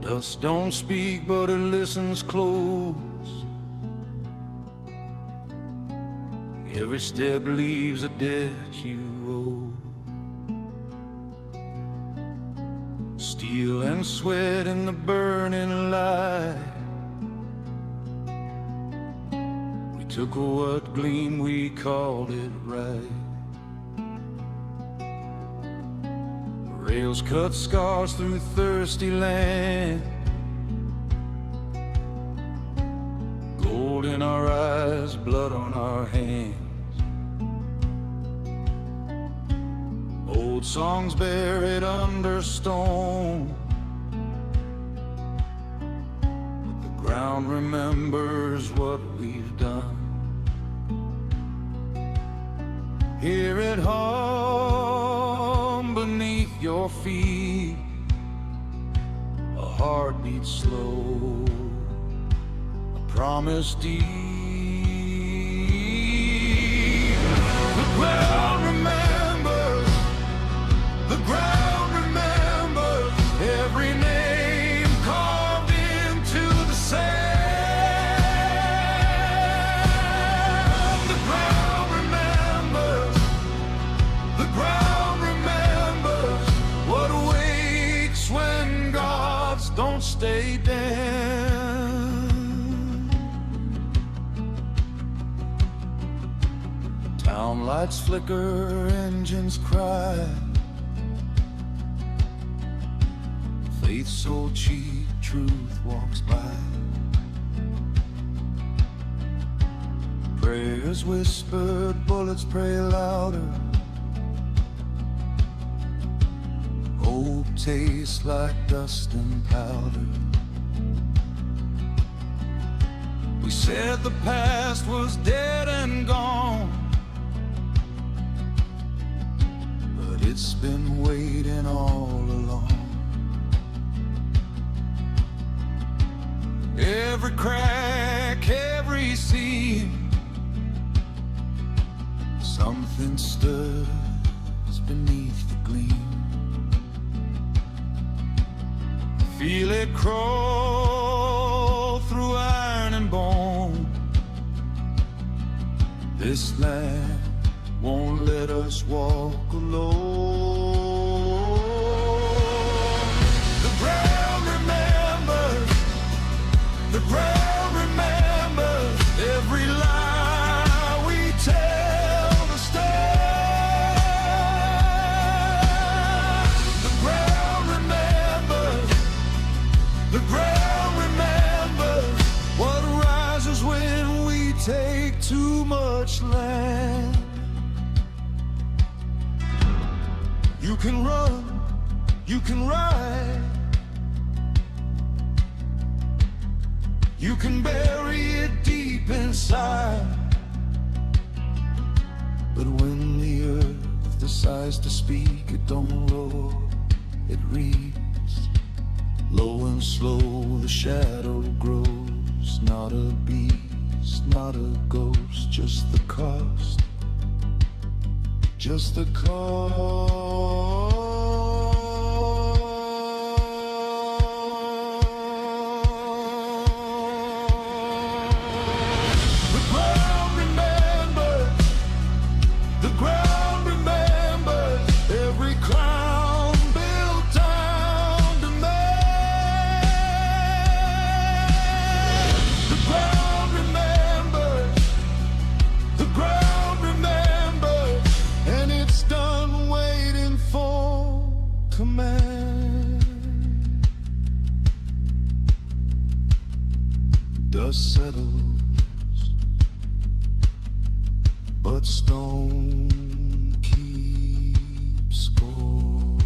Dust don't speak, but it listens close. Every step leaves a debt you owe. Steel and sweat in the burning light. We took what gleamed, we called it right. Rails cut scars through thirsty land. Gold in our eyes, blood on our hands. Old songs buried under stone, but the ground remembers what we've done. Hear it hum beneath your feet, a heartbeat slow, a promise deep. The ground remembers, the ground remembers every name carved into the sand. The ground remembers, the ground remembers what awaits when gods don't stay down. Town lights flicker, engines cry. Faith so cheap, truth walks by. Prayers whispered, bullets pray louder. Hope tastes like dust and powder. We said the past was dead and gone, but it's been waiting all along. Every crack, every seam, something stirs beneath the gleam. Feel it crawl through iron and bone. This land won't let us walk alone. The ground remembers, the ground remembers every lie we tell to stand. The ground remembers, the ground remembers what rises when we take too much land. You can run, you can ride, you can bury it deep inside. But when the earth decides to speak, it don't roar, it reads. Low and slow the shadow grows. Not a beast, not a ghost, just the cost, just the cost. The ground remembers, the ground remembers every crown built down to man. The ground remembers, the ground remembers, and it's done waiting for command. Dust settles, but stone keeps score.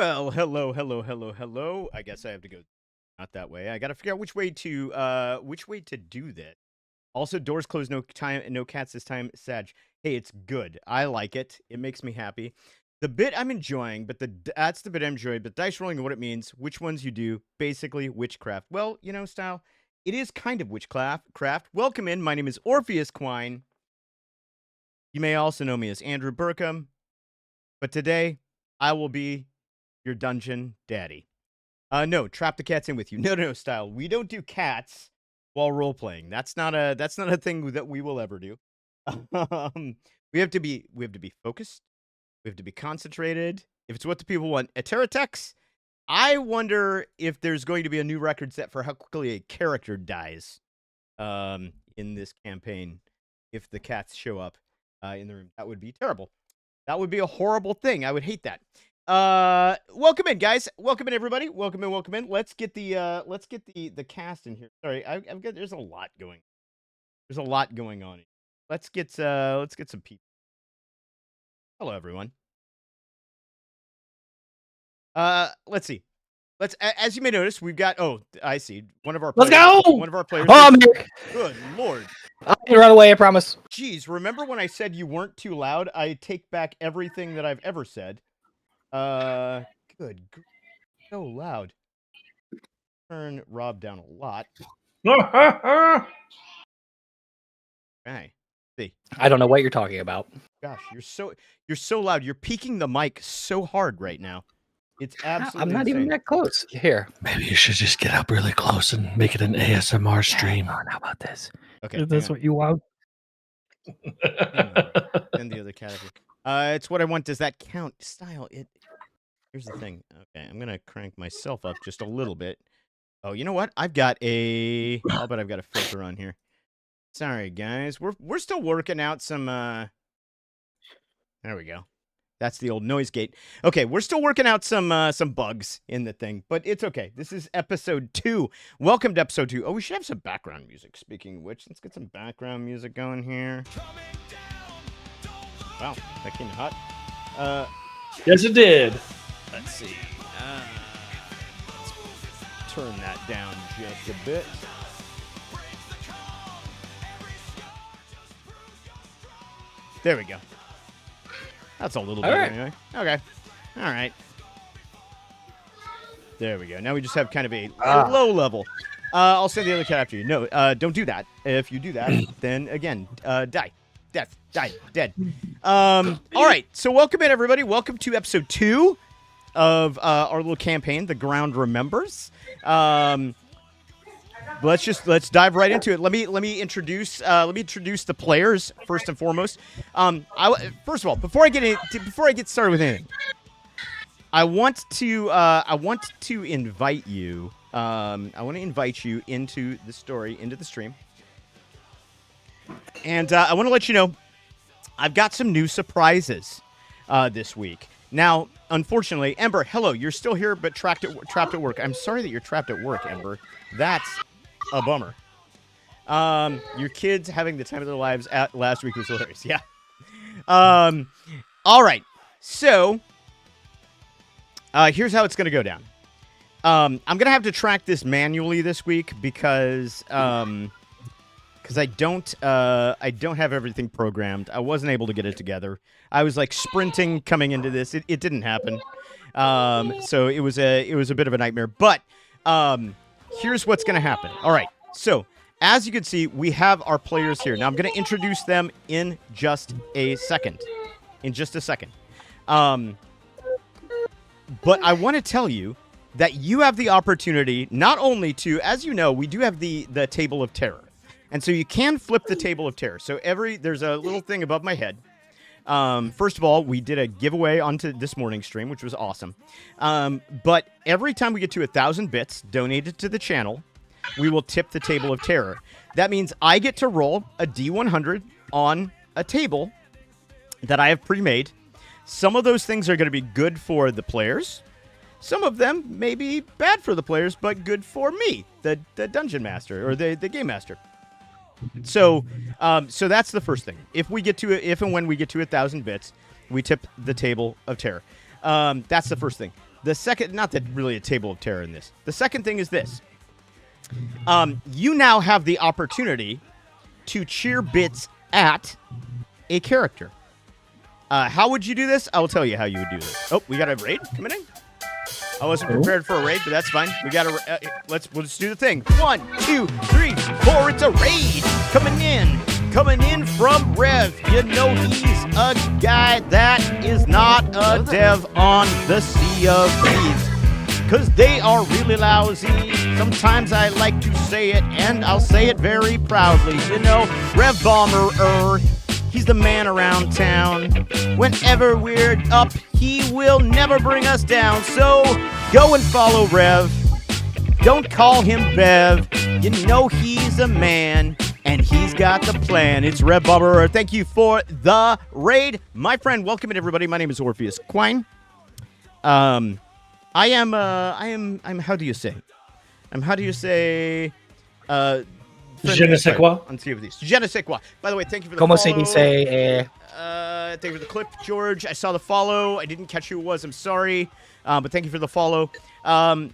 Well, hello. I guess I have to go not that way. I got to figure out which way to do that. Also, doors closed, no cats this time. Sag. Hey, it's good. I like it. It makes me happy. The bit I'm enjoying, but that's the bit I'm enjoying. But dice rolling and what it means, which ones you do, basically witchcraft. Well, style. It is kind of witchcraft. Welcome in. My name is Orpheus Quine. You may also know me as Andrew Burkham. But today, I will be your dungeon daddy. No, trap the cats in with you. No, style. We don't do cats while role playing. That's not a thing that we will ever do. We have to be focused. We have to be concentrated. If it's what the people want, Ateratex. I wonder if there's going to be a new record set for how quickly a character dies in this campaign. If the cats show up in the room, that would be terrible. That would be a horrible thing. I would hate that. Welcome in, guys. Welcome in, everybody. Welcome in. Let's get the cast in here. Sorry, I've got. There's a lot going. There's a lot going on. Let's get some people. Hello, everyone. Let's see. As you may notice, we've got. Oh, I see. One of our players. Let's go. One of our players. Oh, I'm here. Good Lord. I'm gonna run away. I promise. Jeez, remember when I said you weren't too loud? I take back everything that I've ever said. Good. So loud. Turn Rob down a lot. Okay. See. I don't know what you're talking about. Gosh, you're so loud. You're peaking the mic so hard right now. It's absolutely I'm not insane. even that close. Here. Maybe you should just get up really close and make it an ASMR stream. Hang on, how about this? Okay. Is this what you want? Send the other category. It's what I want. Does that count? Style. Here's the thing. Okay, I'm gonna crank myself up just a little bit. Oh, you know what? I'll bet I've got a filter on here. Sorry, guys. We're still working out some. There we go. That's the old noise gate. Okay, we're still working out some bugs in the thing, but it's okay. This is episode 2. Welcome to episode 2. Oh, we should have some background music. Speaking of which, let's get some background music going here. Wow, that came in hot. Yes, it did. Let's see. Let's turn that down just a bit. There we go. That's a little bit anyway. Okay. All right. There we go. Now we just have kind of a low level. I'll send the other cat after you. No, don't do that. If you do that, then again, die. Death. Die. Dead. All right. So welcome in, everybody. Welcome to episode 2 of our little campaign, The Ground Remembers. Let's dive right into it. Let me introduce the players first and foremost. First of all, before I get started with anything, I want to invite you. I want to invite you into the story, into the stream, and I want to let you know I've got some new surprises this week. Now, unfortunately, Ember, hello, you're still here, but trapped at work. I'm sorry that you're trapped at work, Ember. That's a bummer. Your kids having the time of their lives last week was hilarious. Yeah. All right. So, here's how it's going to go down. I'm going to have to track this manually this week because I don't have everything programmed. I wasn't able to get it together. I was like sprinting coming into this. It didn't happen. So it was a bit of a nightmare, but here's what's going to happen. All right. So, as you can see, we have our players here. Now, I'm going to introduce them in just a second. But I want to tell you that you have the opportunity not only to, as you know, we do have the Table of Terror. And so you can flip the Table of Terror. So there's a little thing above my head. First of all, we did a giveaway onto this morning's stream, which was awesome. But every time we get to 1,000 bits donated to the channel, we will tip the Table of Terror. That means I get to roll a D100 on a table that I have pre-made. Some of those things are going to be good for the players. Some of them may be bad for the players, but good for me, the dungeon master or the game master. So that's the first thing. If and when we get to 1,000 bits, we tip the Table of Terror. That's the first thing. The second, not that really a table of terror in this. The second thing is this. You now have the opportunity to cheer bits at a character. How would you do this? I will tell you how you would do this. Oh, we got a raid coming in. I wasn't prepared for a raid, but that's fine. We got a. We'll just do the thing. 1, 2, 3, 4. It's a raid coming in from Rev. You know he's a guy that is not a dev on the Sea of Thieves, cause they are really lousy. Sometimes I like to say it, and I'll say it very proudly. You know, Rev Bomber. He's the man around town. Whenever we're up, he will never bring us down. So go and follow Rev. Don't call him Bev. You know he's a man, and he's got the plan. It's Rev Bobber. Thank you for the raid, my friend. Welcome in, everybody. My name is Orpheus Quine. I'm how do you say? Je ne sais quoi. On Sea of Thieves. Je ne sais quoi. By the way, thank you for the Como follow. se dice? Thank you for the clip, George. I saw the follow. I didn't catch who it was. I'm sorry. But thank you for the follow. I'm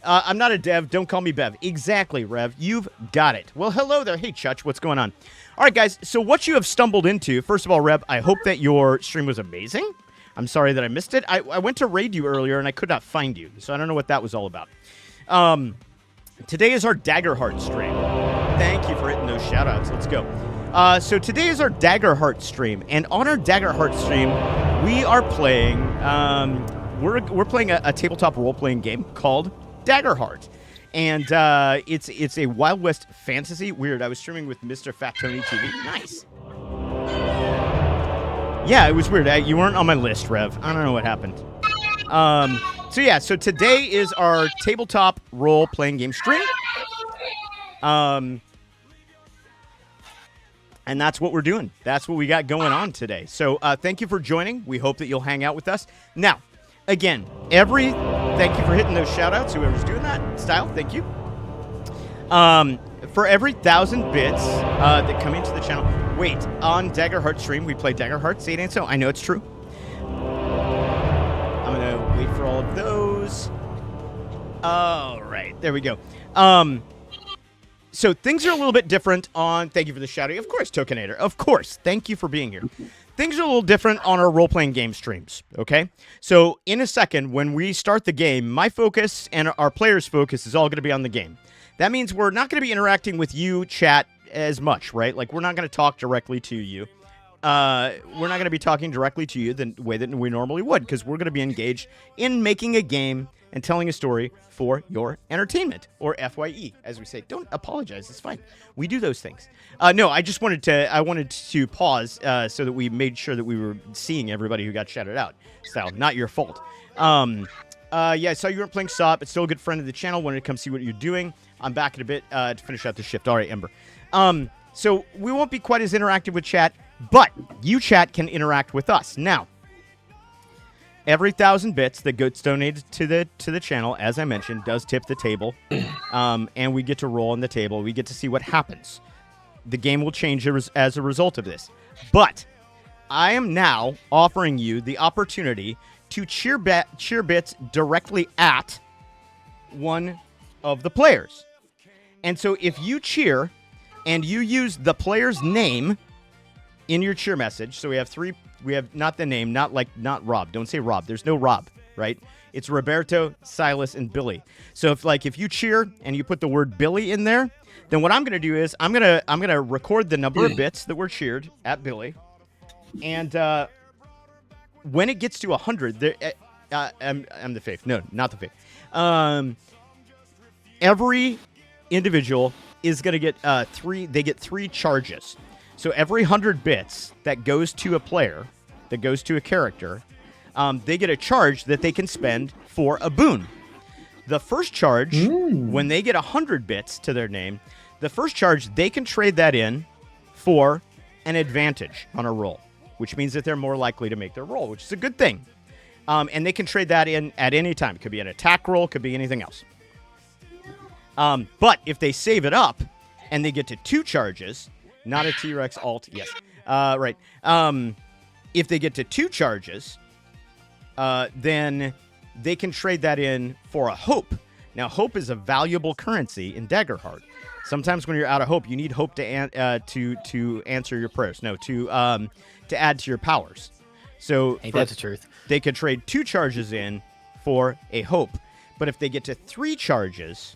not a dev. Don't call me Bev. Exactly, Rev. You've got it. Well, hello there. Hey, Chutch. What's going on? All right, guys. So what you have stumbled into, first of all, Rev, I hope that your stream was amazing. I'm sorry that I missed it. I went to raid you earlier, and I could not find you. So I don't know what that was all about. Today is our Daggerheart stream. Thank you for hitting those shout-outs. Let's go. So today is our Daggerheart stream, and on our Daggerheart stream, we are playing. We're playing a tabletop role-playing game called Daggerheart, and it's a Wild West fantasy. Weird. I was streaming with Mr. Fat Tony TV. Nice. Yeah, it was weird. You weren't on my list, Rev. I don't know what happened. So today is our tabletop role-playing game stream. And that's what we're doing. That's what we got going on today. So thank you for joining. We hope that you'll hang out with us. Now, again, thank you for hitting those shout-outs, whoever's doing that. Style, thank you. For every 1,000 bits that come into the channel. Wait, on Daggerheart stream, we play Daggerheart, say it ain't so. I know it's true. I'm going to wait for all of those. All right, there we go. So things are a little bit different on... Thank you for the shout-out. Of course, Tokenator. Of course. Thank you for being here. Things are a little different on our role-playing game streams, okay? So in a second, when we start the game, my focus and our players' focus is all going to be on the game. That means we're not going to be interacting with you, chat, as much, right? Like, we're not going to talk directly to you. We're not going to be talking directly to you the way that we normally would, because we're going to be engaged in making a game and telling a story for your entertainment, or FYE, as we say. Don't apologize. It's fine. We do those things. No, I wanted to pause so that we made sure that we were seeing everybody who got shouted out. Style, not your fault. Yeah, I saw you weren't playing SOP. It's still a good friend of the channel. Wanted to come see what you're doing. I'm back in a bit to finish out the shift. All right, Ember. So we won't be quite as interactive with chat, but you, chat, can interact with us. Now, every 1,000 bits that gets donated to the channel, as I mentioned, does tip the table, and we get to roll on the table. We get to see what happens. The game will change as a result of this. But I am now offering you the opportunity to cheer bits directly at one of the players. And so if you cheer and you use the player's name in your cheer message, so we have not the name, not Rob. Don't say Rob. There's no Rob, right? It's Roberto, Silas, and Billy. So if you cheer and you put the word Billy in there, then what I'm going to do is I'm going to record the number of bits that were cheered at Billy, and when it gets to 100, I'm the faith. No, not the faith. Every individual is going to get They get 3 charges. So every 100 bits that goes to a player, that goes to a character, they get a charge that they can spend for a boon. The first charge, when they get 100 bits to their name, the first charge, they can trade that in for an advantage on a roll, which means that they're more likely to make their roll, which is a good thing. And they can trade that in at any time. It could be an attack roll, could be anything else. But if they save it up and they get to 2 charges... Not a T-Rex alt, yes. Right. If they get to 2 charges, then they can trade that in for a hope. Now, hope is a valuable currency in Daggerheart. Sometimes when you're out of hope, you need hope to answer your prayers. No, to add to your powers. So That's the truth. they could trade 2 charges in for a hope. But if they get to 3 charges,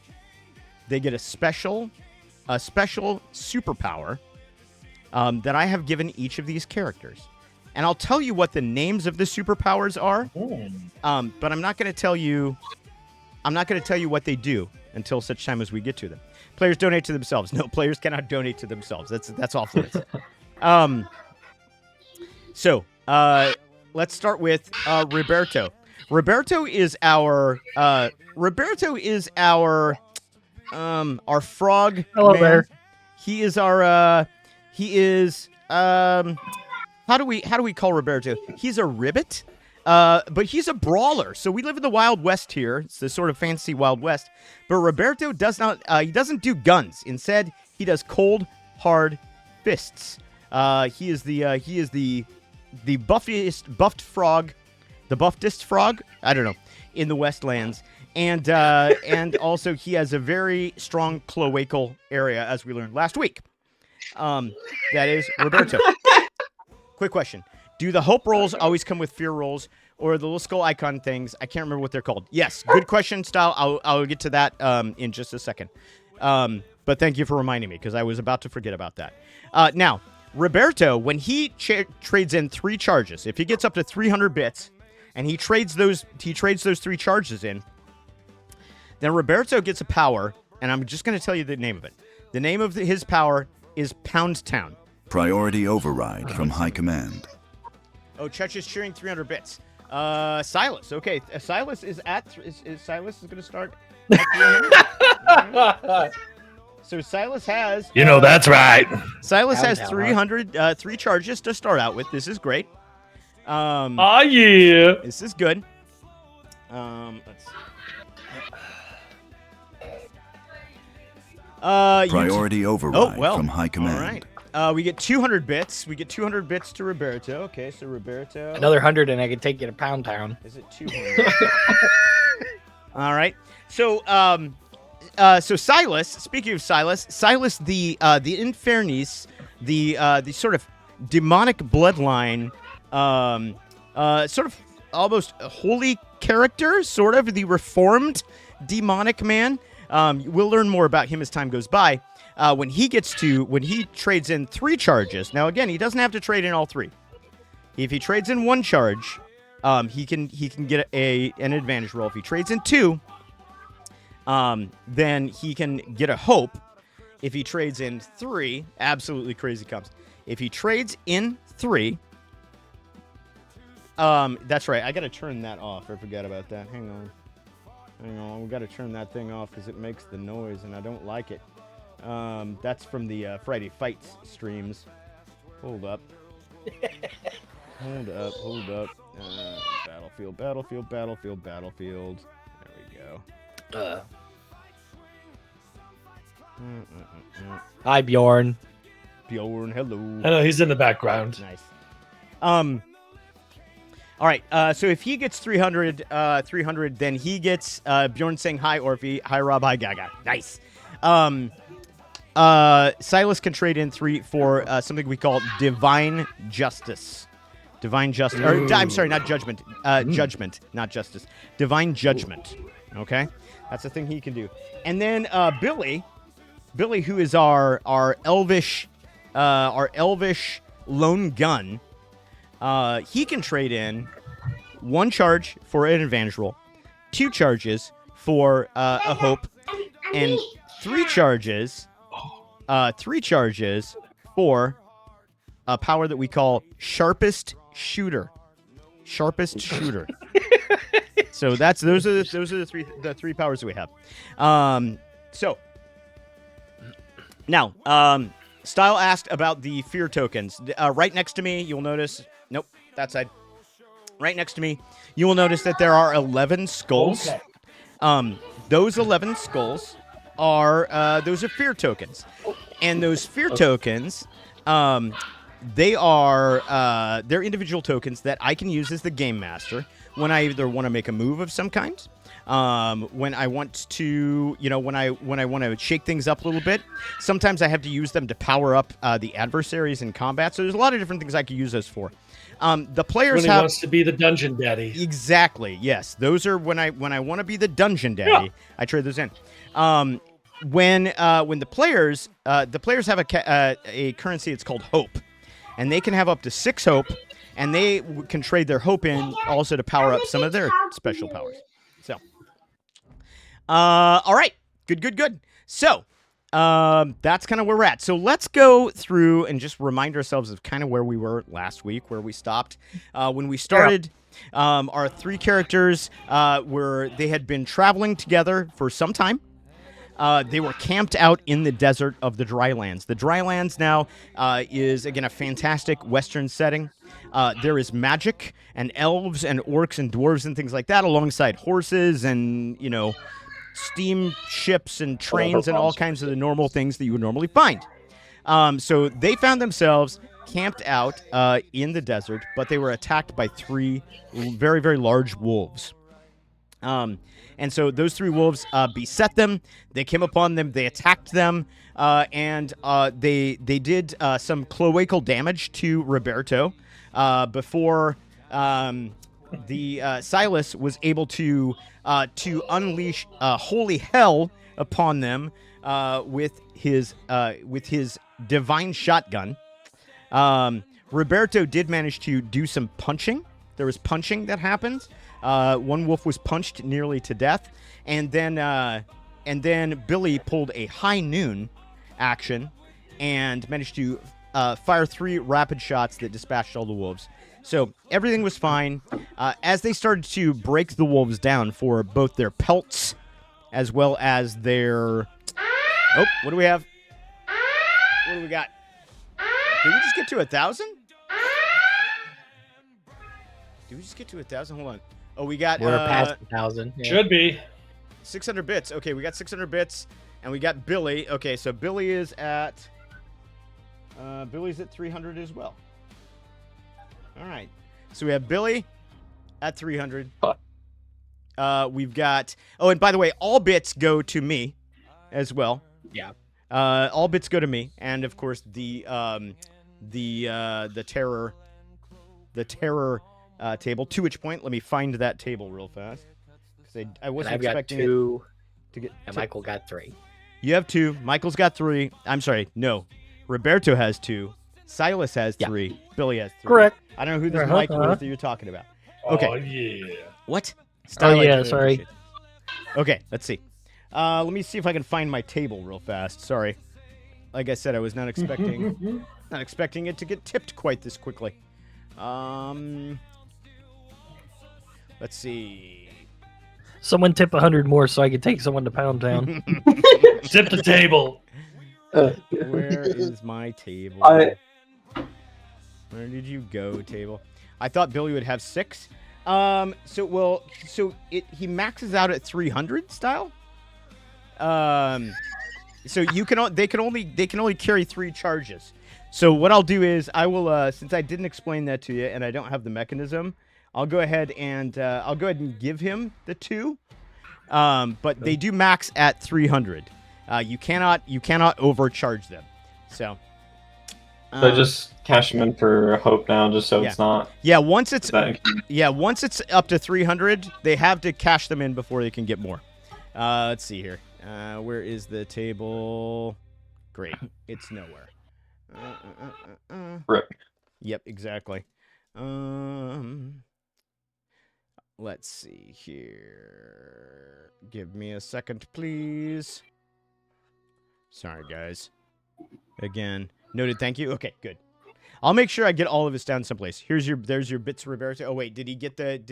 they get a special superpower that I have given each of these characters. And I'll tell you what the names of the superpowers are. But I'm not going to tell you what they do until such time as we get to them. Players donate to themselves. No, players cannot donate to themselves. That's awful. So let's start with Roberto. Roberto is our frog Hello man. there. He is our how do we call Roberto? He's a ribbit. But he's a brawler. So we live in the Wild West here. It's the sort of fancy Wild West. But Roberto he doesn't do guns. Instead, he does cold, hard fists. He is the buffed frog, the buffedest frog, I don't know, in the Westlands. And also he has a very strong cloacal area, as we learned last week. That is Roberto. Quick question. Do the hope rolls always come with fear rolls, or the little skull icon things? I can't remember what they're called. Yes, good question, Style. I'll get to that in just a second. But thank you for reminding me, because I was about to forget about that. Now, Roberto, when he trades in 3 charges, if he gets up to 300 bits, and he trades those 3 charges in, then Roberto gets a power, and I'm just going to tell you the name of it. The name of his power is Pound Town. Priority override from High Command. Oh, Church is cheering 300 bits. Silas. Okay, Silas is at. Silas is going to start at 300. So Silas has. That's right. Silas has Downtown, 300, 3 charges to start out with. This is great. Oh, yeah. This is good. Let's see. Priority override from High Command. All right. We get 200 bits. We get 200 bits to Roberto. Okay, so Roberto. Another 100 and I can take you to Pound Town. Is it 200? All right. So, so Silas. Speaking of Silas the Infernis, the sort of demonic bloodline, sort of almost holy character, sort of the reformed demonic man. We'll learn more about him as time goes by. When he trades in 3 charges. Now again, he doesn't have to trade in all 3. If he trades in 1 charge, he can get an advantage roll. If he trades in 2, then he can get a hope. If he trades in 3, absolutely crazy comes. If he trades in 3, that's right. I gotta turn that off. I forgot about that. Hang on. We gotta turn that thing off because it makes the noise and I don't like it. That's from the Friday Fights streams. Hold up. Hold up. Battlefield. There we go. Hi, Bjorn. Bjorn, hello. I know, he's in the background. Nice. All right. So if he gets 300, then he gets Bjorn saying hi, or if he hi Rob, hi Gaga. Nice. Silas can trade in 3 for something we call divine justice. Divine justice. I'm sorry, not judgment. Judgment, not justice. Divine judgment. Okay, that's the thing he can do. And then Billy, who is our elvish lone gun. He can trade in 1 charge for an advantage roll, 2 charges for a hope, and 3 charges for a power that we call sharpest shooter. Sharpest shooter. So those are the three powers that we have. So now, Style asked about the fear tokens. Right next to me, you'll notice. Nope, that side. Right next to me, you will notice that there are 11 skulls. Okay. Those 11 skulls are those are fear tokens, and those fear tokens they are they're individual tokens that I can use as the game master when I either want to make a move of some kind, when I want to, when I want to shake things up a little bit. Sometimes I have to use them to power up the adversaries in combat. So there's a lot of different things I could use those for. The players When he wants to be the dungeon daddy. Exactly. Yes, those are when I want to be the dungeon daddy. Yeah. I trade those in. When the players have a currency, it's called hope, and they can have up to 6 hope, and they can trade their hope in also to power up some of their special powers. So, all right, good. So, that's kind of where we're at. So let's go through and just remind ourselves of kind of where we were last week, where we stopped. When we started, our 3 characters they had been traveling together for some time. They were camped out in the desert of the Drylands. The Drylands now is, again, a fantastic Western setting. There is magic and elves and orcs and dwarves and things like that, alongside horses and, steam ships and trains and all kinds of the normal things that you would normally find. So they found themselves camped out in the desert, but they were attacked by 3 very, very large wolves. And so those 3 wolves beset them. They came upon them. They attacked them, and they did some cloacal damage to Roberto before the Silas was able to unleash holy hell upon them with his divine shotgun. Roberto did manage to do some punching. There was punching that happened. One wolf was punched nearly to death, and then Billy pulled a high noon action and managed to fire 3 rapid shots that dispatched all the wolves. So everything was fine. As they started to break the wolves down for both their pelts as well as their... Oh, what do we have? What do we got? Did we just get to 1,000? Did we just get to 1,000? Hold on. Oh, we got... We're past 1,000. Yeah. Should be. 600 bits. Okay, we got 600 bits, and we got Billy. Okay, so Billy is at... Billy's at 300 as well. All right. So we have Billy at 300. We've got... Oh, and by the way, all bits go to me as well. Yeah. All bits go to me, and of course the terror table. To which point, let me find that table real fast because I wasn't expecting 2, it to get. And Michael got 3. You have 2. Michael's got 3. I'm sorry, no. Roberto has 2. Silas has 3. Billy has 3. Correct. I don't know who this Michael is that you're talking about. Okay. Oh, yeah. What? Sorry. Okay, let's see. Let me see if I can find my table real fast. Sorry. Like I said, I was not expecting it to get tipped quite this quickly. Let's see. Someone tip 100 more so I can take someone to Pound Town. Tip the table. Where is my table? Where did you go, table? I thought Billy would have 6. He maxes out at 300 style. So they can only carry 3 charges. So what I'll do is I will since I didn't explain that to you and I don't have the mechanism, I'll go ahead and give him the 2. But they do max at 300. You cannot overcharge them. So just cash them in for hope now, just so it's not. Yeah, once it's up to 300, they have to cash them in before they can get more. Let's see here. Where is the table? Great, it's nowhere. Rip. Yep, exactly. Let's see here. Give me a second, please. Sorry, guys. Again, noted. Thank you. Okay, good. I'll make sure I get all of this down someplace. There's your bits, Roberto. Oh wait, did he get? George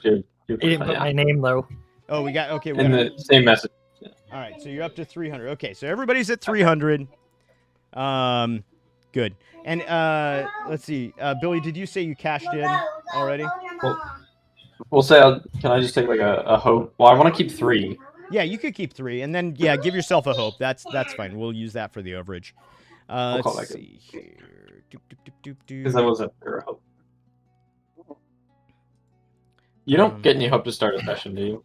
did. He didn't put my name though. Oh, we got. Okay, in the same message. Yeah. All right, so you're up to 300. Okay, so everybody's at 300. Good. And let's see. Billy, did you say you cashed in already? We'll say. Can I just take like a hope? Well, I want to keep 3. Yeah, you could keep 3, and then give yourself a hope. That's fine. We'll use that for the overage. Let's call that good. see here. Because that was a pure hope. You don't get any hope to start a session, do you?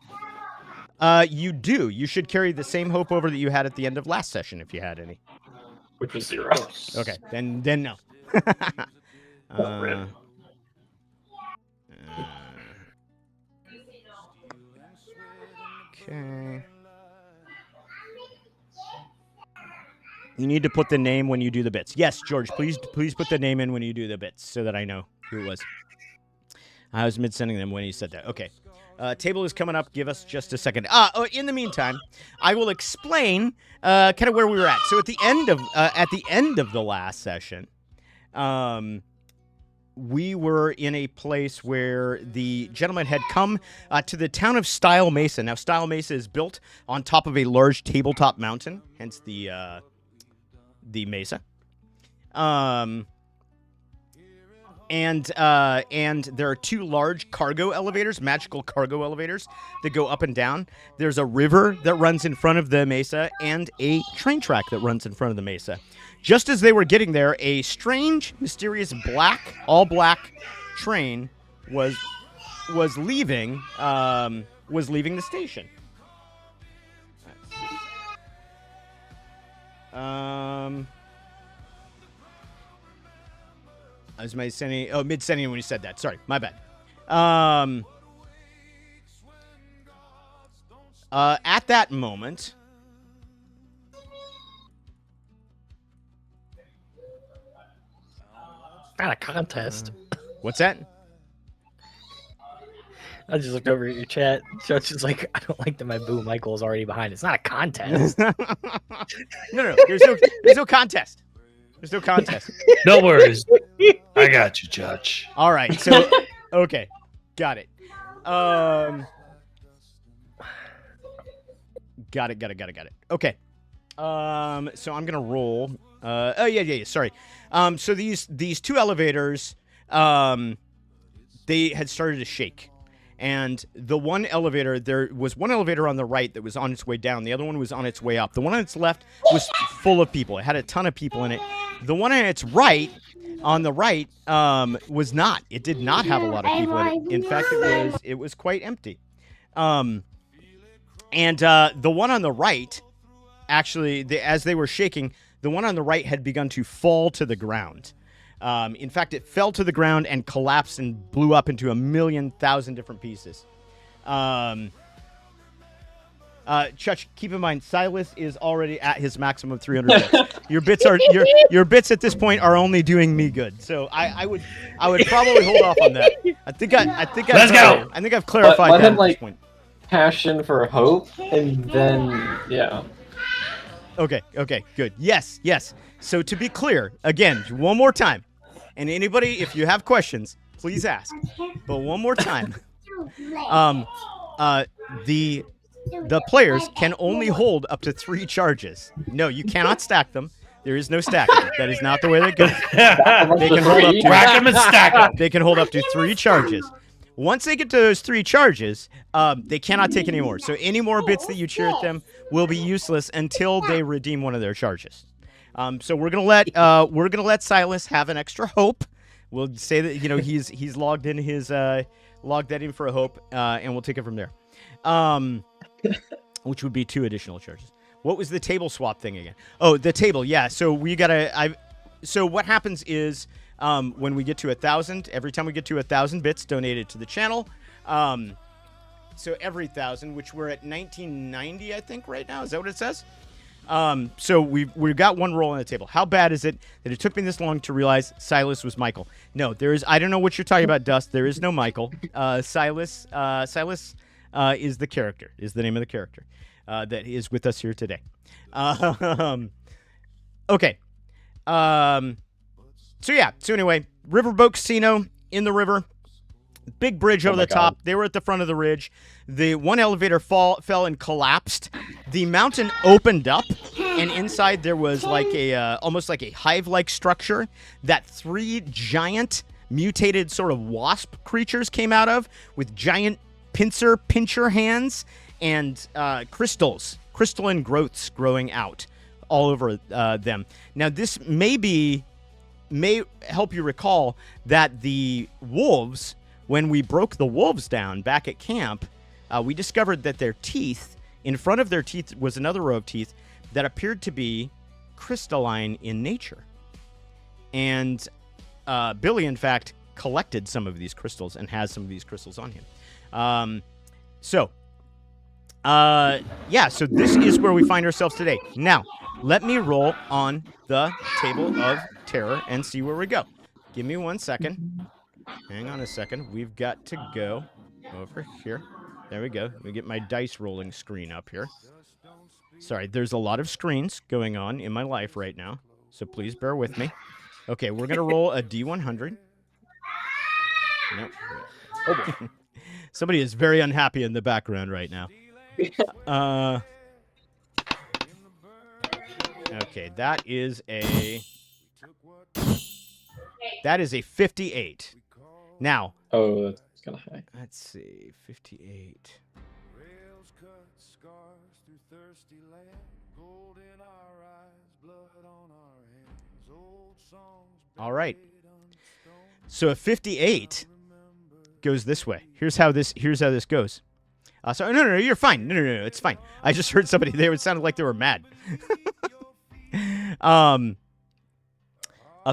You do. You should carry the same hope over that you had at the end of last session, if you had any. Which was 0. Okay, then no. Rip. Okay. You need to put the name when you do the bits. Yes, George, please put the name in when you do the bits so that I know who it was. I was mid-sending them when he said that. Okay. Table is coming up. Give us just a second. In the meantime, I will explain kind of where we were at. So at the end of the last session, we were in a place where the gentleman had come to the town of Style Mesa. Now, Style Mesa is built on top of a large tabletop mountain, hence the mesa. And there are 2 large cargo elevators, magical cargo elevators, that go up and down. There's a river that runs in front of the mesa and a train track that runs in front of the mesa. Just as they were getting there, a strange, mysterious all black train was leaving the station. I was mid-sending when you said that. Sorry, my bad. At that moment, Not a contest. what's that? I just looked over at your chat. Judge is like, I don't like that my boo Michael is already behind. It's not a contest. No. There's no contest. There's no contest. No worries. I got you, Judge. All right. So, okay, got it. Got it. Okay. So I'm gonna roll. Yeah. Sorry. So these 2 elevators, they had started to shake. And the one elevator, there was one elevator on the right that was on its way down. The other one was on its way up. The one on its left was full of people. It had a ton of people in it. The one on its right, was not. It did not have a lot of people in it. In fact, it was quite empty. And the one on the right, actually, as they were shaking, the one on the right had begun to fall to the ground. In fact, it fell to the ground and collapsed and blew up into 1,000,000 different pieces. Chuck, keep in mind, Silas is already at his maximum 300 bits. Your bits at this point are only doing me good. So I would probably hold off on that. I think Let's go. I think I've clarified Let that him, at this point. passion for hope, and then, yeah. Okay, good. Yes. So to be clear, again, one more time, and anybody, if you have questions, please ask. But one more time, the players can only hold up to 3 charges. No, you cannot stack them. There is no stacking. That is not the way that goes. They can hold up to Rack 'em and stack 'em. They can hold up to 3 charges. Once they get to those 3 charges, they cannot take any more. So any more bits that you cheer at them will be useless until they redeem one of their charges. So we're gonna let Silas have an extra hope. We'll say that he's logged in for a hope, and we'll take it from there. Which would be 2 additional charges. What was the table swap thing again? Oh, the table. Yeah. So so what happens is, when we get to 1,000, every time we get to 1,000 bits donated to the channel, so every 1,000, which we're at 1990, I think right now. Is that what it says? So we've got 1 roll on the table. How bad is it that it took me this long to realize Silas was Michael? No, I don't know what you're talking about, Dust. There is no Michael. Silas is the character, is the name of the character that is with us here today. Okay. So anyway, Riverboat Casino in the river, big bridge over the top. They were at the front of the ridge. The one elevator fell and collapsed. The mountain opened up, and inside there was like almost like a hive-like structure that 3 giant mutated sort of wasp creatures came out of, with giant pincher hands and crystalline growths growing out all over them. Now, this may help you recall that the wolves, when we broke the wolves down back at camp, we discovered that their teeth, in front of their teeth was another row of teeth that appeared to be crystalline in nature. And Billy, in fact, collected some of these crystals and has some of these crystals on him. So this is where we find ourselves today. Now, let me roll on the table of terror and see where we go. Give me 1 second. Hang on a second. We've got to go over here. There we go. Let me get my dice rolling screen up here. Sorry, there's a lot of screens going on in my life right now, so please bear with me. Okay, we're going to roll a D100. Nope. Oh, Somebody is very unhappy in the background right now. Okay, that is a 58. Now, Oh, that's kind of high. let's see, 58. Rails cut scars through thirsty land, gold in our eyes, blood on our hands, old songs. All right. So a 58 goes this way. Here's how this goes. So no, you're fine. No, it's fine. I just heard somebody there. It sounded like they were mad. A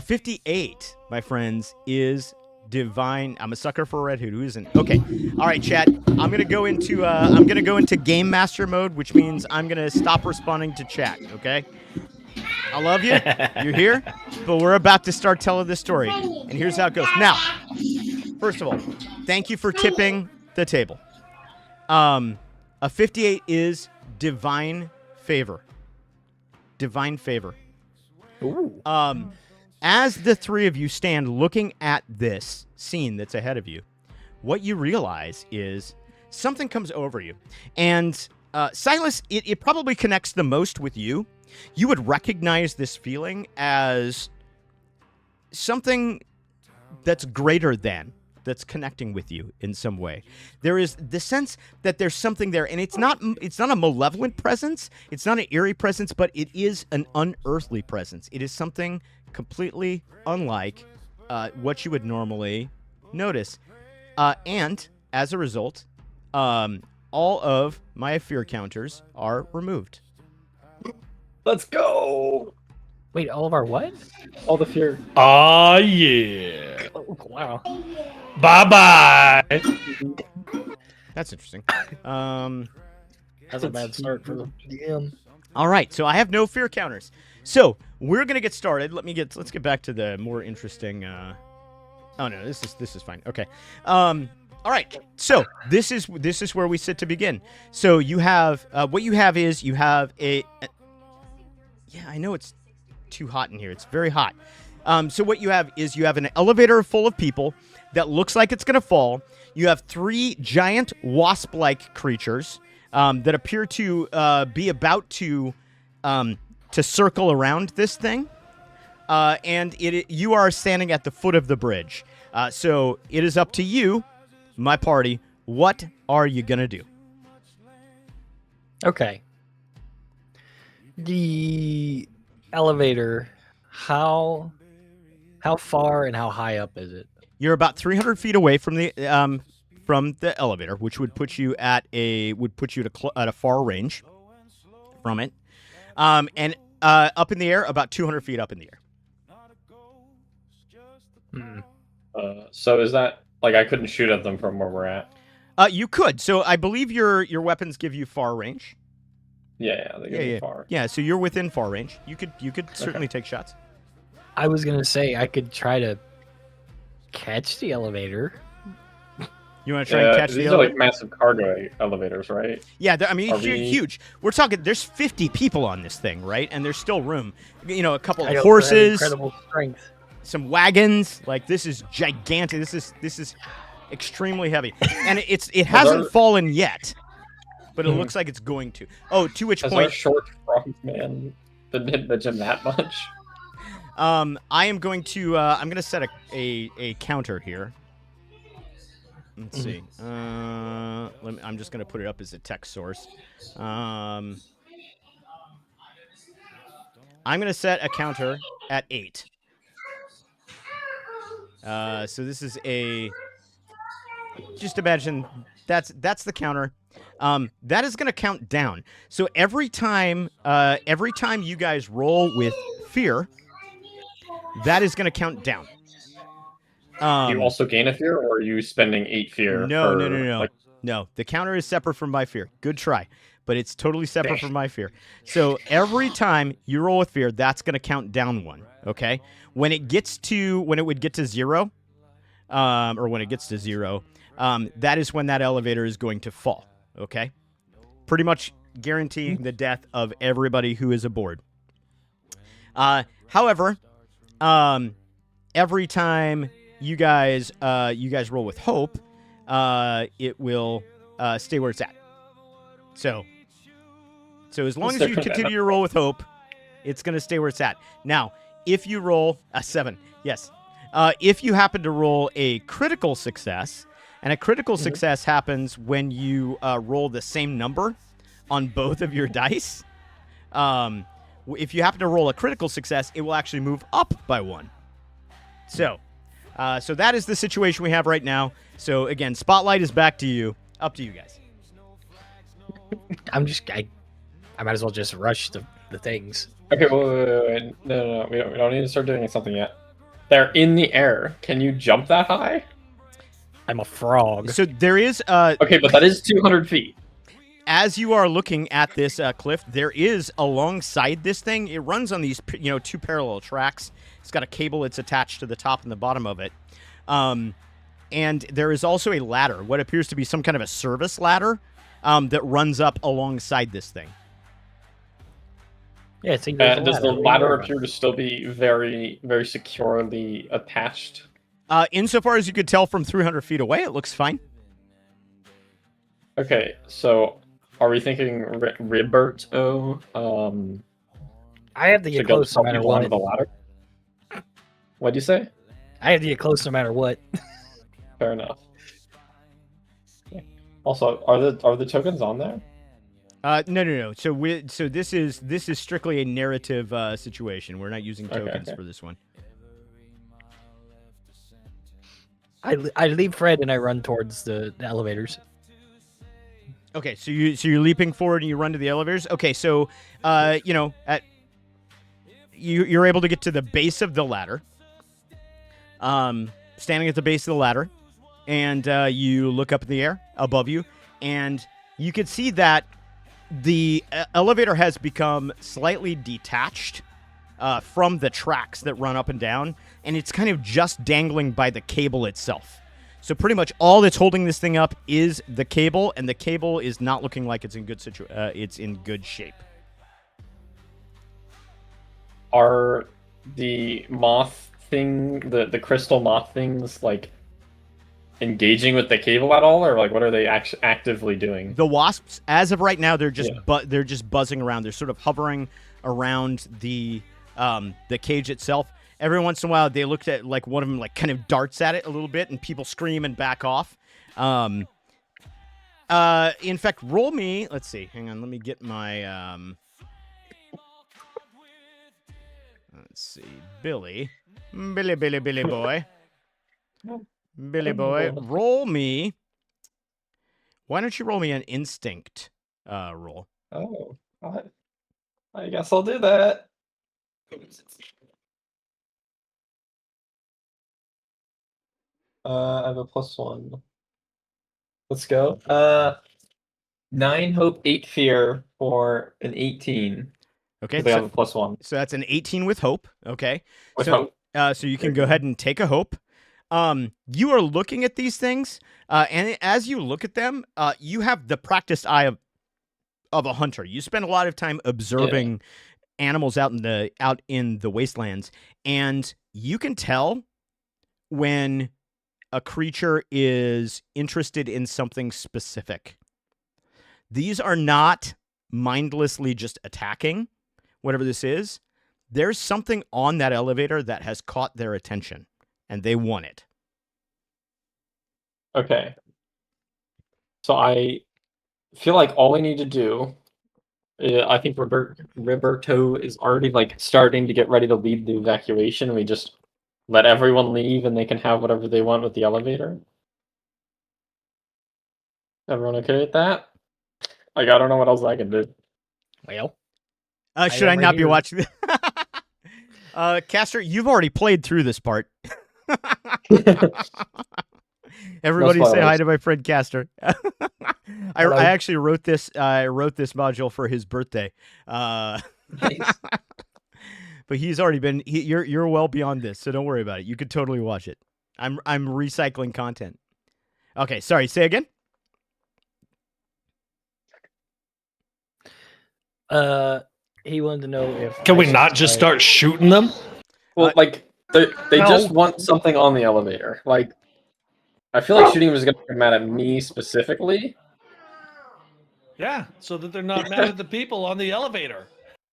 58, my friends, is divine. I'm a sucker for a red hood. Who isn't? Okay. All right, chat. I'm gonna go into game master mode, which means I'm gonna stop responding to chat. Okay. I love you. You're here, but we're about to start telling this story, and here's how it goes. Now, first of all, thank you for tipping the table. A 58 is divine favor. Divine favor. ooh. As the three of you stand looking at this scene that's ahead of you, what you realize is something comes over you. And Silas, it probably connects the most with you. You would recognize this feeling as something that's greater than, that's connecting with you in some way. There is the sense that there's something there, and it's not a malevolent presence, it's not an eerie presence, but it is an unearthly presence. It is something completely unlike what you would normally notice. And as a result, all of my fear counters are removed. Let's go. Wait, all of our what? All the fear. Oh, yeah. Oh, wow. Bye-bye. That's interesting. That's a bad start for the DM. All right, so I have no fear counters. So we're gonna get started. Let's get back to the more interesting. Oh no, this is fine. Okay. All right. So this is where we sit to begin. So you have what you have is you have a. Yeah, I know it's too hot in here. It's very hot. So what you have is you have an elevator full of people that looks like it's gonna fall. You have 3 giant wasp-like creatures that appear to be about to circle around this thing, and you are standing at the foot of the bridge. So it is up to you, my party. What are you gonna do? Okay. The elevator, how far and how high up is it? You're about 300 feet away from the elevator, which would put you at a far range from it, and up in the air, about 200 feet up in the air. So is that like I couldn't shoot at them from where we're at? You could. So I believe your weapons give you far range. Yeah, they get far. Yeah, so you're within far range. You could certainly take shots. I was gonna say I could try to catch the elevator. You want to try and catch the these elevator? are like massive cargo elevators, right? Yeah, I mean, Are we- huge. We're talking. There's 50 people on this thing, right? And there's still room. You know, a couple I of also have horses, incredible strength. some wagons. Like this is gigantic. This is extremely heavy, and it hasn't fallen yet, but it looks like it's going to. Oh, to which Has our point, short frog man been hitting the gym that much? I am going to. I'm going to set a counter here. Let's see. I'm just going to put it up as a text source. I'm going to set a counter at 8. So this is a... Just imagine that's the counter. That is going to count down. So every time you guys roll with fear, that is going to count down. Do you also gain a fear, or are you spending 8 fear No. per like? No, the counter is separate from my fear. Good try, but it's totally separate from my fear. So every time you roll with fear, that's going to count down 1. Okay, when it would get to 0, or when it gets to 0, that is when that elevator is going to fall. Okay, pretty much guaranteeing the death of everybody who is aboard. However, every time you guys roll with hope, it will stay where it's at. So as long as you continue to roll with hope, it's going to stay where it's at. Now, if you roll a 7, yes. If you happen to roll a critical success, and a critical success happens when you roll the same number on both of your dice. If you happen to roll a critical success, it will actually move up by 1. So that is the situation we have right now. So again, spotlight is back to you. Up to you guys. I might as well just rush the things. Okay, wait. No. We don't need to start doing something yet. They're in the air. Can you jump that high? I'm a frog. So there is Okay, but that is 200 feet. As you are looking at this cliff, there is alongside this thing. It runs on these 2 parallel tracks. It's got a cable that's attached to the top and the bottom of it. And there is also a ladder, what appears to be some kind of a service ladder that runs up alongside this thing. Yeah, it's does the ladder appear to still be very, very securely attached? Insofar as you could tell from 300 feet away, it looks fine. Okay, so are we thinking Roberto? I have to get close no matter what. The ladder? What'd you say? I have to get close no matter what. Fair enough. Okay. Also, are the tokens on there? No. So this is strictly a narrative situation. We're not using tokens for this one. I leave Fred and I run towards the elevators. Okay, so you're leaping forward and you run to the elevators. Okay, so you're able to get to the base of the ladder. Standing at the base of the ladder, and you look up in the air above you, and you can see that the elevator has become slightly detached from the tracks that run up and down, and it's kind of just dangling by the cable itself. So pretty much all that's holding this thing up is the cable, and the cable is not looking like it's in good shape. Are the moth thing, the crystal moth things, like engaging with the cable at all, or like what are they actively doing? The wasps, as of right now, they're just they're just buzzing around. They're sort of hovering around the cage itself. Every once in a while, they look at like one of them like kind of darts at it a little bit, and people scream and back off. In fact, roll me. Let's see. Hang on. Let me get my. Let's see. Billy boy. Billy boy, roll me. Why don't you roll me an instinct roll? Oh, I guess I'll do that. I have a +1. Let's go. 9 hope, 8 fear for an 18. Okay, they have a +1. So that's an 18 with hope. Okay, with hope. So you can go ahead and take a hope. You are looking at these things, and as you look at them, you have the practiced eye of a hunter. You spend a lot of time observing animals out in the wastelands, and you can tell when a creature is interested in something specific. These are not mindlessly just attacking whatever this is. There's something on that elevator that has caught their attention, and they want it. Okay. So I feel like all we need to do I think Roberto is already like starting to get ready to lead the evacuation. We just let everyone leave, and they can have whatever they want with the elevator. Everyone okay with that? Like, I don't know what else I can do. Well, Should I am not right be here. watching? Caster, you've already played through this part. Everybody say hi spoilers. to my friend Caster. Hello. I actually wrote this. I wrote this module for his birthday. Nice. But he's already been. You're well beyond this, so don't worry about it. You could totally watch it. I'm recycling content. Okay, sorry. Say again. He wanted to know if Can I we should not just try- start shooting them? Well, like they No. just want something on the elevator. Like, I feel like shooting them is gonna come mad at me specifically. Yeah, so that they're not mad at the people on the elevator.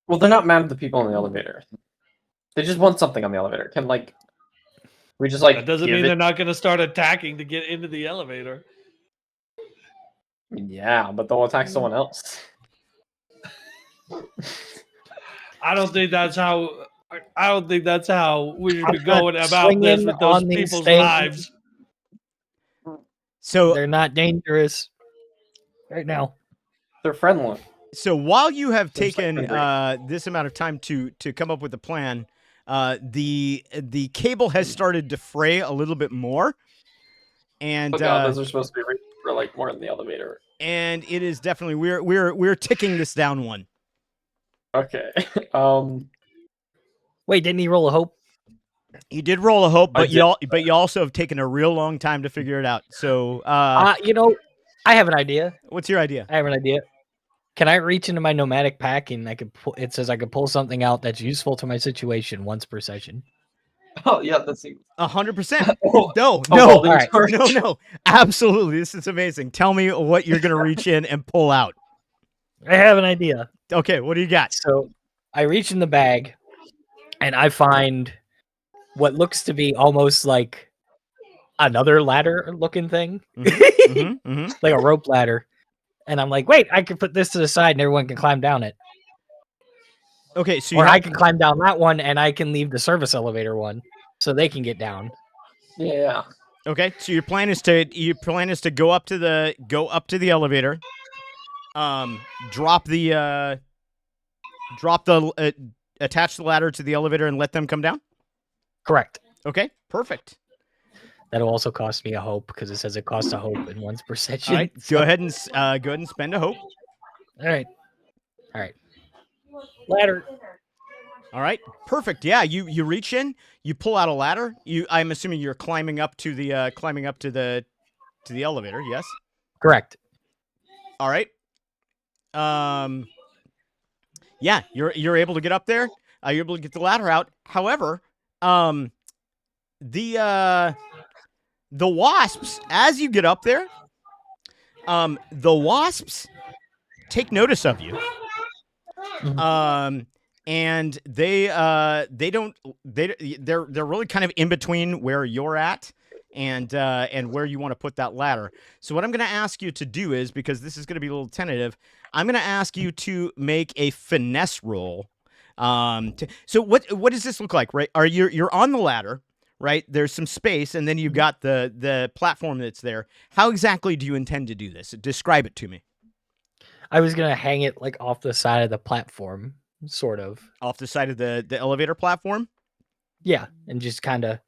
Well, they're not mad at the people on the elevator. They just want something on the elevator. Can like we just like That doesn't give mean it? they're not going to start attacking to get into the elevator. Yeah, but they'll attack someone else. I don't think that's how. I don't think that's how we should be I'm not going about this swinging with those on these people's things. lives. So They're not dangerous right now. They're friendly. So while you have Seems like taken hungry. this amount of time to come up with a plan, the cable has started to fray a little bit more, and Oh god, those are supposed to be for like more in the elevator. and it is definitely we're ticking this down one. Okay. Wait, didn't he roll a hope? You did roll a hope, I but you also have taken a real long time to figure it out. So You know, I have an idea. what's your idea? I have an idea. Can I reach into my nomadic pack and I could pull, it says I could pull something out that's useful to my situation once per session. Oh yeah, that's 100%. Oh, No, a no, welding alright. torch. no, absolutely. This is amazing. Tell me what you're gonna reach in and pull out. I have an idea. Okay, what do you got? So I reach in the bag and I find what looks to be almost like another ladder looking thing, Mm-hmm. like a rope ladder. And I'm like, wait, I can put this to the side and everyone can climb down it. Okay, so you Or have, I can climb down that one and I can leave the service elevator one so they can get down. Yeah. okay, so your plan is to go up to the elevator, attach the ladder to the elevator and let them come down. Correct. Okay, perfect. That'll also cost me a hope because it says it costs a hope in once per session. All right, so- go ahead and spend a hope. All right. Ladder. All right, perfect. Yeah, you reach in, you pull out a ladder. I'm assuming you're climbing up to the elevator. Yes. Correct. All right. Yeah, you're able to get up there. You're able to get the ladder out. However, the wasps, as you get up there, the wasps take notice of you. And they're really kind of in between where you're at and where you want to put that ladder. So what I'm going to ask you to do is, because this is going to be a little tentative, I'm going to ask you to make a finesse roll. So what does this look like, right? You're on the ladder, right? There's some space, and then you've got the platform that's there. How exactly do you intend to do this? Describe it to me. I was gonna hang it like off the side of the platform, sort of. Off the side of the elevator platform? Yeah, and just kind of,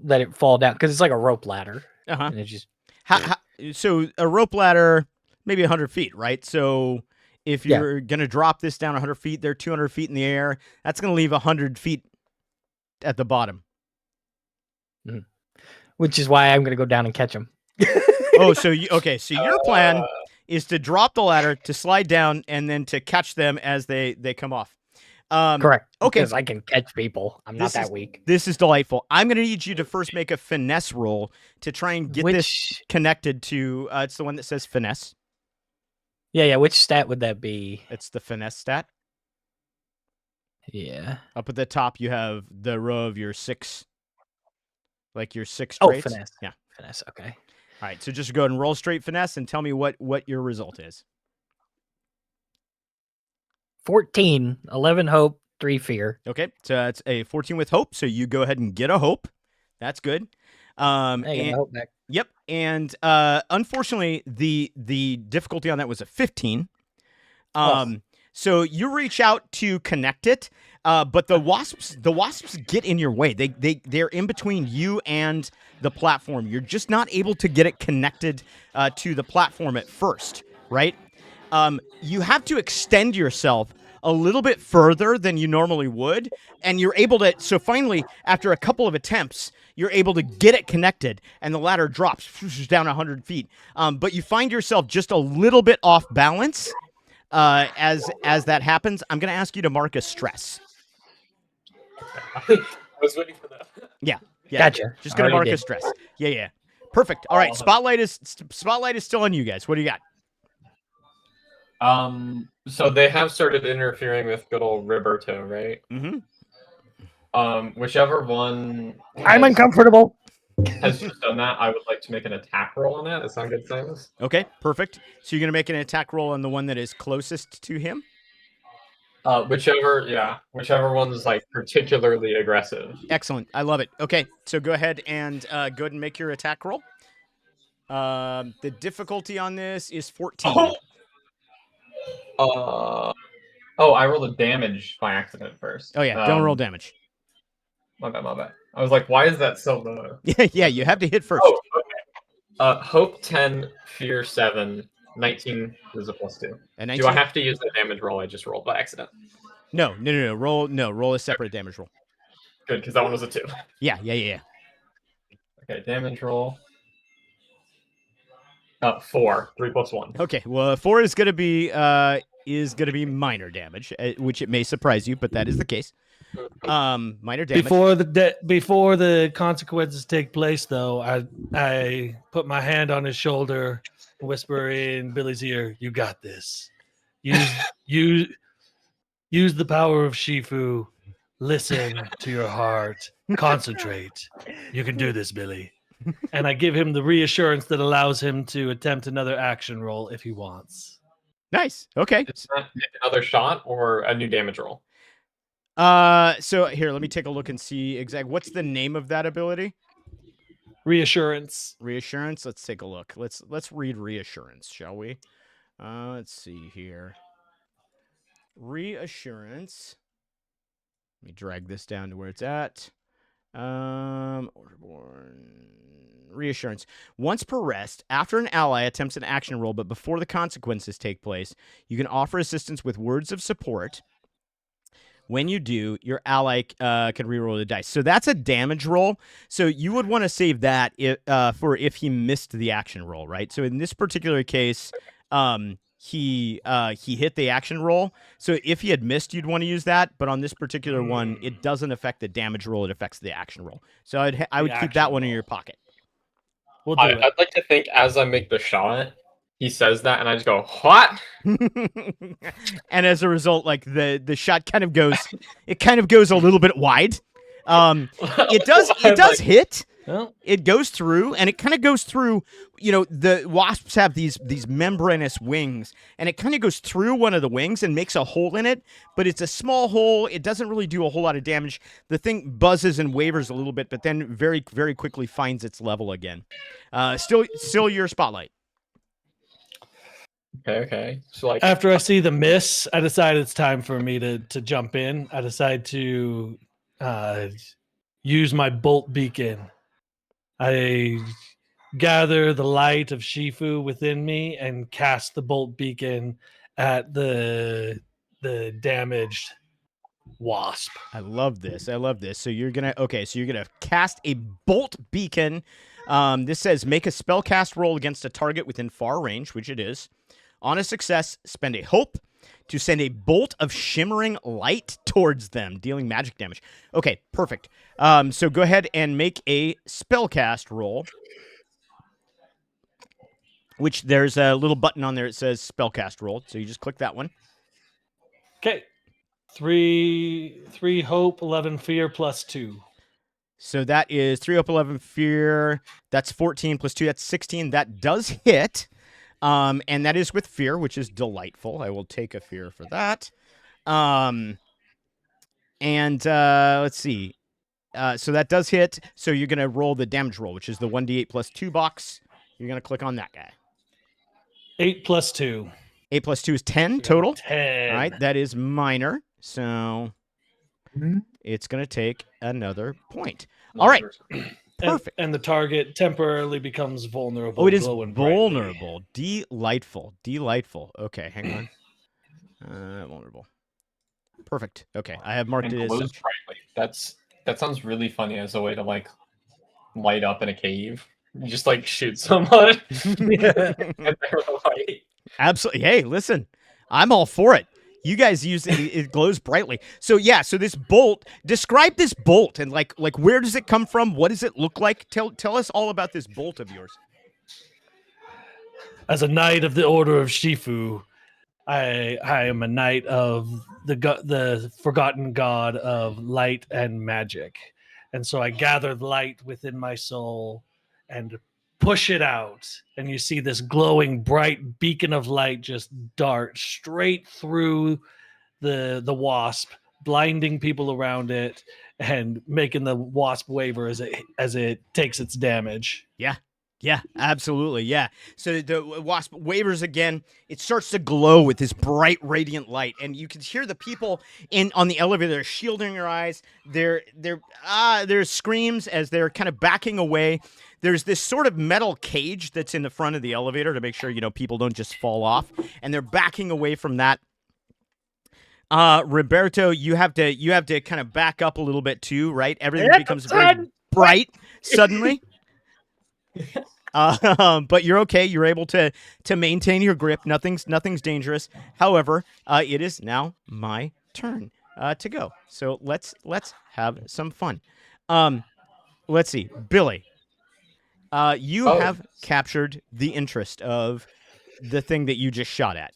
let it fall down because it's like a rope ladder, Uh-huh. and it just So a rope ladder, maybe 100 feet, right? So if you're going to drop this down 100 feet, they're 200 feet in the air. That's going to leave 100 feet at the bottom. which is why I'm gonna go down and catch them. Oh, so your plan is to drop the ladder, to slide down, and then to catch them as they come off. Correct. Okay. Because I can catch people. I'm not that weak. This is delightful. I'm going to need you to first make a finesse roll to try and get this connected to. It's the one that says finesse. Yeah. Which stat would that be? It's the finesse stat. Yeah. Up at the top, you have the row of your 6. Like your 6 Oh, traits. finesse. Yeah. Finesse. Okay. All right. So just go ahead and roll straight finesse and tell me what your result is. 14, 11 hope, 3 fear. Okay, so that's a 14 with hope. So you go ahead and get a hope. That's good. I get And my hope back. yep, and unfortunately, the difficulty on that was a 15. So you reach out to connect it, but the wasps get in your way. They're in between you and the platform. You're just not able to get it connected to the platform at first, right? You have to extend yourself a little bit further than you normally would, and you're able to. So finally, after a couple of attempts, you're able to get it connected, and the ladder drops down 100 feet. But you find yourself just a little bit off balance. As that happens, I'm going to ask you to mark a stress. I was waiting for that. Yeah. Gotcha. Just going to Already mark a did. stress. Yeah. Perfect. All right. Spotlight is still on you guys. What do you got? So they have started interfering with good old Roberto, right? Mm-hmm. Whichever one I'm uncomfortable. has just done that, I would like to make an attack roll on that. That sound good, Silas? Okay. Perfect. So you're going to make an attack roll on the one that is closest to him. Whichever one's like particularly aggressive. Excellent. I love it. Okay. So go ahead and make your attack roll. The difficulty on this is 14. I rolled a damage by accident first. Oh yeah. Don't roll damage. My bad. I was like, why is that so low? Yeah. You have to hit first. Oh, okay. Hope 10, fear 7, 19 is a +2. And Do I have to use the damage roll I just rolled by accident? No. Roll a separate damage roll. Good, because that one was a 2. Yeah. Okay, damage roll. 4, 3 + 1. Okay, well, 4 is going to be minor damage, which it may surprise you, but that is the case. Minor damage. Before the consequences take place, though, I put my hand on his shoulder, whisper in Billy's ear, "You got this. Use the power of Shifu. Listen to your heart. Concentrate. You can do this, Billy." And I give him the reassurance that allows him to attempt another action roll if he wants. Nice. Okay. Is that another shot or a new damage roll? So here, let me take a look and see exactly what's the name of that ability. Reassurance. Reassurance. Let's take a look. Let's read reassurance, shall we? Let's see here. Reassurance. Let me drag this down to where it's at. Reassurance. Once per rest, after an ally attempts an action roll, but before the consequences take place, you can offer assistance with words of support. When you do, your ally can reroll the dice. So that's a damage roll. So you would want to save that for if he missed the action roll, right? So in this particular case, he hit the action roll. So if he had missed, you'd want to use that. But on this particular one, it doesn't affect the damage roll. It affects the action roll. So I would keep that one in your pocket. We'll do it. I'd like to think as I make the shot, he says that, and I just go, "What?" And as a result, like the shot kind of goes a little bit wide. It does hit. Well, It goes through, and it kind of goes through. You know, the wasps have these membranous wings, and it kind of goes through one of the wings and makes a hole in it. But it's a small hole. It doesn't really do a whole lot of damage. The thing buzzes and wavers a little bit, but then very, very quickly finds its level again. Still your spotlight. Okay. So like after I see the miss, I decide it's time for me to jump in. I decide to use my bolt beacon. I gather the light of Shifu within me and cast the bolt beacon at the damaged wasp. I love this. So you're gonna cast a bolt beacon. This says make a spell cast roll against a target within far range, which it is. On a success, spend a hope to send a bolt of shimmering light towards them, dealing magic damage. Okay, perfect. So go ahead and make a spellcast roll, which there's a little button on there that says spellcast roll. So you just click that one. Okay. 3 hope, 11 fear, +2. So that is 3 hope, 11 fear. That's 14 plus 2. That's 16. That does hit. And that is with fear, which is delightful. I will take a fear for that. And let's see. So that does hit. So you're gonna roll the damage roll, which is the 1d8 plus 2 box. You're gonna click on that guy. 8 plus 2. 8 plus 2 is 10 So total. 10. All right, that is minor. So it's gonna take another point. All right, perfect. And the target temporarily becomes vulnerable. Oh, it is glowing brightly. vulnerable. Delightful. Delightful. Okay, hang on. Vulnerable. Perfect. Okay, I have marked And it as glows such. brightly. That sounds really funny as a way to like light up in a cave. You just like shoot someone and they're light. Absolutely. Hey, listen, I'm all for it. You guys use it, it glows brightly. So yeah, so this bolt, describe this bolt and like where does it come from? What does it look like? Tell us all about this bolt of yours. As a knight of the Order of Shifu, I am a knight of the forgotten god of light and magic. And so I gather light within my soul and push it out. And you see this glowing bright beacon of light just dart straight through the wasp, blinding people around it and making the wasp waver as it takes its damage. Yeah, absolutely. Yeah. So the wasp wavers again. It starts to glow with this bright, radiant light, and you can hear the people on the elevator. They're shielding their eyes. There's screams as they're kind of backing away. There's this sort of metal cage that's in the front of the elevator to make sure people don't just fall off, and they're backing away from that. Roberto, you have to kind of back up a little bit too, right? Everything becomes very bright suddenly. But you're okay. You're able to maintain your grip. Nothing's dangerous. However, it is now my turn to go. So let's have some fun. Let's see, Billy. You have captured the interest of the thing that you just shot at.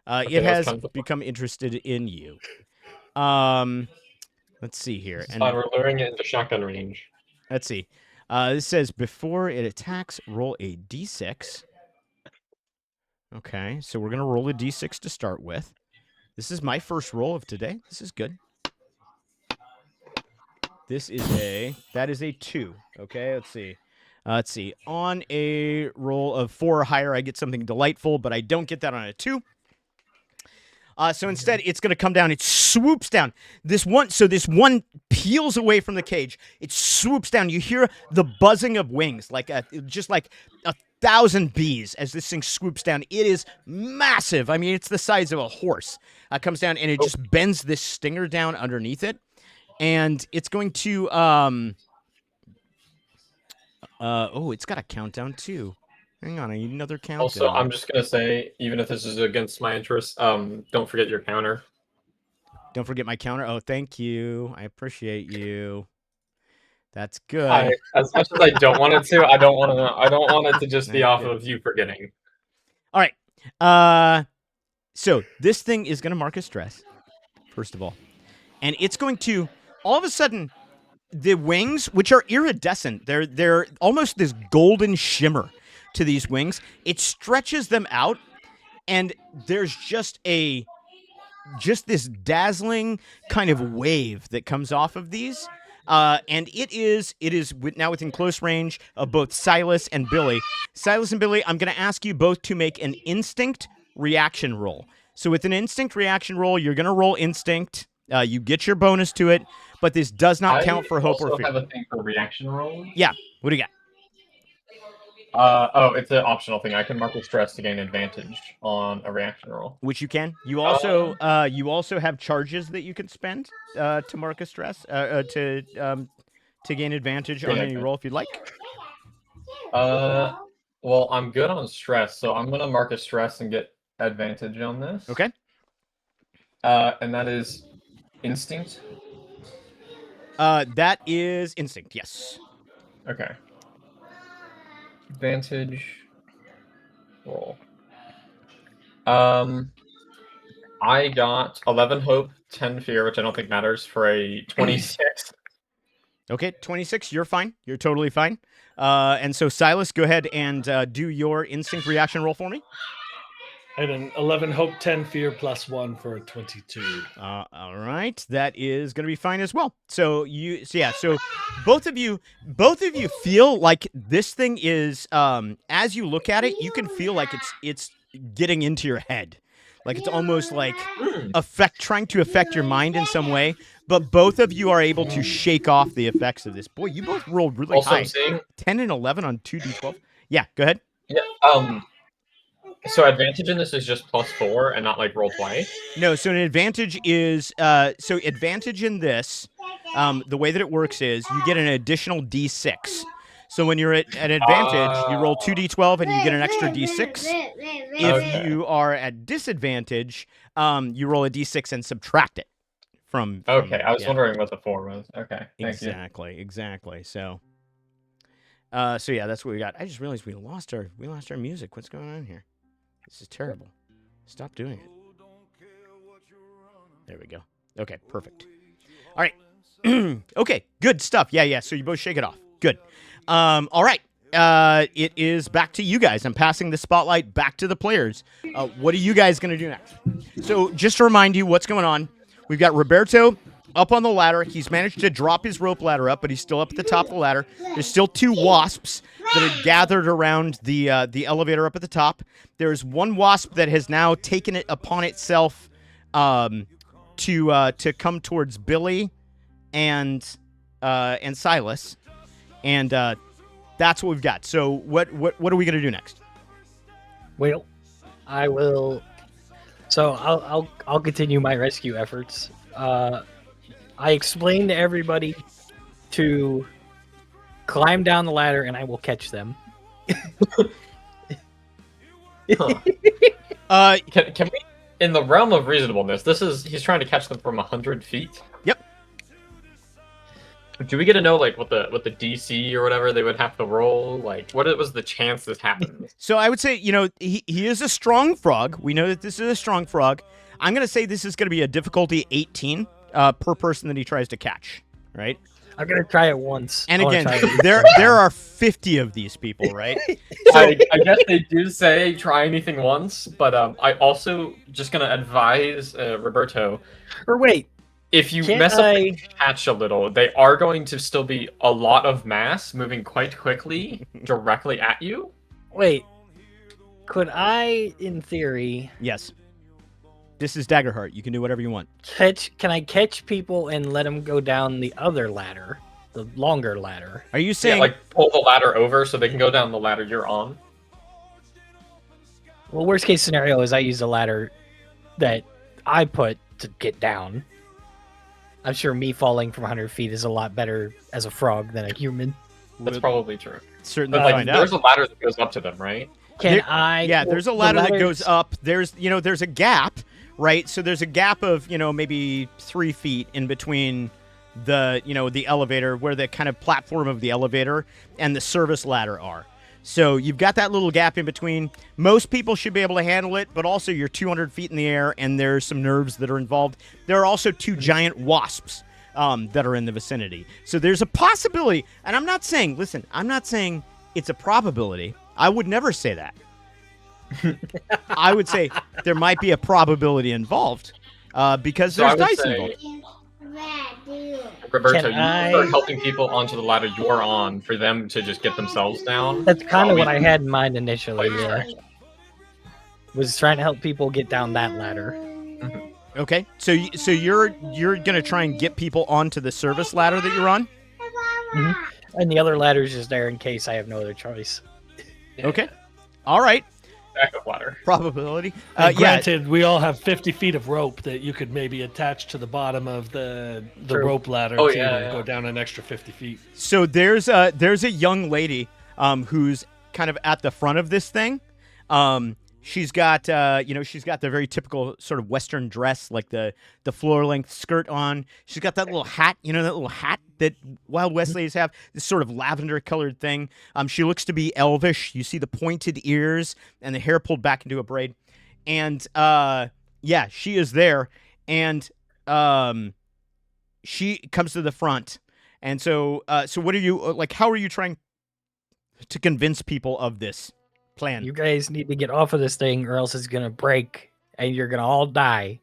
It has become interested in you. Let's see here. And we're luring it into shotgun range. Let's see. This says before it attacks, roll a d6. Okay, so we're going to roll a d6 to start with. This is my first roll of today. This is good. That is a 2. Okay, let's see. Let's see. On a roll of 4 or higher, I get something delightful, but I don't get that on a 2. So instead, it's going to come down. It swoops down. This one peels away from the cage. It swoops down. You hear the buzzing of wings, just like 1,000 bees as this thing swoops down. It is massive. I mean, it's the size of a horse. It comes down, and it just bends this stinger down underneath it. And it's going to... it's got a countdown, too. Hang on, I need another countdown. Also, I'm just going to say, even if this is against my interests, don't forget your counter. Don't forget my counter? Oh, thank you. I appreciate you. That's good. As much as I don't want it to, I don't want it to just be off of you forgetting. All right. So this thing is going to mark a stress, first of all. And it's going to, all of a sudden, the wings, which are iridescent, they're almost this golden shimmer to these wings. It stretches them out, and there's just this dazzling kind of wave that comes off of these. And it is now within close range of both Silas and Billy. Silas and Billy, I'm going to ask you both to make an instinct reaction roll. So with an instinct reaction roll, you're going to roll instinct. You get your bonus to it, but this does not count for hope or fear. I also have a thing for reaction roll. Yeah. What do you got? It's an optional thing. I can mark with stress to gain advantage on a reaction roll. Which you can. You also have charges that you can spend to mark a stress to gain advantage on any roll if you'd like. Well, I'm good on stress, so I'm gonna mark a stress and get advantage on this. Okay. And that is instinct. That is instinct. Yes. Okay. Advantage roll. I got 11 hope, 10 fear, which I don't think matters, for a 26. Okay, 26. You're fine. You're totally fine. And so Silas, go ahead and do your instinct reaction roll for me. I had an 11 hope, 10 fear, +1 for a 22. All right, that is going to be fine as well. So so both of you feel like this thing is, as you look at it, you can feel like it's getting into your head, like it's almost like trying to affect your mind in some way. But both of you are able to shake off the effects of this. Boy, you both rolled really Also, high. I'm seeing 10 and 11 on 2d12. Yeah, go ahead. yeah. So advantage in this is just +4 and not like roll twice. No, so an advantage is advantage in this. The way that it works is you get an additional d6. So when you're at an advantage, you roll 2d12 and you get an extra d6. If you are at disadvantage, you roll a d6 and subtract it from Okay, I was yeah. wondering what the 4 was. Okay, thank you. Exactly. So yeah, that's what we got. I just realized we lost our music. What's going on here? This is terrible. Stop doing it. There we go. Okay, perfect. All right. Okay, good stuff. Yeah. So you both shake it off. Good. All right. It is back to you guys. I'm passing the spotlight back to the players. What are you guys going to do next? So just to remind you what's going on, we've got Roberto up on the ladder. He's managed to drop his rope ladder up, but he's still up at the top of the ladder. There's still 2 wasps that are gathered around the elevator up at the top. There's one wasp that has now taken it upon itself to come towards Billy and Silas, and that's what we've got. So what are we gonna do next? Well, I will. So I'll continue my rescue efforts. I explained to everybody to climb down the ladder, and I will catch them. Can we, in the realm of reasonableness, he's trying to catch them from 100 feet? Yep. Do we get to know like what the DC or whatever they would have to roll? Like, what was the chance this happens? So I would say, he is a strong frog. We know that this is a strong frog. I'm going to say this is going to be a difficulty 18 per person that he tries to catch, right? I'm going to try it once. And I wanna again, try it there are 50 of these people, right? I guess they do say try anything once, but I also just going to advise Roberto, Or wait, if you Can't mess up I- the catch a little, they are going to still be a lot of mass moving quite quickly directly at you. wait. Could I, in theory, Yes. This is Daggerheart. You can do whatever you want. can I catch people and let them go down the other ladder, the longer ladder? Are you Yeah, saying like pull the ladder over so they can go down the ladder you're on. Well, worst case scenario is I use the ladder that I put to get down. I'm sure me falling from 100 feet is a lot better as a frog than a human. That's probably true. certainly But like, find out? there's a ladder that goes up to them, right? Yeah, there's a ladder that goes ladders- up. There's a gap, right? So there's a gap of maybe 3 feet in between the elevator, where the kind of platform of the elevator and the service ladder are. So you've got that little gap in between. Most people should be able to handle it, but also you're 200 feet in the air, and there's some nerves that are involved. There are also 2 giant wasps that are in the vicinity. So there's a possibility, and I'm not saying it's a probability. I would never say that. I would say there might be a probability involved because So I there's would dice say- involved. Roberto, Can you I- start helping people onto the ladder you're on for them to just get themselves down. That's kind while of what we- I had in mind initially. Like, Yeah. Was trying to help people get down that ladder. Okay, so you're gonna try and get people onto the service ladder that you're on. And the other ladder's just there in case I have no other choice. Okay, all right. Backup ladder. Probability. And Yeah, granted, we all have 50 feet of rope that you could maybe attach to the bottom of the True. rope ladder Oh, to yeah. go down an extra 50 feet. so there's a young lady who's kind of at the front of this thing. She's got she's got the very typical sort of Western dress, like the floor length skirt on. She's got that little hat, that little hat that Wild West ladies have, this sort of lavender colored thing. She looks to be elvish. You see the pointed ears and the hair pulled back into a braid, and she is there, and she comes to the front. And so what are you like? How are you trying to convince people of this Plan. You guys need to get off of this thing, or else it's gonna break, and you're gonna all die.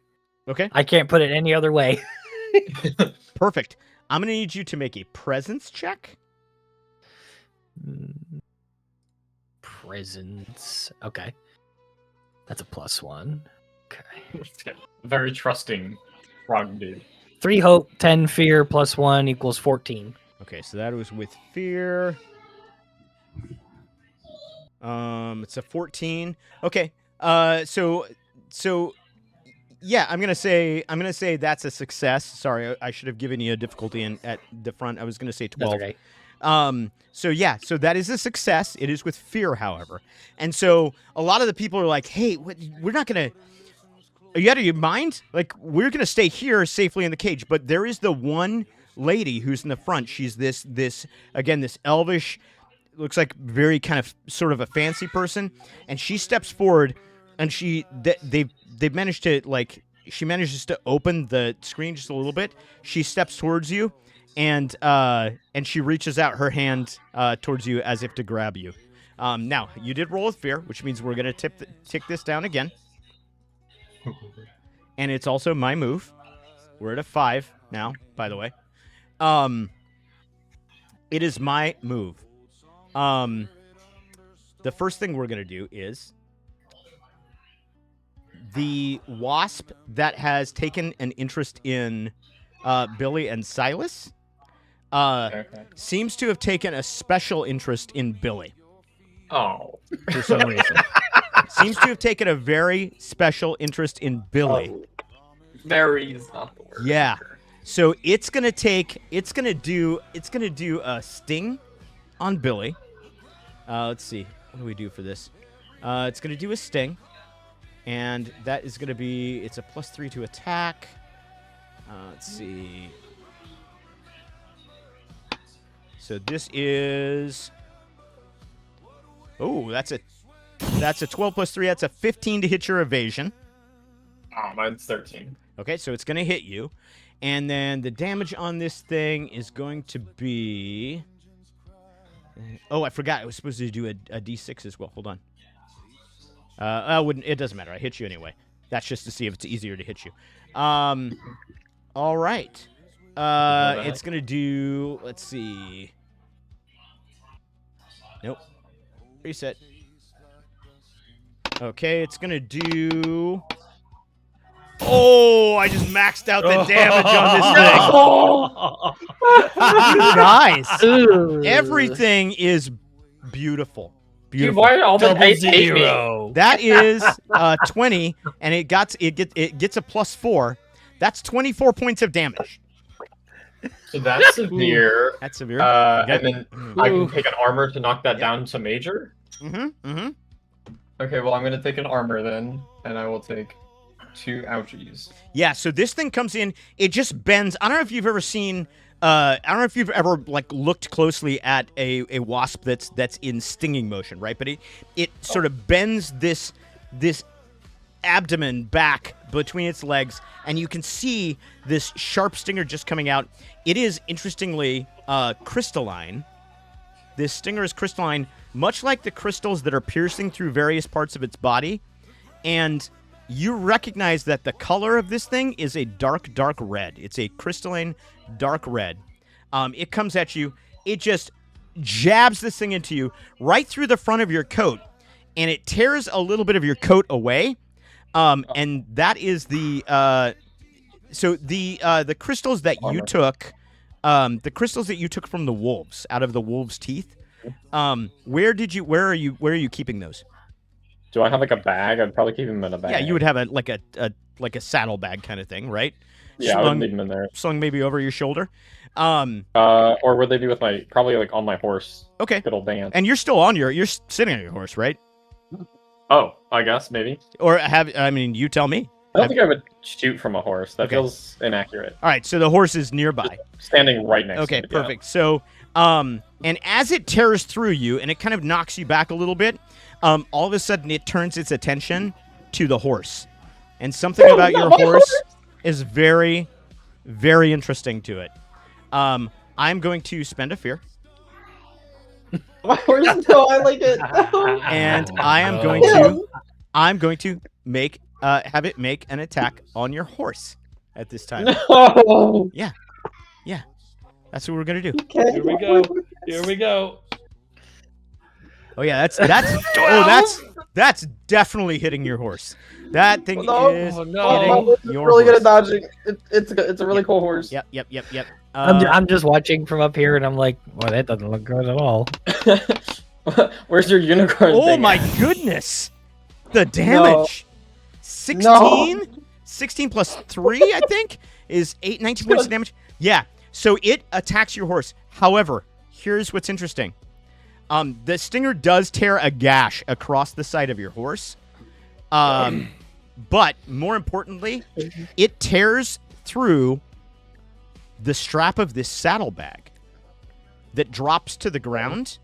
Okay. I can't put it any other way. Perfect. I'm gonna need you to make a presence check. Presence. Okay. That's a +1. Okay. Very trusting frog dude. 3 hope, 10 fear, +1 equals 14. Okay, so that was with fear. It's a 14. Okay. So yeah, I'm gonna say that's a success. Sorry, I should have given you a difficulty at the front. I was gonna say 12. That's okay. So yeah, so that is a success. It is with fear, however. And so a lot of the people are like, hey, we're not gonna. Are you out of your mind? Like, we're gonna stay here safely in the cage. But there is the one lady who's in the front. She's this elvish, looks like very kind of sort of a fancy person, and she steps forward, and they've managed to she manages to open the screen just a little bit. She steps towards you, and she reaches out her hand towards you as if to grab you. Now you did roll with fear, which means we're gonna tick this down again, and it's also my move. We're at a 5 now, by the way. It is my move. The first thing we're going to do is the wasp that has taken an interest in Billy and Silas seems to have taken a special interest in Billy Oh. for some reason. Seems to have taken a very special interest in Billy. Very is not the word. Yeah. So it's gonna do a sting on Billy. Let's see. What do we do for this? It's gonna do a sting, and that is gonna be. It's a +3 to attack. Let's see. So this is. Oh, that's a 12 + 3. That's a 15 to hit your evasion. Oh, mine's 13. Okay, so it's gonna hit you, and then the damage on this thing is going to be. Oh, I forgot. I was supposed to do a D6 as well. Hold on. I wouldn't. It doesn't matter. I hit you anyway. That's just to see if it's easier to hit you. All right. It's gonna do. Let's see. Nope. Reset. Okay, it's gonna do. Oh, I just maxed out the damage on this thing. Guys, Ooh. everything is beautiful. Dude, Beautiful. why all the Double dice hate me? 0. That is 20, and it gets a +4. That's 24 points of damage. So that's severe. That's severe. And then I can take an armor to knock that down to major. Mm-hmm. Okay, well I'm gonna take an armor then, and I will take 2 ouchies. Yeah. So this thing comes in. It just bends. I don't know if you've ever seen. I don't know if you've ever looked closely at a wasp that's in stinging motion, right? But it sort of bends this abdomen back between its legs, and you can see this sharp stinger just coming out. It is interestingly crystalline. This stinger is crystalline, much like the crystals that are piercing through various parts of its body, and you recognize that the color of this thing is a dark red. It's a crystalline dark red. It comes at you. It just jabs this thing into you right through the front of your coat, and it tears a little bit of your coat away. And that is the crystals that you took, the crystals that you took from the wolves, out of the wolves' teeth. Where are you keeping those? Do I have a bag? I'd probably keep them in a bag. Yeah, you would have a saddlebag kind of thing, right? Yeah, I would leave them in there. Slung maybe over your shoulder. Or would they be with probably on my horse? Okay. Good old dance. And you're sitting on your horse, right? Oh, I guess maybe. Or you tell me. I don't think I would shoot from a horse. That Okay. feels inaccurate. All right, so the horse is nearby. Standing right next Okay, to it. Yeah. perfect. So, and as it tears through you and it kind of knocks you back a little bit, all of a sudden it turns its attention to the horse. And something about your horse is very, very interesting to it. I'm going to spend a fear. My horse, no, I like it. No. And Oh, I am no. going to make have it make an attack on your horse at this time. No. Yeah, that's what we're gonna do. Okay. Here we go. Here we go. Oh yeah, that's definitely hitting your horse. That thing No. is Oh, My no. horse is your really good horse. at dodging. It's a really cool horse. Yep. I'm just watching from up here, and I'm like, well, that doesn't look good at all. Where's your unicorn? Oh thing my at? goodness, the damage. 16 plus 3, I think, is 19 points of damage. Yeah, so it attacks your horse. However, here's what's interesting. The stinger does tear a gash across the side of your horse. But more importantly, it tears through the strap of this saddlebag that drops to the ground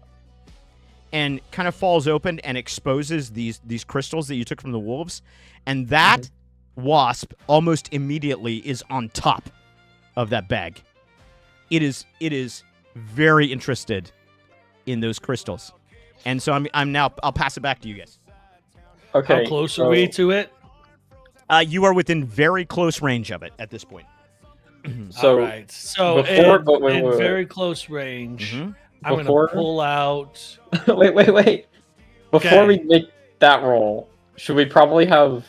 and kind of falls open and exposes these crystals that you took from the wolves. And that wasp almost immediately is on top of that bag. It is very interested in those crystals. And so I'm now, I'll pass it back to you guys. Okay. How close are we to it? You are within very close range of it at this point. So All right. So before- in, wait, in wait. very close range, Mhm. I'm Before- gonna pull out. wait. Before Okay. we make that roll, should we probably have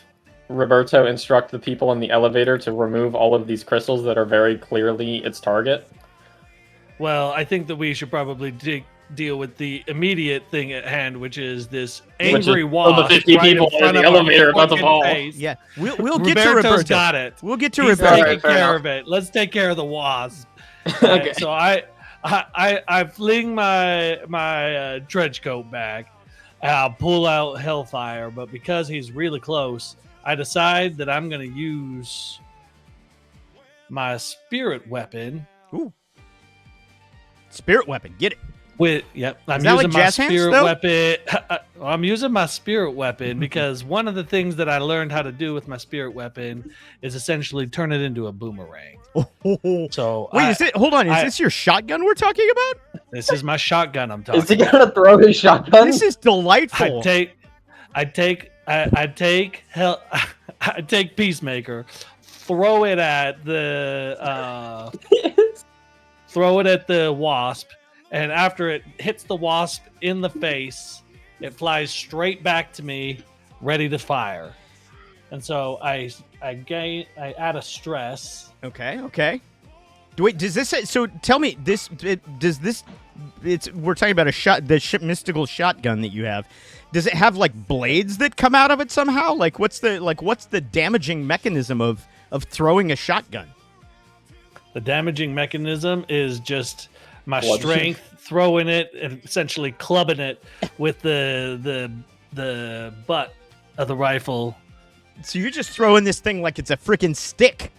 Roberto instruct the people in the elevator to remove all of these crystals that are very clearly its target? Well, I think that we should probably deal with the immediate thing at hand, which is this Which is angry all the wasp 50 right in people in front the of our elevator about to fucking fall. face. Yeah, we'll get to Roberto's Roberto. got it. We'll get to He's Roberto. taking fair care enough. of it. Let's take care of the wasp. Okay. So I fling my trench coat back, and I'll pull out Hellfire. But because he's really close, I decide that I'm going to use my spirit weapon. Spirit weapon, get it. I'm that like using my jazz hands, spirit though? weapon. I'm using my spirit weapon because one of the things that I learned how to do with my spirit weapon is essentially turn it into a boomerang. So Wait, hold on, is this your shotgun we're talking about? this is my shotgun I'm talking Is he about. gonna throw his shotgun? This is delightful. I take Peacemaker, throw it at the wasp, and after it hits the wasp in the face, it flies straight back to me, ready to fire. And so I add a stress. Okay. Wait, does this? So tell me, we're talking about the mystical shotgun that you have. Does it have like blades that come out of it somehow? Like what's the damaging mechanism of throwing a shotgun? The damaging mechanism is just my Bloodshed. strength throwing it and essentially clubbing it with the butt of the rifle. So you're just throwing this thing like it's a freaking stick.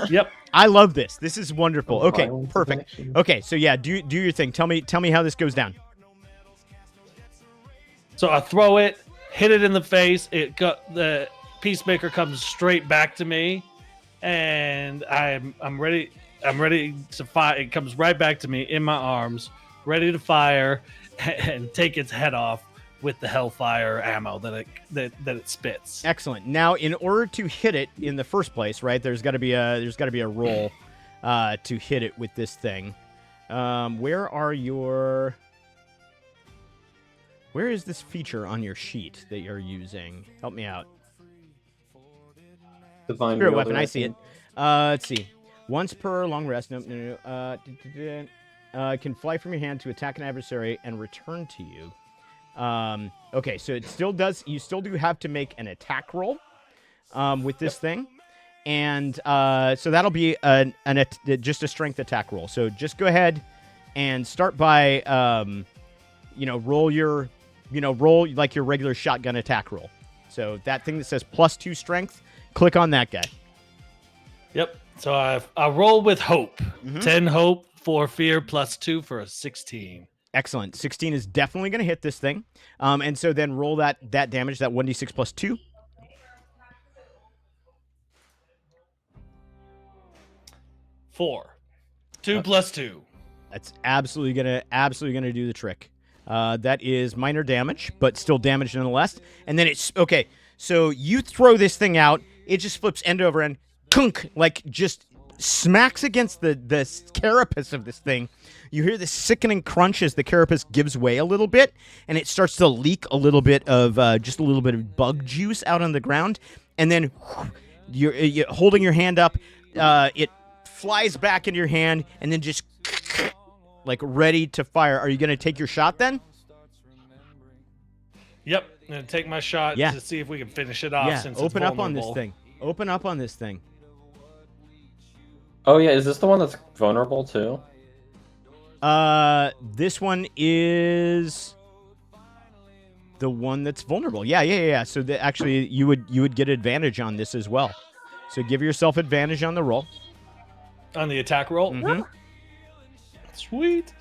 Yep. I love this. This is wonderful. Okay, Violence is perfect. action. Okay, so yeah, do your thing. Tell me how this goes down. So I throw it, hit it in the face. The Peacemaker comes straight back to me, and I'm ready. I'm ready to fire. It comes right back to me in my arms, ready to fire and take its head off with the Hellfire ammo that it spits. Excellent. Now, in order to hit it in the first place, right? There's got to be a roll to hit it with this thing. Where is this feature on your sheet that you're using? Help me out. Divine Spirit wielder, weapon. I see it. Let's see. Once per long rest. No. Can fly from your hand to attack an adversary and return to you. Okay, so it still does. You still do have to make an attack roll with this thing, and so that'll be just a strength attack roll. So just go ahead and start by roll like your regular shotgun attack roll. So that thing that says +2 strength, click on that guy. Yep. So I roll with hope. Mhm. 10 hope, 4 fear, +2 for a 16. Excellent. 16 is definitely going to hit this thing. And so then roll that damage, that 1d6 +2. 4. 2 + 2. That's absolutely gonna do the trick. That is minor damage, but still damage nonetheless. And then it's okay. So you throw this thing out, it just flips end over end, kunk, like just smacks against the carapace of this thing. You hear this sickening crunch as the carapace gives way a little bit, and it starts to leak a little bit of just a little bit of bug juice out on the ground. And then you're holding your hand up, it flies back into your hand, and then just like ready to fire. Are you going to take your shot then? Yep. I'm going to take my shot Yeah. to see if we can finish it off. Yeah, Since open it's up on this vulnerable. thing. Open up on this thing. Oh yeah, is this the one that's vulnerable too? This one is the one that's vulnerable. Yeah. So actually, you would get advantage on this as well. So give yourself advantage on the roll. On the attack roll? Mhm. Sweet.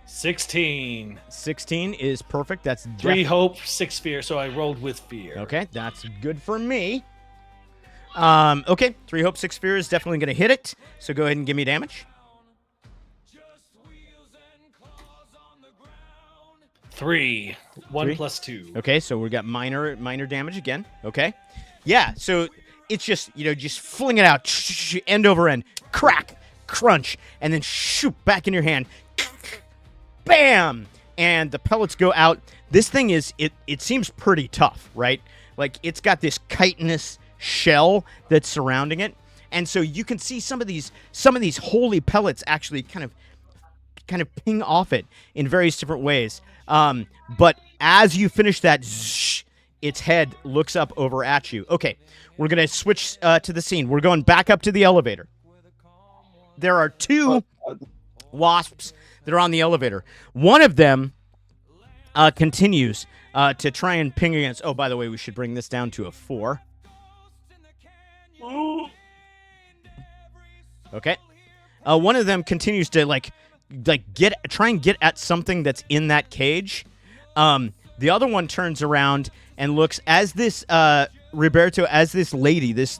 16. 16 is perfect. That's 3 hope, 6 fear. So I rolled with fear. Okay, that's good for me. Okay, 3 hope, 6 fear is definitely going to hit it. So go ahead and give me damage. 3. 1 3? plus 2. Okay, so we got minor damage again. Okay, yeah. So it's just just fling it out, end over end, crack, crunch, and then shoot back in your hand. Bam! And the pellets go out. This thing is it seems pretty tough, right? Like it's got this chitinous shell that's surrounding it, and so you can see some of these holy pellets actually kind of ping off it in various different ways. But as you finish that, its head looks up over at you. Okay, we're gonna switch to the scene. We're going back up to the elevator. There are 2 wasps that are on the elevator. One of them continues to try and ping against. Oh, by the way, we should bring this down to a 4. Okay. One of them continues to try and get at something that's in that cage. The other one turns around and looks as this Roberto, as this lady, this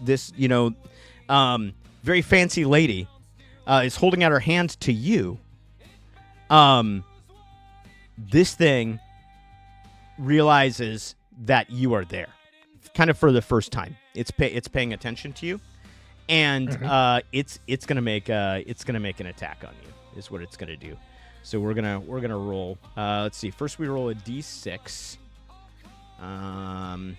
very fancy lady, is holding out her hand to you. This thing realizes that you are there, kind of for the first time. It's paying attention to you, and it's gonna make an attack on you. Is what it's gonna do. So we're gonna roll. Let's see. First we roll a d6. And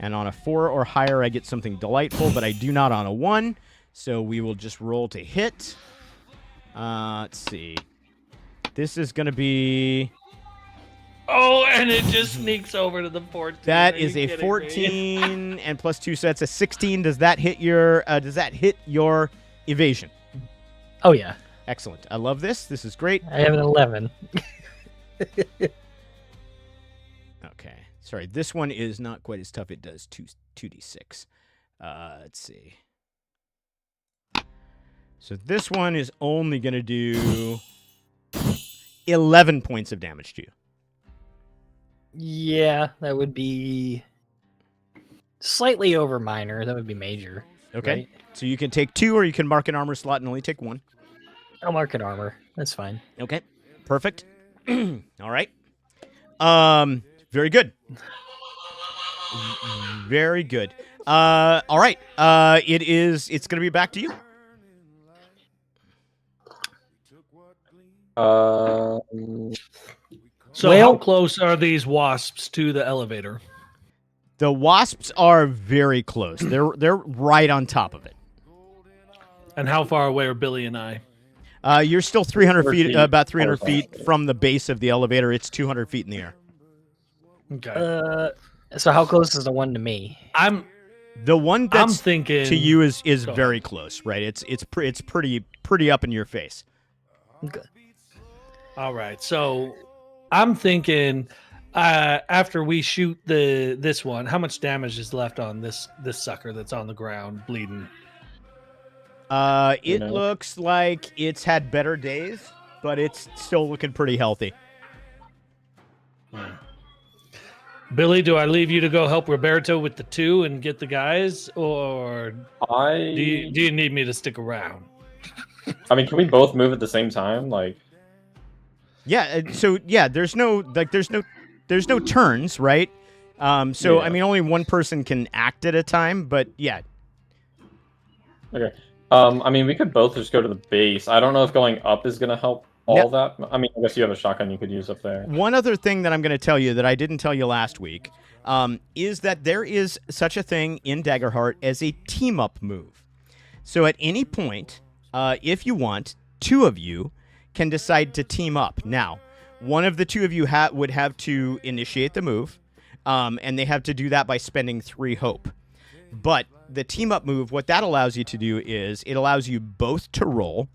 on a 4 or higher, I get something delightful, but I do not on a 1. So we will just roll to hit. Let's see. This is gonna be. Oh, and it just sneaks over to the 14. That Are is you a kidding 14 and plus 2, so that's a 16. Does that hit your? Does that hit your evasion? Oh yeah, Excellent. I love this. This is great. I have an 11. Okay. Sorry, this one is not quite as tough. It does 2d6. Let's see. So this one is only going to do 11 points of damage to you. Yeah, that would be slightly over minor. That would be major. Okay. Right? So you can take 2 or you can mark an armor slot and only take 1. I'll mark an armor. That's fine. Okay. Perfect. All right. Very good. Very good. All right. It's going to be back to you. So Well- how close are these wasps to the elevator? The wasps are very close. They're right on top of it. And how far away are Billy and I? You're still 300 feet, feet. about 300 Or feet from the base of the elevator. It's 200 feet in the air. Okay. So how close is the one to me? The one that's thinking to you is Go very close, right? It's pretty up in your face. All right. So I'm thinking after we shoot this one, how much damage is left on this sucker that's on the ground bleeding? It know? looks like it's had better days, but it's still looking pretty healthy. Billy, do I leave you to go help Roberto with the 2 and get the guys, or do you need me to stick around? I mean, can we both move at the same time? Like, Yeah. So yeah, there's no turns, right? So I Yeah. mean, only one person can act at a time. But yeah, okay. I mean, we could both just go to the base. I don't know if going up is gonna help all that. I mean, I guess you have a shotgun you could use up there. one other thing that I'm going to tell you that I didn't tell you last week is that there is such a thing in Daggerheart as a team up move. So at any point, if you want, two of you can decide to team up. Now, one of the two of you would have to initiate the move, and they have to do that by spending 3 hope. But the team up move, what that allows you to do is it allows you both to roll,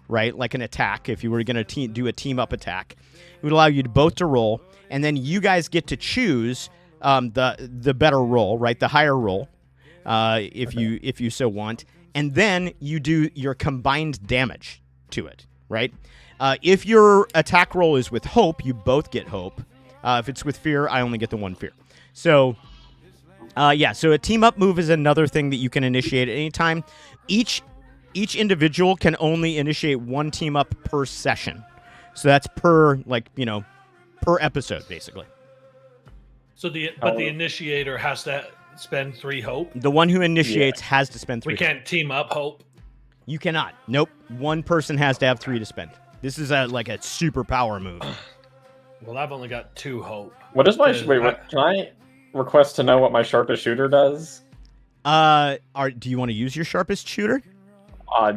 right? Like an attack. If you were going to do a team up attack, it would allow you to both to roll, and then you guys get to choose the better roll, right? The higher roll, if you so want, and then you do your combined damage to it, right? If your attack roll is with hope, you both get hope. If it's with fear, I only get the 1 fear. So, so a team up move is another thing that you can initiate at any time. Each individual can only initiate 1 team up per session. So that's per episode, basically. So the initiator has to spend 3 hope. The one who initiates has to spend 3. We can't team up hope. You cannot. Nope. One person has to have 3 to spend. This is like a super power move. Well, I've only got 2 hope. What is my can I request to know what my sharpest shooter does? Do you want to use your sharpest shooter?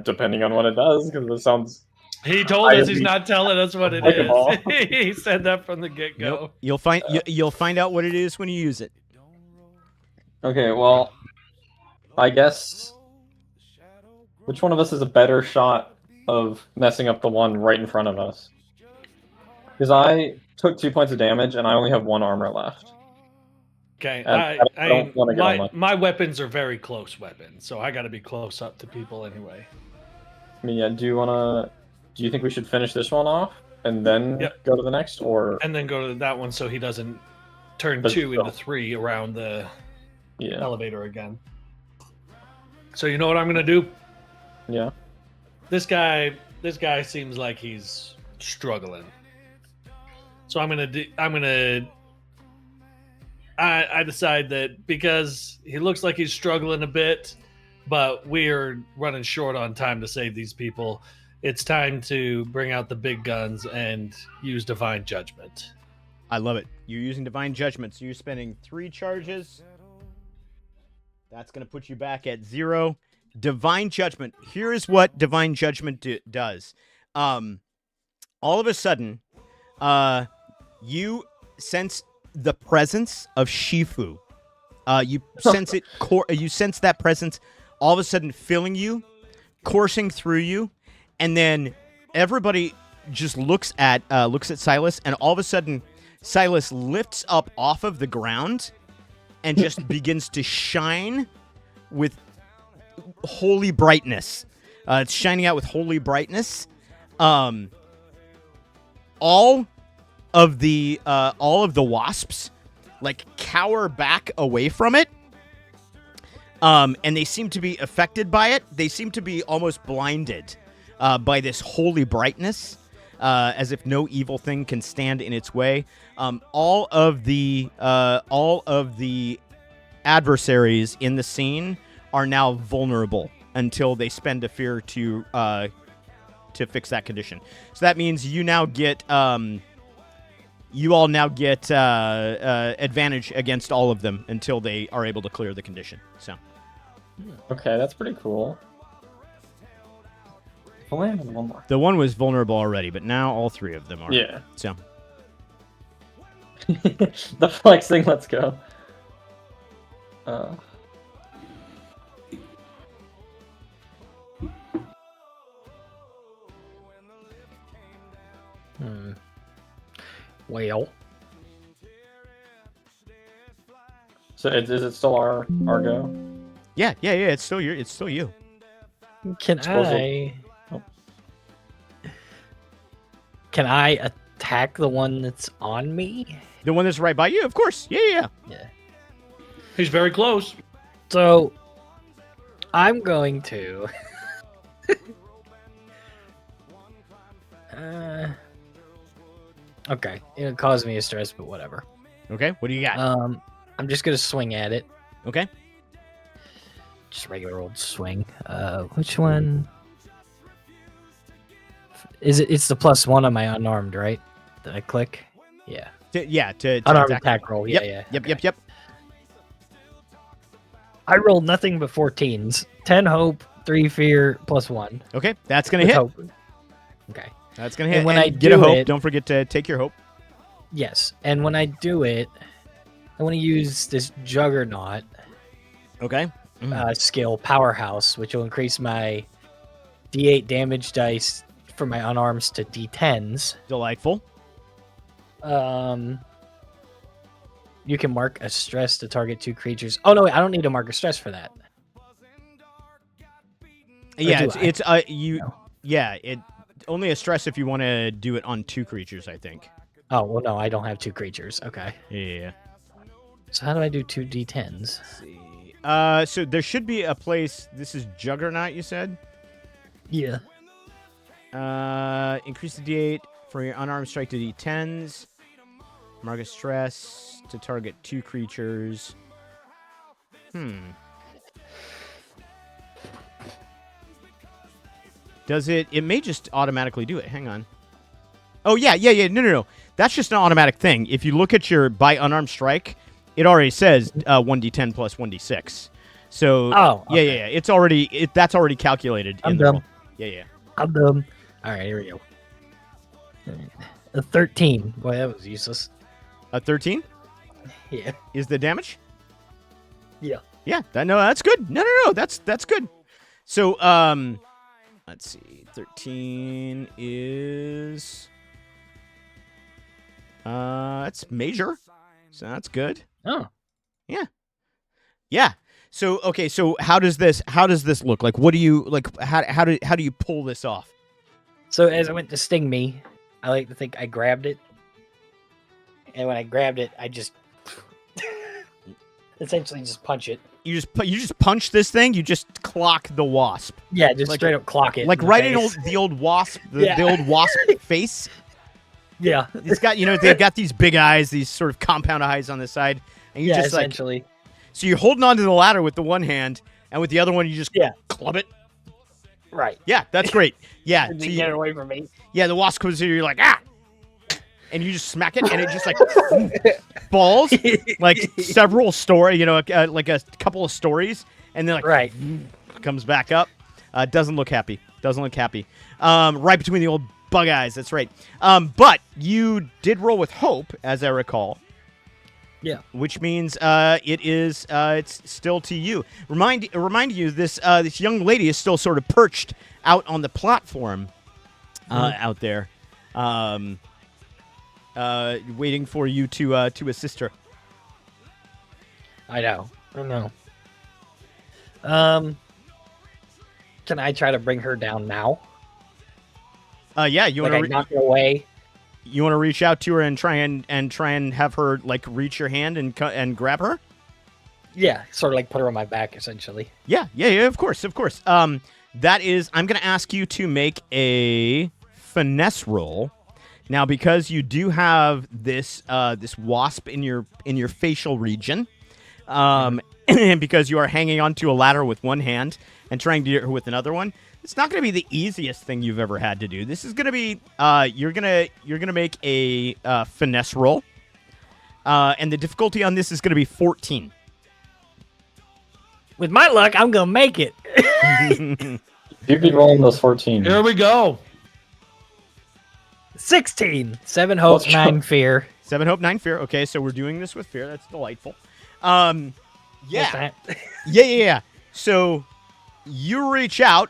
Depending on what it does, because it sounds. He told us he's not telling us what it is. He said that from the get-go. Nope. You'll find out what it is when you use it. Okay, well, I guess which one of us is a better shot of messing up the one right in front of us? Because I took 2 points of damage and I only have 1 armor left. Okay, I don't wanna get on my weapons are very close weapons, so I got to be close up to people anyway. I mean, yeah. Do you think we should finish this one off and then go to the next, or and then go to that one so he doesn't turn 2 into 3 around the elevator again? So you know what I'm gonna do? Yeah. This guy seems like he's struggling. So I decide that because he looks like he's struggling a bit, but we're running short on time to save these people, it's time to bring out the big guns and use Divine Judgment. I love it. You're using Divine Judgment, so you're spending 3 charges. That's going to put you back at 0. Divine Judgment. Here is what Divine Judgment does. All of a sudden, you sense the presence of Shifu. You sense it. You sense that presence all of a sudden filling you, coursing through you, and then everybody just looks at Silas, and all of a sudden, Silas lifts up off of the ground and just begins to shine with holy brightness. It's shining out with holy brightness. All of the wasps like cower back away from it, and they seem to be affected by it. They seem to be almost blinded by this holy brightness, as if no evil thing can stand in its way. All of the adversaries in the scene are now vulnerable until they spend a fear to fix that condition. So that means you now get you all now get advantage against all of them until they are able to clear the condition. So okay, that's pretty cool. If only I had one more. The one was vulnerable already, but now all 3 of them are. Yeah. So the flex thing. Let's go. Well, So is it still our go? yeah. It's still you. can I? Oh. Can I attack the one that's on me? The one that's right by you, of course. Yeah. Yeah. He's very close. So I'm going to Okay, it'll cause me a stress, but whatever. Okay, what do you got? I'm just gonna swing at it. Okay. Just regular old swing. Which one? Is it? It's the +1 on my unarmed, right? Did I click? Yeah. To Unarmed attack. attack roll. Yeah, Yep. yeah. Yep. I rolled nothing but 14s. 10 hope, 3 fear, +1. Okay, that's gonna With hit. hope. Okay. That's gonna hit. And when And I get a do hope, it- don't forget to take your hope. Yes, and when I do it, I want to use this Juggernaut Okay. skill, Powerhouse, which will increase my D8 damage dice for my unarms to D10s. Delightful. You can mark a stress to target 2 creatures. Oh no, wait, I don't need to mark a stress for that. Yeah, do I? it's you. No. Yeah, it only a stress if you want to do it on 2 creatures, I think. Oh well, no, I don't have 2 creatures. Okay, Yeah. so how do I do 2 D10s? Let's see. So there should be a place. This is Juggernaut, you said. Yeah. Increase the D8 for your unarmed strike to D10s. Mark a stress to target 2 creatures. Does it? It may just automatically do it. Hang on. Oh yeah. No. That's just an automatic thing. If you look at your by unarmed strike, it already says 1d10 plus 1d6. So Oh, yeah. okay. It's already that's already calculated. I'm in the dumb. roll. Yeah. I'm dumb. All right, here we go. A 13. Boy, that was useless. A 13 Yeah. is the damage. Yeah. Yeah. That's good. No. That's good. So let's see. 13 is it's major. So that's good. Oh. Yeah. So okay, so how does this look? Like what do you like how do you pull this off? So as it went to sting me, I like to think I grabbed it. And when I grabbed it, I just essentially just punch it. You just punch this thing, you just clock the wasp. Yeah, just Like- straight up clock it. Like the right in face. the old wasp, Yeah. the old wasp face. Yeah. It's got, they've got these big eyes, these sort of compound eyes on the side, and you Yeah, just like, essentially. so you're holding onto the ladder with the one hand, and with the other one you just Yeah. club it. Right. Yeah, that's great. Yeah, To so get it away from me. yeah, the wasp comes here, you're like and you just smack it, and it just like falls like several like a couple of stories, and then like Right. comes back up. Doesn't look happy. Right between the old bug eyes. That's right. But you did roll with hope, as I recall. Yeah. Which means it's still to you. Remind you this young lady is still sort of perched out on the platform out there, waiting for you to assist her. I know. Can I try to bring her down now? Yeah, you Like want I knock her away? You want to reach out to her and try and have her like reach your hand and grab her? Yeah, sort of like put her on my back, essentially. Yeah, of course. That is, I'm going to ask you to make a finesse roll. Now, because you do have this this wasp in your facial region, and because you are hanging onto a ladder with one hand and trying to do it with another one, it's not going to be the easiest thing you've ever had to do. This is going to be you're gonna make a finesse roll, and the difficulty on this is going to be 14. With my luck, I'm gonna make it. You'd be rolling those 14. Here we go. 16. 7 hope, Let's try- 9 fear. 7 hope, 9 fear. Okay, so we're doing this with fear. That's delightful. What's Yeah. that? Yeah. So you reach out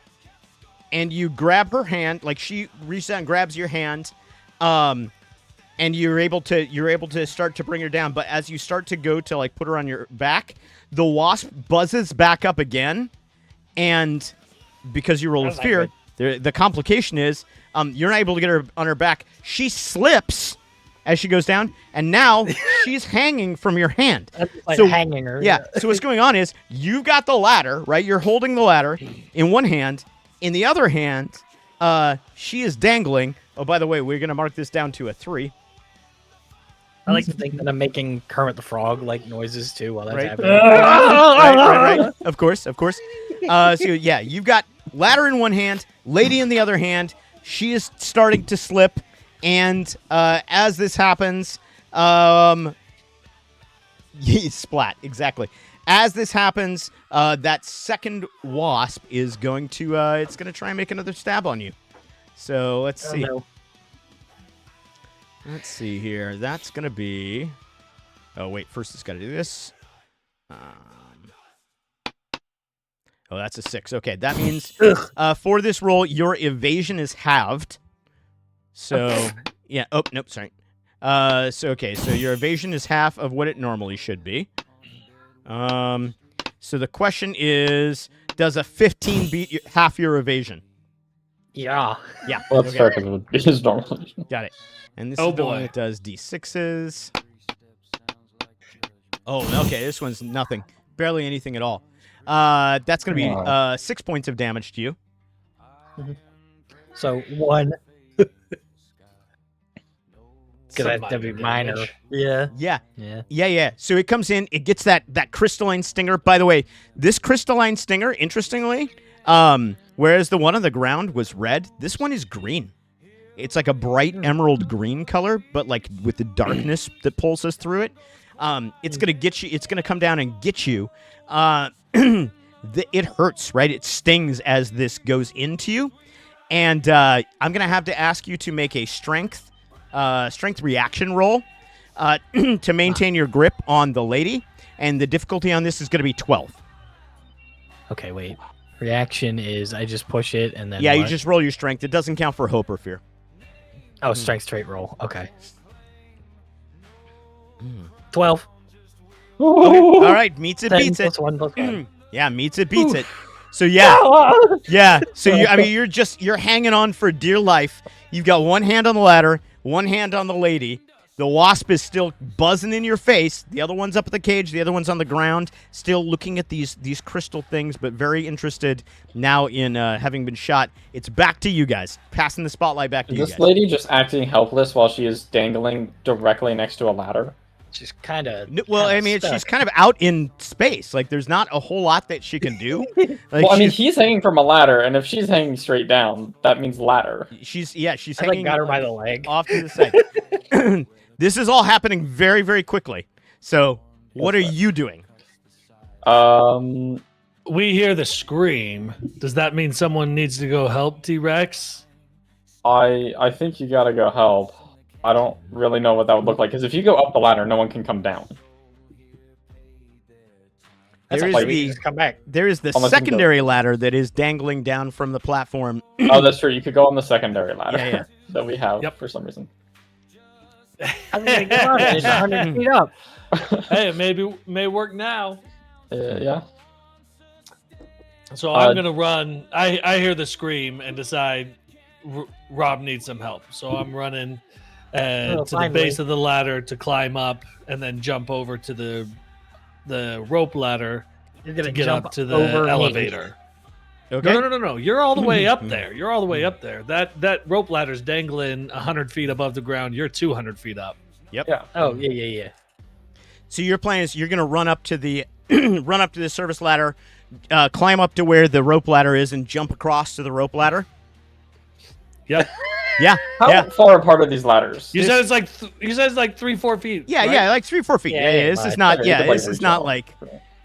and you grab her hand, like she reaches out and grabs your hand, and you're able to start to bring her down. But as you start to go to like put her on your back, the wasp buzzes back up again, and because you roll with That's not fear, the complication is you're not able to get her on her back. She slips as she goes down, and now she's hanging from your hand. That's like So- hanging her. Yeah. So what's going on is you've got the ladder, right? You're holding the ladder in one hand. In the other hand, she is dangling. Oh, by the way, we're gonna mark this down to a 3. I like to think that I'm making Kermit the Frog like noises too while that's Right. happening. right. Of course. So yeah, you've got ladder in one hand, lady in the other hand. She is starting to slip, and as this happens, splat, exactly. As this happens, that second wasp is going to it's going to try and make another stab on you. So let's see. No. Let's see here. That's going to be. Oh wait, first it's got to do this. Oh, that's a 6. Okay, that means for this roll, your evasion is halved. So yeah. Oh nope, sorry. So your evasion is half of what it normally should be. So the question is, does a 15 beat half your evasion? Yeah. Yeah. Well, that's fair because it is normal. Got it. And this Oh, is the one boy. that does D6s. Oh, okay. This one's nothing. Barely anything at all. That's going to be 6 points of damage to you. So 1. Because that'd be Some minor. damage. Yeah. Yeah. Yeah. So it comes in, it gets that crystalline stinger. By the way, this crystalline stinger, interestingly, whereas the one on the ground was red, this one is green. It's like a bright emerald green color, but like with the darkness that pulses through it. It's gonna get you. It's gonna come down and get you. It hurts, right? It stings as this goes into you, and I'm gonna have to ask you to make a strength reaction roll to maintain your grip on the lady, and the difficulty on this is gonna be 12. Okay, wait. Reaction is I just push it and then Yeah, you what? just roll your strength. It doesn't count for hope or fear. Oh, strength trait roll. Okay. 12. All right, meets it, 10 beats it. plus 1 plus 1. Yeah, meets it, beats it. So yeah, yeah. So you're hanging on for dear life. You've got one hand on the ladder, one hand on the lady. The wasp is still buzzing in your face. The other one's up at the cage. The other one's on the ground, still looking at these crystal things, but very interested now in having been shot. It's back to you guys. Passing the spotlight back to you Is this guys. lady just acting helpless while she is dangling directly next to a ladder? She's kind of. Well, I mean, she's kind of out in space. Like, there's not a whole lot that she can do. Like, Well, I mean, she's- he's hanging from a ladder, and if she's hanging straight down, that means ladder. she's I hanging got her by the leg. off to the side. This is all happening very, very quickly. So, what are you doing? We hear the scream. Does that mean someone needs to go help T-Rex? I think you gotta go help. I don't really know what that would look like, because if you go up the ladder, no one can come down. That's There is like the- we just come back. There is the Unless you secondary ladder that is dangling down from the platform. Oh, that's true. You could go on the secondary ladder. Yeah. that we have Yep. for some reason. I mean, come on, it's 100 feet up. Hey, maybe may work now. Yeah. So I'm gonna run. I hear the scream and decide Rob needs some help. So I'm running to the finally. base of the ladder to climb up and then jump over to the rope ladder You're to gonna get jump up to over the me. elevator. Okay. No. You're all the way up there. You're all the way up there. That rope ladder's dangling 100 feet above the ground. You're 200 feet up. Oh yeah. So your plan is you're going to run up to the run up to the service ladder, climb up to where the rope ladder is, and jump across to the rope ladder. Yep. Yeah. How Yeah. far apart are these ladders? You said it's like 3-4 feet. Yeah. right? Yeah. Like 3-4 feet. Yeah, Yeah. This fine. is not. Okay, Yeah. you could, This is reach not out. like.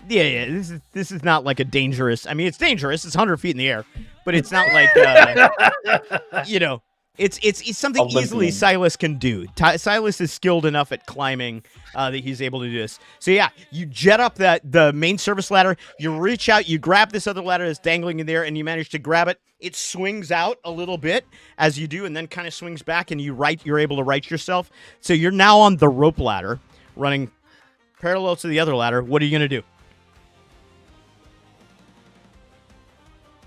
Yeah. This is not like a dangerous. I mean, it's dangerous. It's 100 feet in the air, but it's not like. It's something Olympian. easily Silas can do. Silas is skilled enough at climbing that he's able to do this. So yeah, you jet up the main service ladder. You reach out, you grab this other ladder that's dangling in there, and you manage to grab it. It swings out a little bit as you do, and then kind of swings back, and you're able to right yourself. So you're now on the rope ladder, running parallel to the other ladder. What are you gonna do?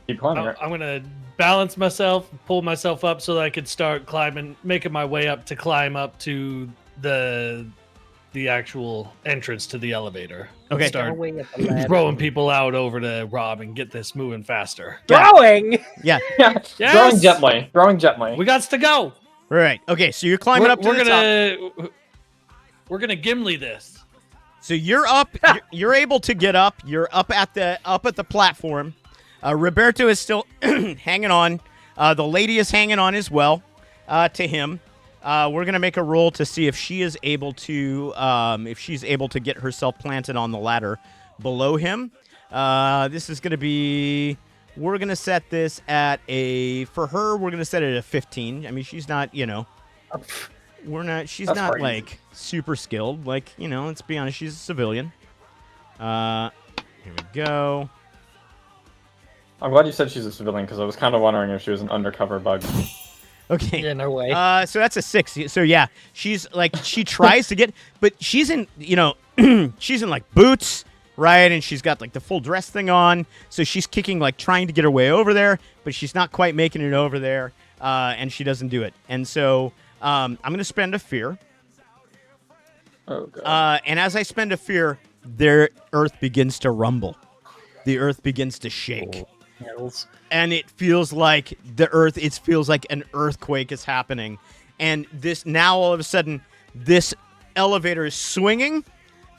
Keep climbing. I'm gonna balance myself, pull myself up so that I could start climbing, making my way up to climb up to the the actual entrance to the elevator. Okay. Start Throwing at the ladder. throwing people out over to Rob and get this moving faster. Throwing. Yeah. Yeah, Yes! throwing gently. Throwing gently. We got to go. Right. Okay. So you're climbing up to the top. We're gonna Gimli this. So you're up. You're able to get up. You're up at the platform. Roberto is still hanging on. The lady is hanging on as well to him. We're gonna make a roll to see if she is able to get herself planted on the ladder below him. This is gonna be. We're gonna set this at for her. We're gonna set it at a 15. I mean, she's not. She's That's not crazy. like super skilled. Like, let's be honest. She's a civilian. Here we go. I'm glad you said she's a civilian because I was kind of wondering if she was an undercover bug. Okay. Yeah, no way. So that's a 6. So yeah, she's like she tries to get, but she's in she's in like boots, right? And she's got like the full dress thing on. So she's kicking like trying to get her way over there, but she's not quite making it over there, and she doesn't do it. And so I'm gonna spend a fear. Oh god. And as I spend a fear, their earth begins to rumble. The earth begins to shake. Hills. And it feels like it feels like an earthquake is happening. And this now all of a sudden, this elevator is swinging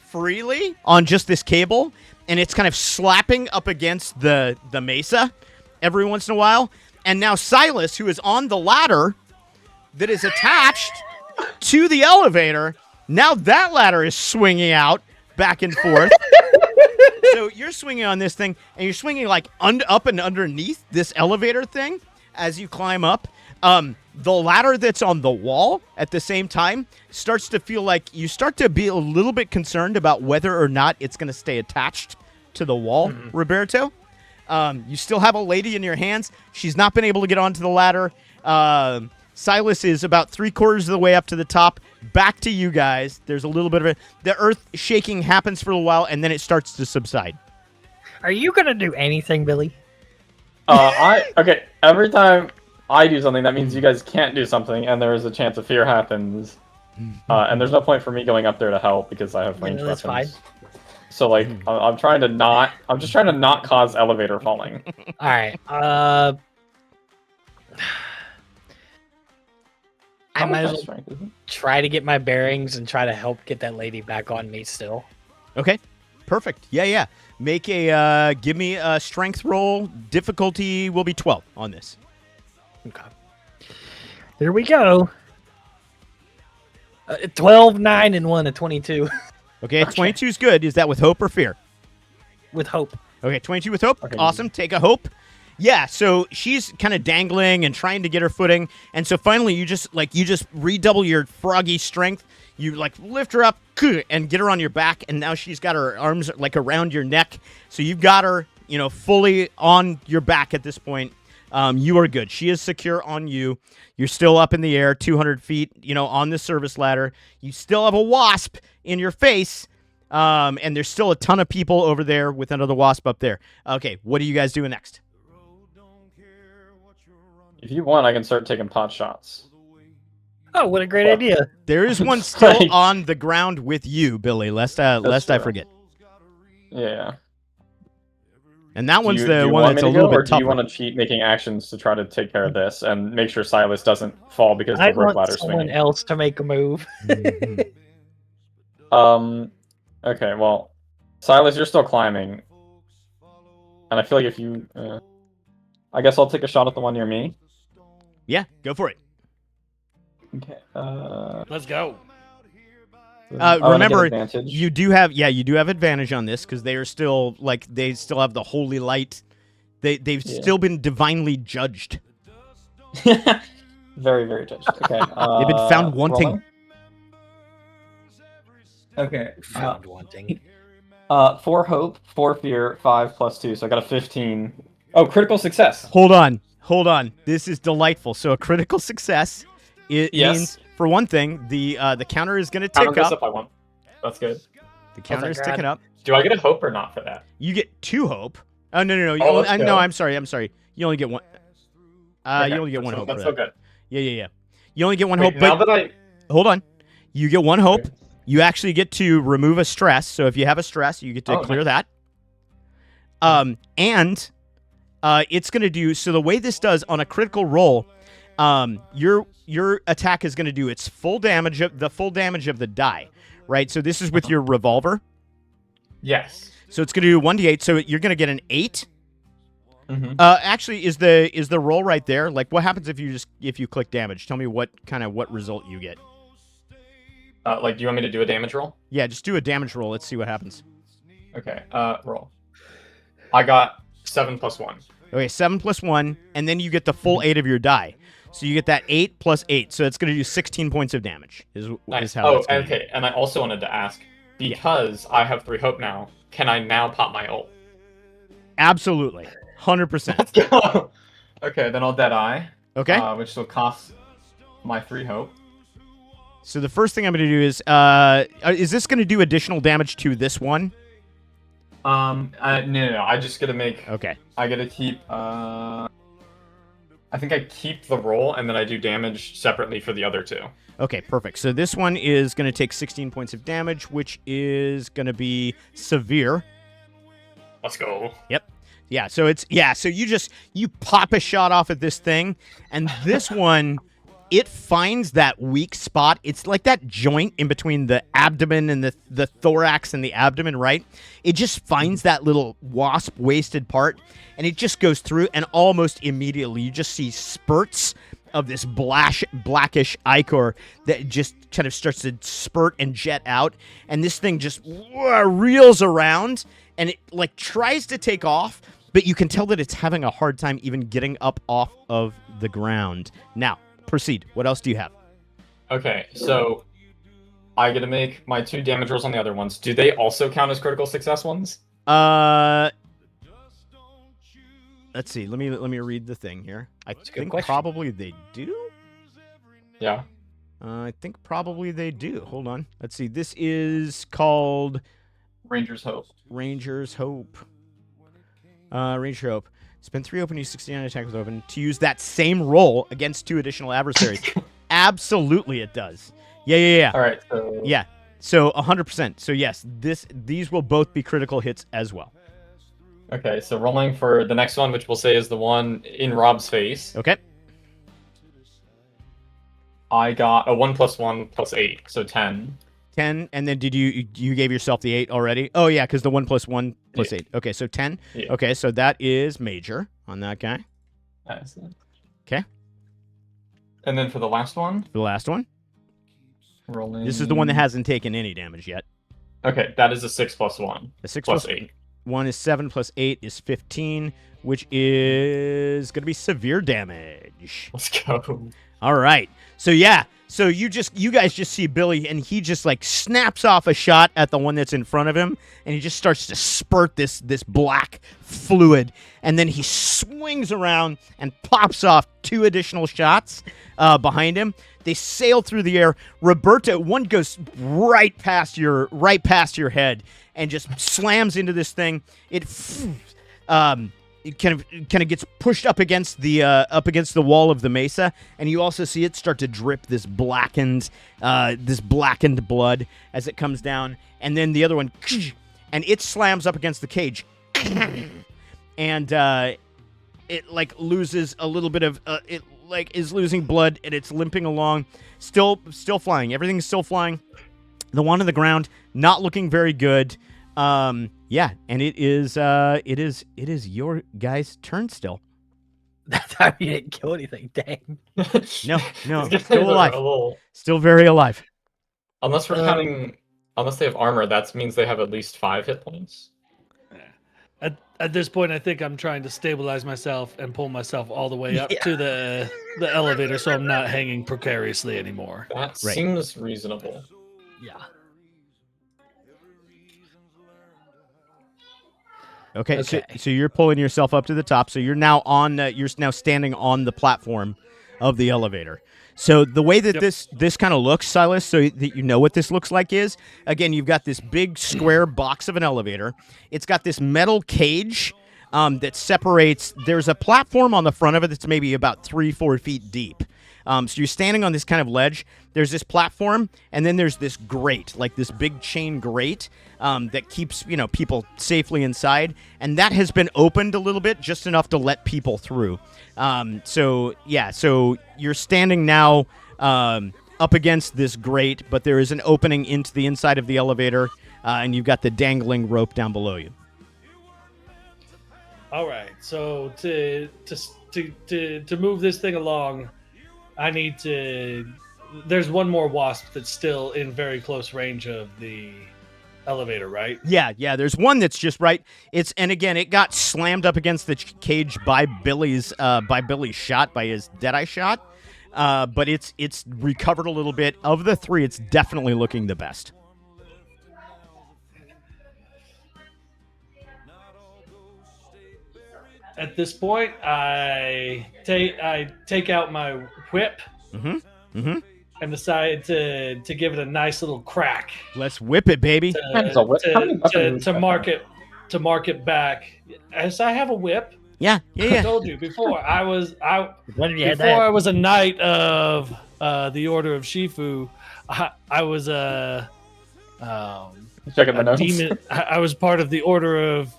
freely on just this cable, and it's kind of slapping up against the mesa every once in a while. And now Silas, who is on the ladder that is attached to the elevator, now that ladder is swinging out back and forth. So you're swinging on this thing, and you're swinging like up and underneath this elevator thing as you climb up. The ladder that's on the wall at the same time starts to feel like you start to be a little bit concerned about whether or not it's going to stay attached to the wall, Roberto. You still have a lady in your hands. She's not been able to get onto the ladder. Silas is about 3/4 of the way up to the top. Back to you guys. There's a little bit of the earth shaking happens for a while, and then it starts to subside. Are you gonna do anything, Billy? Okay. Every time I do something, that means you guys can't do something, and there is a chance a fear happens. And there's no point for me going up there to help because I have ranged that's weapons. So like, I'm trying to not. I'm just trying to not cause elevator falling. All right. I How might much as well strength is it? try to get my bearings and try to help get that lady back on me still. Okay, perfect. Yeah. Make give me a strength roll. Difficulty will be 12 on this. Okay. There we go. 12, 9, and 1, a 22. Okay, 22 is good. Is that with hope or fear? With hope. Okay, 22 with hope. Okay. Awesome. Take a hope. Yeah, so she's kind of dangling and trying to get her footing, and so finally you just redouble your froggy strength. You like lift her up and get her on your back, and now she's got her arms like around your neck. So you've got her, fully on your back at this point. You are good. She is secure on you. You're still up in the air, 200 feet, on the service ladder. You still have a wasp in your face, and there's still a ton of people over there with another wasp up there. Okay, what are you guys doing next? If you want, I can start taking pot shots. Oh, what a great idea. There is one still Right. on the ground with you, Billy, lest I true. forget. Yeah. And that one's do the you one want that's me a to little go, or bit do you tougher. want to cheat making actions to try to take care of this and make sure Silas doesn't fall because I the rope want ladder's someone swinging? else to make a move. Okay, well, Silas, you're still climbing, and I feel like if you, I guess I'll take a shot at the one near me. Yeah, go for it. Okay. Let's go. Remember, advantage. you do have advantage on this because they are still they still have the holy light. They've still been divinely judged. Very, very judged. Okay. They've been found wanting. rolling. Okay. Found wanting. 4 hope, 4 fear, 5 plus 2, so I got a 15. Oh, critical success. Hold on. This is delightful. So a critical success. It Yes. means, for one thing, the counter is going to Counter tick goes up. up by 1. That's good. The counter is God. ticking up. Do I get a hope or not for that? You get 2 hope. Oh no. Oh, let's go. No, I'm sorry. You only get 1. Okay, You only get 1 that's hope. That's for so that. good. Yeah. You only get 1 Wait, hope. now But that I... hold on. You get 1 hope, Okay. You actually get to remove a stress. So if you have a stress, you get to clear that. And it's going to do, so the way this does on a critical roll, your attack is going to do its full damage of the die, right? So this is with your revolver. Yes. So it's going to do 1d8. So you're going to get an 8. Mm-hmm. Actually, is the roll right there? Like, what happens if you click damage? Tell me what result you get. Like, do you want me to do a damage roll? Yeah, just do a damage roll. Let's see what happens. Okay. Roll. I got 7 + 1. Okay, 7 + 1, and then you get the full 8 of your die. So you get that 8 + 8. So it's going to do 16 points of damage. Nice. Is how it's gonna okay. do. And I also wanted to ask, because I have 3 hope now, can I now pop my ult? Absolutely, 100%. Let's go. Okay, then I'll Deadeye. Okay. Which will cost my 3 hope. So the first thing I'm going to do is this going to do additional damage to this one? No. I just gotta make. Okay. I gotta keep. I think I keep the roll and then I do damage separately for the other 2. Okay, perfect. So this one is going to take 16 points of damage, which is going to be severe. Let's go. Yep. Yeah, so you pop a shot off at this thing, and this one, it finds that weak spot. It's like that joint in between the abdomen and the thorax and the abdomen, right? It just finds that little wasp wasted part, and it just goes through, and almost immediately you just see spurts of this blackish ichor that just kind of starts to spurt and jet out, and this thing just reels around, and it like tries to take off, but you can tell that it's having a hard time even getting up off of the ground. Now, proceed. What else do you have? Okay, so I get to make my 2 damage rolls on the other ones. Do they also count as critical success ones? Let's see. Let me read the thing here. I think question. probably they do. Yeah. I think probably they do. Hold on. Let's see. This is called Ranger's Hope. Ranger's Hope. Ranger Hope. Spend 3 open, use 69 attack with open to use that same roll against 2 additional adversaries. Absolutely, it does. Yeah. All right. So... Yeah. So 100%. So yes, these will both be critical hits as well. Okay, so rolling for the next one, which we'll say is the one in Rob's face. Okay. I got a 1 + 1 + 8, so 10. 10, and then did you gave yourself the 8 already? Oh yeah, because the 1 + 1 + 8. Okay, so 10. Yeah. Okay, so that is major on that guy. Nice. Okay. And then for the last one, The last one. rolling. This is the one that hasn't taken any damage yet. Okay, that is a 6 + 1 The 6 + 8. 1 is 7 + 8 is 15, which is going to be severe damage. Let's go. All right. So yeah. So you guys just see Billy, and he just like snaps off a shot at the one that's in front of him, and he just starts to spurt this black fluid, and then he swings around and pops off 2 additional shots behind him. They sail through the air. Roberta, one goes right past your head and just slams into this thing. It kind of gets pushed up against the wall of the mesa, and you also see it start to drip this blackened blood as it comes down. And then the other one, and it slams up against the cage, and it like loses a little bit of it like is losing blood, and it's limping along, still flying. Everything's still flying. The one on the ground not looking very good. Yeah, and it is your guys' turn still. That's how you didn't kill anything. Dang. No, These still guys are alive. a little- Still very alive. Unless we're counting, unless they have armor, that means they have at least 5 hit points. At this point, I think I'm trying to stabilize myself and pull myself all the way up Yeah. to the elevator, so I'm not hanging precariously anymore. That Right. seems reasonable. Yeah. Okay, Okay. So you're pulling yourself up to the top. So you're now standing on the platform of the elevator. So the way that this kind of looks, Silas, so that you know what this looks like is, again, you've got this big square box of an elevator. It's got this metal cage that separates. There's a platform on the front of it that's maybe about 3-4 feet deep. So you're standing on this kind of ledge. There's this platform, and then there's this grate, like this big chain grate that keeps people safely inside. And that has been opened a little bit, just enough to let people through. So you're standing now up against this grate, but there is an opening into the inside of the elevator, and you've got the dangling rope down below you. All right. So to move this thing along, I need to. There's one more wasp that's still in very close range of the elevator, right? Yeah. There's one that's just right. And again, it got slammed up against the cage by Billy's shot, by his Deadeye shot. But it's recovered a little bit. Of the three, it's definitely looking the best. At this point, I take out my whip and decide to give it a nice little crack. Let's whip it, baby. To mark it back. As I have a whip. Yeah. I told you before. I was a knight of the Order of Shifu. I was Checking the notes. demon. I was part of the Order of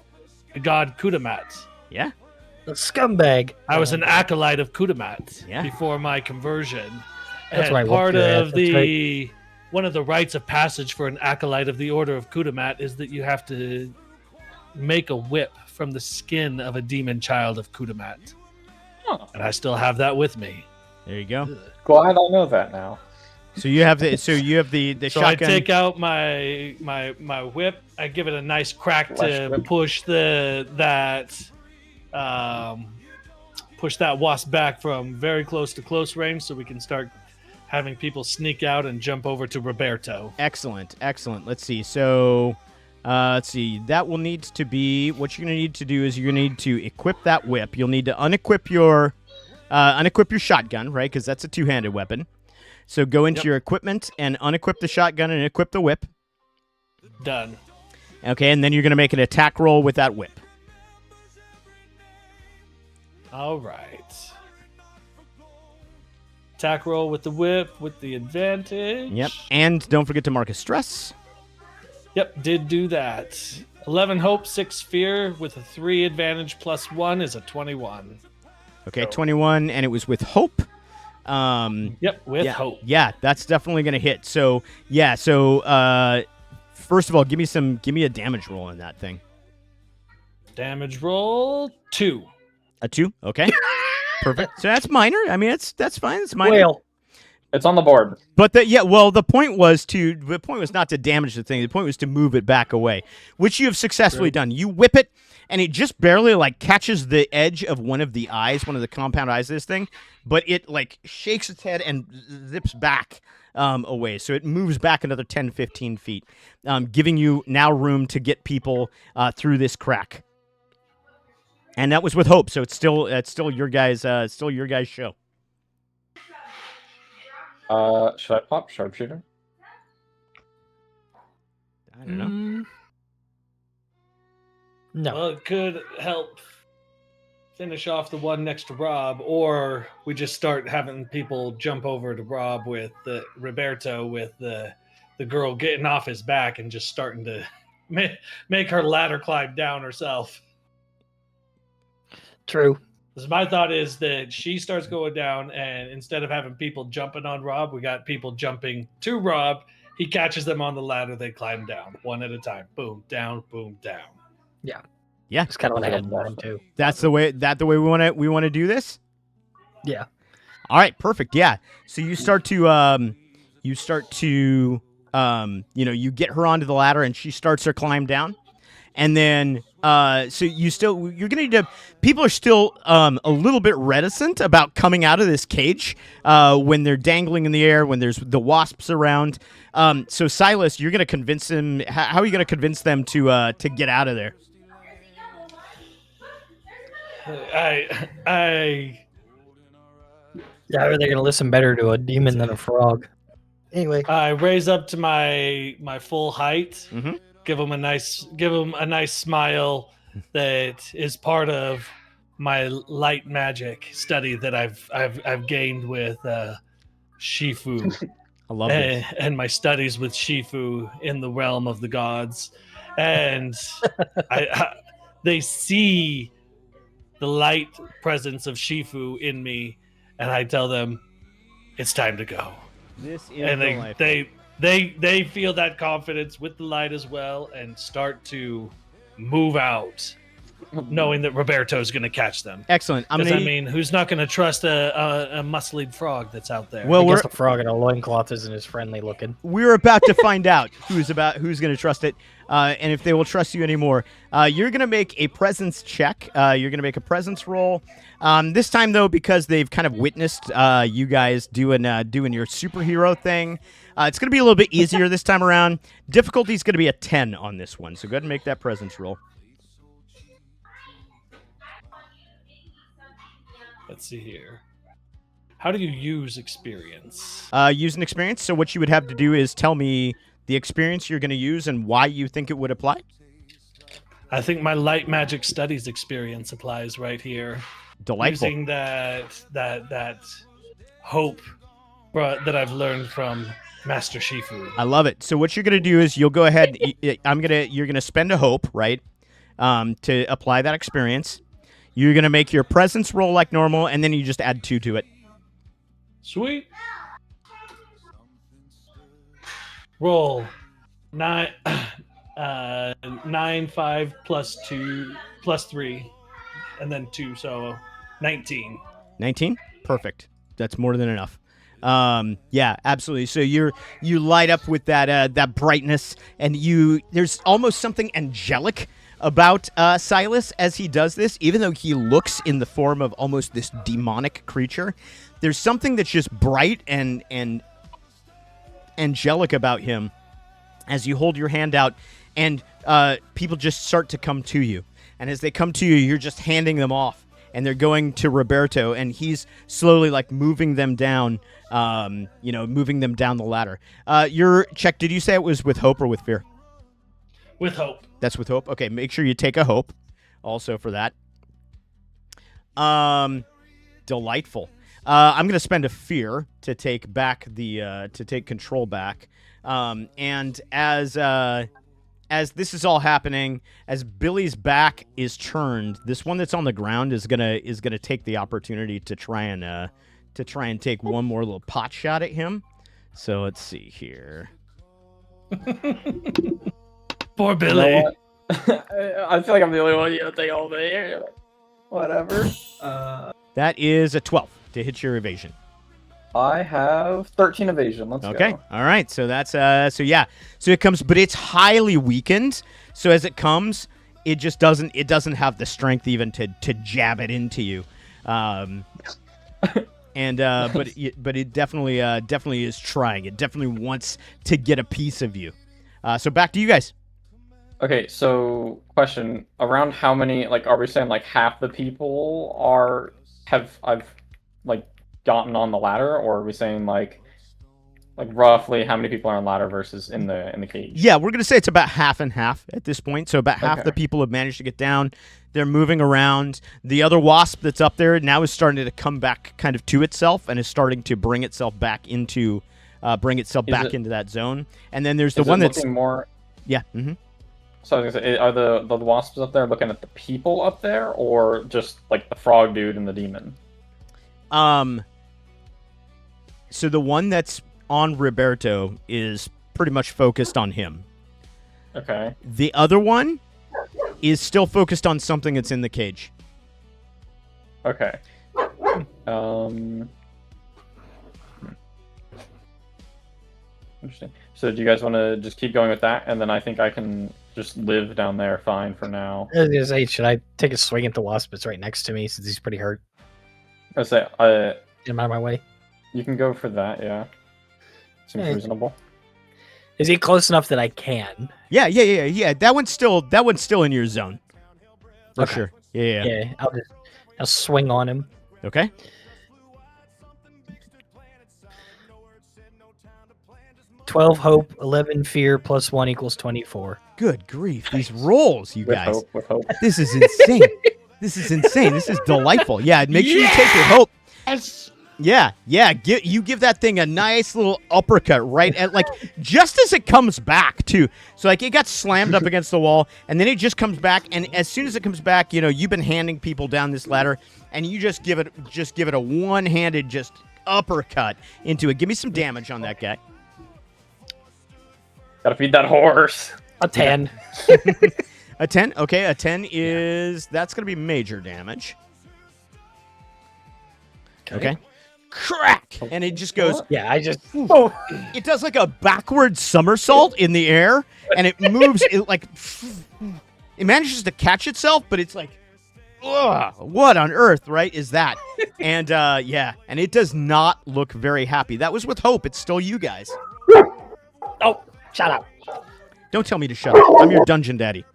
God Kudamat. Yeah. The scumbag. I was an acolyte of Kudamat Yeah. before my conversion. That's and why I part whooped your ass, of that's the one of the rites of passage for an acolyte of the Order of Kudamat is that you have to make a whip from the skin of a demon child of Kudamat. Oh. And I still have that with me. There you go. Glad I know that now. So you have the So shotgun. I take out my whip. I give it a nice crack to Whip. push push that wasp back from very close to close range, so we can start having people sneak out and jump over to Roberto. Excellent. Let's see. So, that will need to be what you're going to need to do is you're going to need to equip that whip. You'll need to unequip your shotgun, right? Because that's a two-handed weapon. So go into your equipment and unequip the shotgun and equip the whip. Done. Okay, and then you're going to make an attack roll with that whip. All right. Attack roll with the whip with the advantage. Yep. And don't forget to mark a stress. Yep, did do that. 11 hope, 6 fear with a 3 advantage plus 1 is a 21. Okay, 21, and it was with hope. Yep, with hope. Yeah, that's definitely going to hit. So, first of all, give me a damage roll on that thing. Damage roll 2. A 2? Okay. Perfect. So that's minor. I mean, that's fine. It's minor. Well, It's on the board. But the point was not to damage the thing. The point was to move it back away, which you have successfully done. You whip it, and it just barely catches the edge of one of the eyes, one of the compound eyes of this thing, but it shakes its head and zips back away. So it moves back another 10, 15 feet, giving you now room to get people through this crack. And that was with hope. So it's still your guys' show. Should I pop sharpshooter? I don't know. No. Well, it could help finish off the one next to Rob, or we just start having people jump over to Rob with Roberto with the girl getting off his back and just starting to make her ladder climb down herself. True. Because my thought is that she starts going down, and instead of having people jumping on Rob, we got people jumping to Rob. He catches them on the ladder. They climb down one at a time. Boom, down, boom, down. Yeah. That's kind of what I had in mind too. That's the way we want to do this? Yeah. All right, perfect. Yeah. So you start to you get her onto the ladder and she starts her climb down. And then so you're going to people are still a little bit reticent about coming out of this cage when they're dangling in the air, when there's the wasps around. So Silas, you're going to convince them. How are you going to convince them to get out of there? Yeah, are they going to listen better to a demon than a frog? Anyway, I raise up to my full height. Mm-hmm. Give him a nice smile that is part of my light magic study that I've gained with Shifu I love this. and my studies with Shifu in the realm of the gods, and they see the light presence of Shifu in me, and I tell them it's time to go. This is And delightful. they feel that confidence with the light as well, and start to move out, knowing that Roberto's going to catch them. Excellent. I'm Does gonna that mean who's not going to trust a muscly frog that's out there? Well, I we're guess a frog in a loincloth isn't as friendly looking. we're about to find out who's going to trust it, and if they will trust you anymore. You're going to make a presence check. You're going to make a presence roll. This time, though, because they've kind of witnessed you guys doing your superhero thing, it's going to be a little bit easier this time around. Difficulty is going to be a 10 on this one, so go ahead and make that presence roll. Let's see here. How do you use experience? Use an experience. So what you would have to do is tell me the experience you're going to use and why you think it would apply. I think my light magic studies experience applies right here. Delightful. Using that hope that I've learned from Master Shifu. I love it. So what you're gonna do is you'll go ahead. You're gonna spend a hope, right, to apply that experience. You're gonna make your presence roll like normal, and then you just add 2 to it. Sweet. Roll 9, 5 plus 2 plus 3, and then 2, so 19. 19. Perfect. That's more than enough. Yeah, absolutely. So you light up with that brightness, and there's almost something angelic about Silas as he does this, even though he looks in the form of almost this demonic creature. There's something that's just bright and angelic about him as you hold your hand out, and people just start to come to you. And as they come to you, you're just handing them off, and they're going to Roberto, and he's slowly like moving them down, moving them down the ladder. Your check, did you say it was with hope or with fear? With hope. That's with hope. Okay, make sure you take a hope also for that. Delightful. I'm going to spend a fear to take back to take control back. And as this is all happening, as Billy's back is turned, this one that's on the ground is gonna take the opportunity to try and take one more little pot shot at him. So let's see here. Poor You Billy. know what? I feel like I'm the only one you take all day. Whatever. That is a 12 to hit your evasion. I have 13 evasion. Let's Okay. go. All right. So that's so it comes, but it's highly weakened. So as it comes, it just doesn't have the strength even to jab it into you. But it definitely is trying. It definitely wants to get a piece of you. So back to you guys. Okay, so question: around how many? Like, are we saying like half the people I've gotten on the ladder, or are we saying like roughly how many people are on ladder versus in the cage? Yeah, we're gonna say it's about half and half at this point. So about half Okay. the people have managed to get down. They're moving around. The other wasp that's up there now is starting to come back kind of to itself and is starting to bring itself back into into that zone. And then there's the Is one it that's looking more. yeah. Mm-hmm. So I was gonna say, are the wasps up there looking at the people up there, or just like the frog dude and the demon? So the one that's on Roberto is pretty much focused on him. Okay. The other one is still focused on something that's in the cage. Okay. Interesting. So do you guys want to just keep going with that, and then I think I can just live down there fine for now. I was gonna say, should I take a swing at the wasp that's right next to me since he's pretty hurt? I say, Get him out of my way. you can go for that. Yeah. Seems Yeah. reasonable. Is he close enough that I can? Yeah. That one's still in your zone. For Okay. sure. Yeah. Yeah, I'll swing on him. Okay. $12 hope, 11 fear, plus 1 equals 24. Good grief. These rolls, you With guys. hope. With hope. This is insane. This is insane. This is delightful. Yeah, make sure you take your hope. Yes. Yeah. You give that thing a nice little uppercut right at just as it comes back too. So it got slammed up against the wall, and then it just comes back. And as soon as it comes back, you've been handing people down this ladder, and you just give it a one-handed just uppercut into it. Give me some damage on that guy. Gotta feed that horse. A 10. A 10. Okay, a 10 that's gonna be major damage. Okay. Crack! And it just goes. Yeah, I just. It does like a backward somersault in the air, and it moves. It manages to catch itself, but it's like, ugh, what on earth, right? Is that? And and it does not look very happy. That was with hope. It's still you guys. Oh, shut up. Don't tell me to shut up. I'm your dungeon daddy.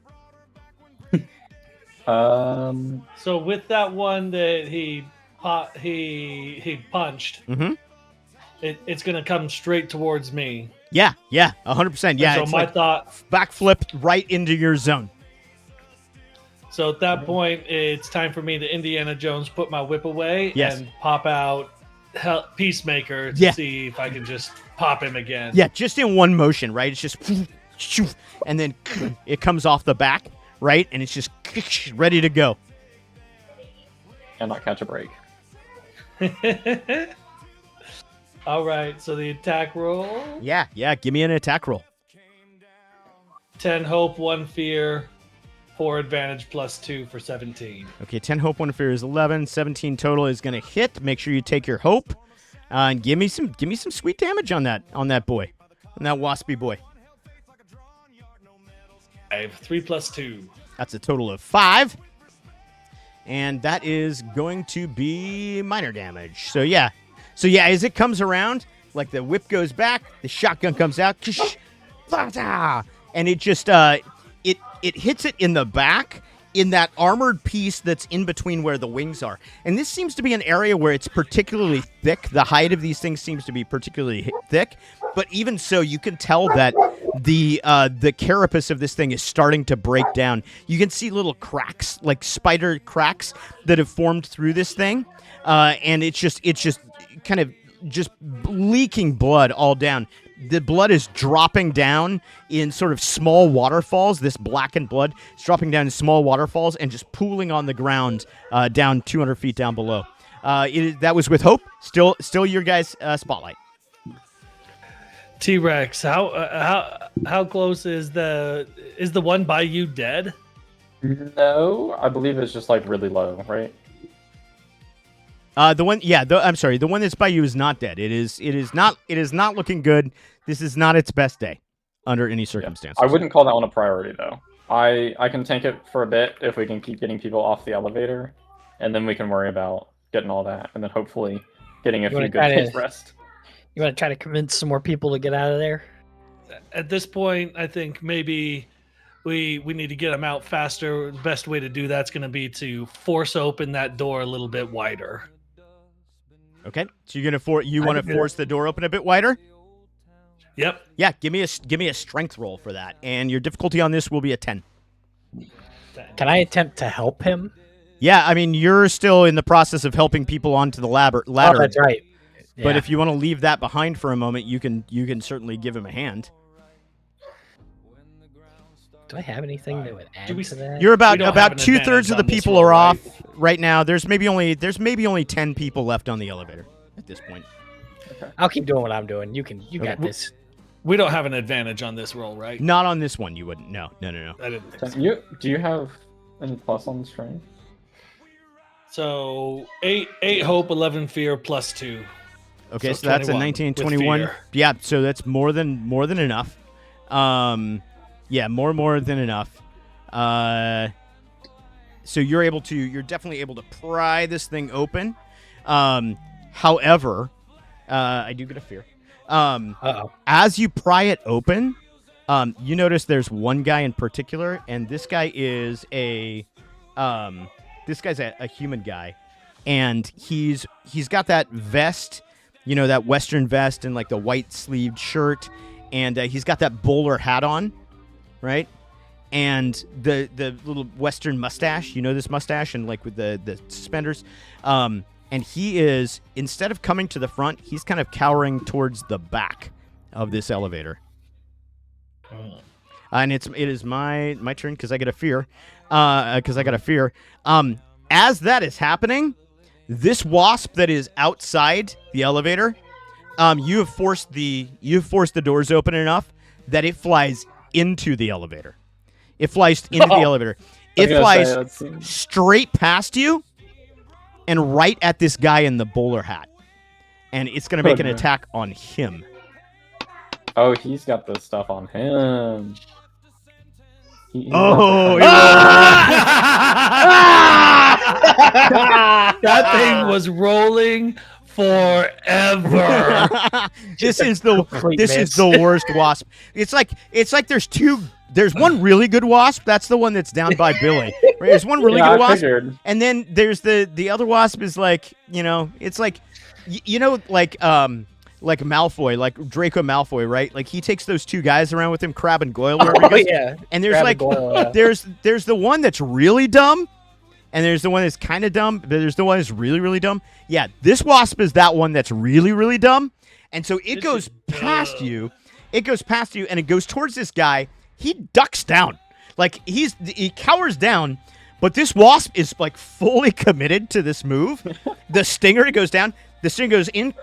So with that one that he punched, it's gonna come straight towards me. Yeah, 100%. Yeah, So it's my thought. backflip right into your zone. So at that point, it's time for me to Indiana Jones, put my whip away, Yes. and pop out Peacemaker to see if I can just pop him again. Yeah, just in one motion, right? It's just, and then it comes off the back, right? And it's just ready to go. And not catch a break. All right, so the attack roll. Yeah, give me an attack roll. 10 hope, 1 fear, 4 advantage, +2 for 17. Okay, 10 hope, 1 fear is 11. 17 total is going to hit. Make sure you take your hope. And give me some sweet damage on that boy. On that waspy boy. I have 3 + 2. That's a total of 5. And that is going to be minor damage. So yeah, as it comes around, like the whip goes back, the shotgun comes out, and it just it hits it in the back, in that armored piece that's in between where the wings are. And this seems to be an area where it's particularly thick. The hide of these things seems to be particularly thick. But even so, you can tell that the carapace of this thing is starting to break down. You can see little cracks, like spider cracks, that have formed through this thing. And it's just kind of just leaking blood all down. The blood is dropping down in sort of small waterfalls. This blackened blood is dropping down in small waterfalls and just pooling on the ground down 200 feet down below. That was with hope. Still your guys' spotlight. T-Rex, how close is the one by you dead? No, I believe it's just like really low, right? The one that's by you is not dead. It is not looking good. This is not its best day under any circumstances. I wouldn't call that one a priority though. I can tank it for a bit if we can keep getting people off the elevator, and then we can worry about getting all that, and then hopefully getting a few good days rest. You want to try to convince some more people to get out of there? At this point, I think maybe we need to get them out faster. The best way to do that's going to be to force open that door a little bit wider. Okay, so you're gonna want to force the door open a bit wider. Yep. Yeah, give me a strength roll for that, and your difficulty on this will be a 10. Can I attempt to help him? Yeah, I mean you're still in the process of helping people onto the ladder. Oh, that's right. Yeah. But if you want to leave that behind for a moment, you can certainly give him a hand. Do I have anything that would add to that? You're about We don't have an 2/3 of the advantage on this people roll, are off right? right now. There's maybe only 10 people left on the elevator at this point. I'll keep doing what I'm doing. You got this. We don't have an advantage on this roll, right? Not on this one, you wouldn't. No. I didn't think so. Do you have any plus on the strength? So 8 hope, 11 fear, +2. Okay, So so that's a 21 19, with 21. fear. Yeah, so that's more than enough. Yeah, more than enough. So you're definitely able to pry this thing open. However, I do get a fear. As you pry it open, you notice there's one guy in particular, and this guy is a human guy, and he's got that vest, that Western vest and like the white sleeved shirt, and he's got that bowler hat on, right? and the little Western mustache. You know this mustache, and like with the suspenders. And he is, instead of coming to the front, he's kind of cowering towards the back of this elevator. And it is my turn because I get a fear. As that is happening, this wasp that is outside the elevator, you have forced the doors open enough that it flies into the elevator. It flies into the elevator. It flies straight past you and right at this guy in the bowler hat. And it's going to make an attack on him. Oh, he's got the stuff on him. That thing was rolling forever. This is the worst wasp. It's like there's one really good wasp. That's the one that's down by Billy. Right? There's one really good wasp. Figured. And then there's the other wasp is like, it's like like Malfoy, like Draco Malfoy, right? Like he takes those two guys around with him, Crab and Goyle, wherever he goes. Yeah. And there's Crab and Goyle, yeah. there's the one that's really dumb, and there's the one that's kind of dumb, but there's the one that's really, really dumb. Yeah, this wasp is that one that's really, really dumb. And so it goes past you. It goes past you, and it goes towards this guy. He ducks down. Like, he cowers down, but this wasp is, like, fully committed to this move. The stinger goes down. The stinger goes in,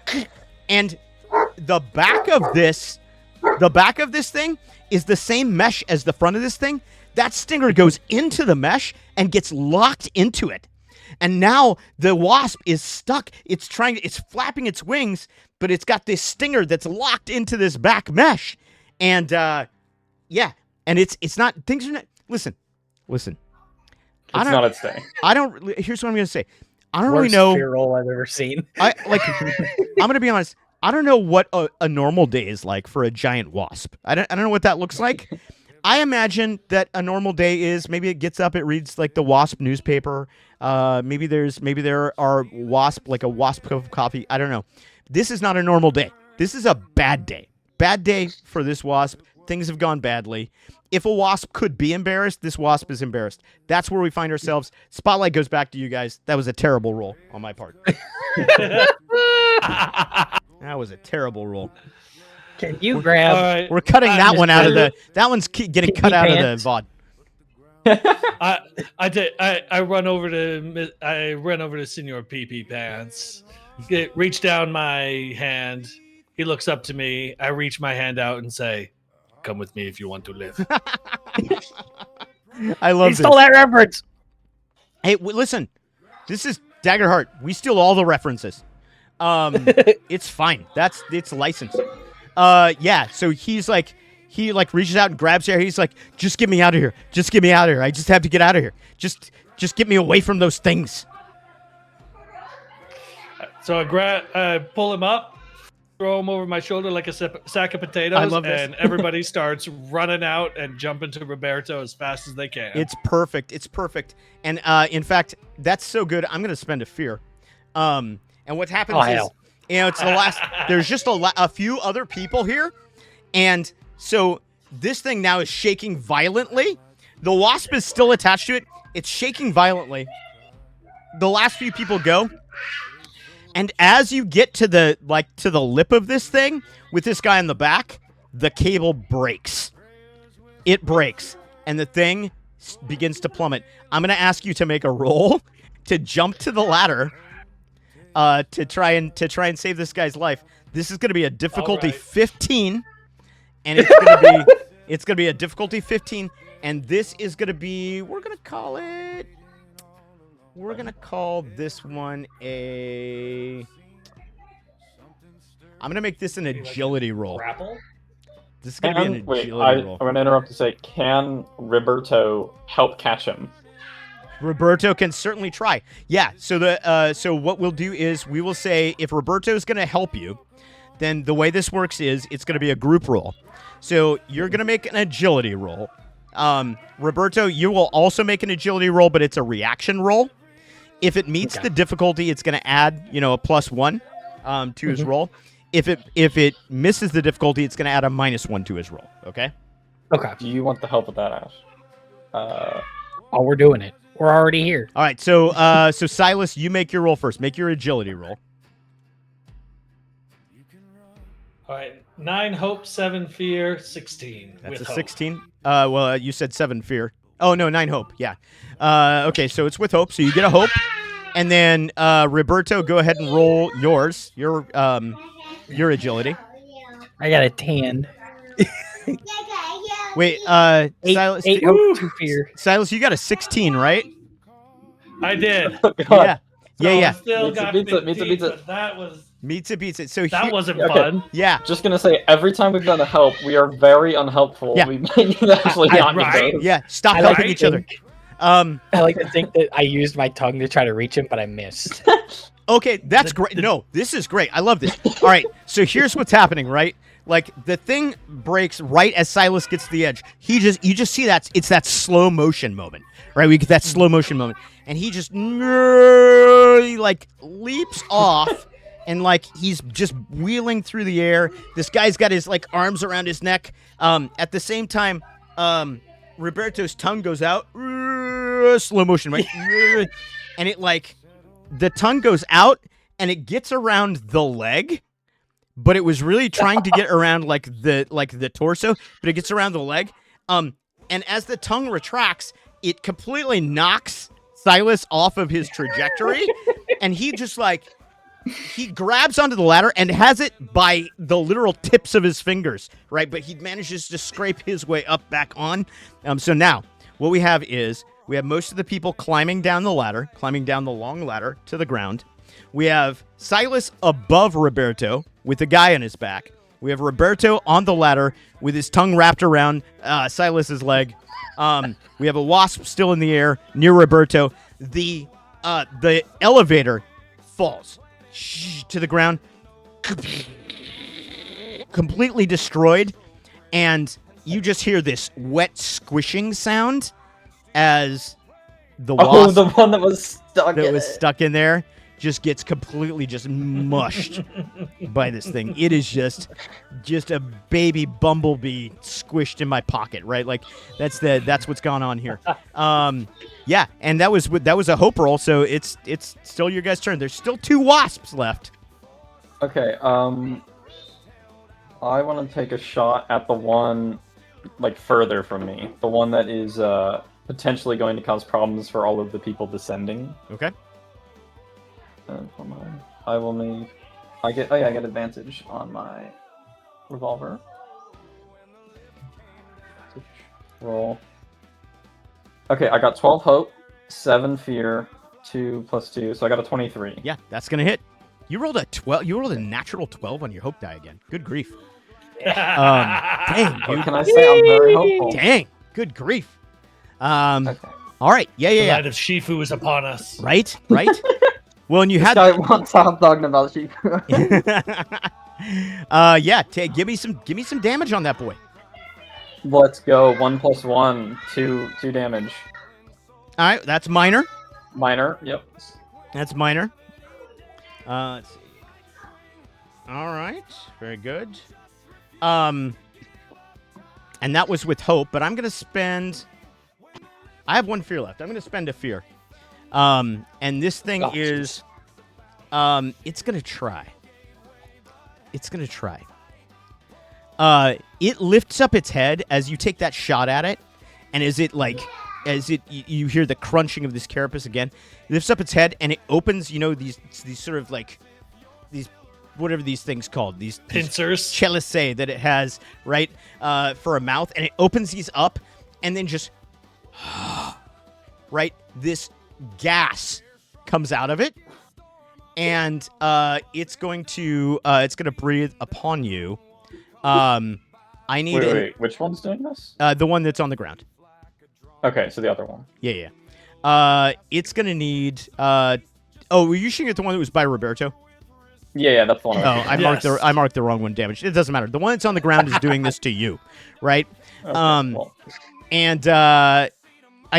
and the back of this thing is the same mesh as the front of this thing. That stinger goes into the mesh and gets locked into it. And now the wasp is stuck. It's flapping its wings, but it's got this stinger that's locked into this back mesh. And yeah, and it's not, things are not, listen. It's not its day. Here's what I'm going to say. I don't Worst really know. fear roll I've ever seen. I'm going to be honest. I don't know what a normal day is like for a giant wasp. I don't know what that looks like. I imagine that a normal day is maybe it gets up, it reads like the wasp newspaper. Maybe there are wasp, like a wasp cup of coffee. I don't know. This is not a normal day. This is a bad day. Bad day for this wasp. Things have gone badly. If a wasp could be embarrassed, this wasp is embarrassed. That's where we find ourselves. Spotlight goes back to you guys. That was a terrible roll on my part. That was a terrible roll. Can you grab? Right. We're cutting that one out of Mr. that one's getting cut out of the VOD. I run over to Senor PP Pants. Reach down my hand. He looks up to me. I reach my hand out and say, "Come with me if you want to live." I love He stole that reference. Hey, listen. This is Daggerheart. We steal all the references. It's fine. It's licensed. Yeah. So he reaches out and grabs her. He's like, "Just get me out of here. Just get me out of here. I just have to get out of here. Just get me away from those things." So I pull him up, throw him over my shoulder like a sack of potatoes, I love this. and everybody starts running out and jumping to Roberto as fast as they can. It's perfect. It's perfect. And in fact, that's so good. I'm going to spend a fear. And what happens is, it's the last. There's just a few other people here, and so this thing now is shaking violently. The wasp is still attached to it. It's shaking violently. The last few people go. And as you get to the lip of this thing with this guy in the back, the cable breaks. It breaks, and the thing begins to plummet. I'm going to ask you to make a roll to jump to the ladder to try and save this guy's life. This is going to be a difficulty 15, and it's going to be a difficulty 15, and this is going to be, we're going to call this one I'm going to make this an agility roll. Grapple? This is going to be an agility roll. I'm going to interrupt to say, can Roberto help catch him? Roberto can certainly try. Yeah, so what we'll do is we will say if Roberto's going to help you, then the way this works is it's going to be a group roll. So you're going to make an agility roll. Roberto, you will also make an agility roll, but it's a reaction roll. If it meets the difficulty, it's going to add, a +1 to his roll. If it misses the difficulty, it's going to add a -1 to his roll. Okay. Okay. Do you want the help with that, Ash? Oh, we're doing it. We're already here. All right, so so Silas, you make your roll first. Make your agility roll. All right, 9 hope, 7 fear, 16. That's with a hope. 16. Well, you said 7 fear. Oh no, 9 hope. Yeah. Okay, so it's with hope. So you get a hope, and then Roberto, go ahead and roll yours. Your agility. I got a 10. Wait, 8, Silas. 8 hope, 2 fear. Silas, you got a 16, right? I did. God. Yeah. So Yeah. I still Meets it, got beats it, 15, meets it, beats it. but that was Meets it. So that here, wasn't Okay. fun. yeah. Just gonna say, every time we've done a help, we are very unhelpful. Yeah. We might actually not get right. those. Yeah, stop I like helping to each other. think- Um, I like to think that I used my tongue to try to reach him, but I missed. okay, that's great. No, this is great. I love this. All right, so here's what's happening, right? Like the thing breaks right as Silas gets to the edge. You just see that it's that slow motion moment, right? We get that slow motion moment, and he just like leaps off, and like he's just wheeling through the air. This guy's got his like arms around his neck. At the same time, Roberto's tongue goes out, slow motion, right? And it like the tongue goes out and it gets around the leg, but it was really trying to get around like the torso, but it gets around the leg. And as the tongue retracts, it completely knocks Silas off of his trajectory, and he just like he grabs onto the ladder and has it by the literal tips of his fingers, right? But he manages to scrape his way up back on. So now what we have is we have most of the people climbing down the long ladder to the ground. We have Silas above Roberto with a guy on his back. We have Roberto on the ladder with his tongue wrapped around Silas's leg. We have a wasp still in the air near Roberto. The elevator falls to the ground, completely destroyed, and you just hear this wet squishing sound as the wasp the one that was stuck in it. stuck in there just gets completely just mushed by this thing. It is just a baby bumblebee squished in my pocket, right? Like that's what's going on here. Yeah, and that was a hope roll, so it's still your guys' turn. There's still 2 wasps left. Okay, I want to take a shot at the one, like, further from me. The one that is, potentially going to cause problems for all of the people descending. Okay. I will make... I get advantage on my revolver. Roll. Okay, I got 12 hope, 7 fear, 2 plus 2, so I got a 23. Yeah, that's gonna hit. You rolled a 12. You rolled a natural 12 on your hope die again. Good grief. Dang, What dude. can I say? I'm very hopeful. Dang. Good grief. Okay. All right. The Yeah. light of Shifu is upon us. Right. Well, and you had. Guy wants to stop talking about sheep. Yeah. Give me some damage on that boy. Let's go. 1 plus 1, 2 damage. All right. That's minor. Minor. Yep. That's minor. Let's see. All right. Very good. And that was with hope, but I'm gonna spend. I have 1 fear left. I'm gonna spend a fear. And this thing is, it's gonna try. It lifts up its head as you take that shot at it, and you hear the crunching of this carapace again. It lifts up its head and it opens, these sort of like these whatever these things called, these Pincers. chelicerae that it has, right, for a mouth, and it opens these up, and then just right, this gas comes out of it, and it's going to breathe upon you. I need Wait, which one's doing this? the one that's on the ground. Okay, so the other one. Yeah. It's gonna need. Were you shooting at the one that was by Roberto? Yeah, that's the one. Oh, I marked the wrong one. Damaged. It doesn't matter. The one that's on the ground is doing this to you, right? Okay, well, And I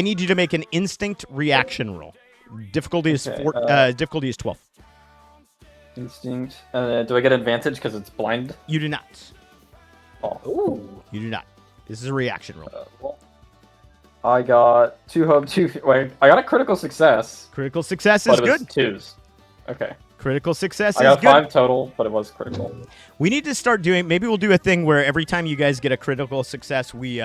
need you to make an instinct reaction roll. Difficulty is Okay, difficulty is 12. instinct. Do I get advantage because it's blind? You do not. Oh. Ooh. You do not. This is a reaction roll. Well, I got 2 hope, 2. Wait, I got a critical success, Critical success but is it was good. 2s. Okay. Critical success I is got good. 5 total, but it was critical. We need to start doing. Maybe we'll do a thing where every time you guys get a critical success, we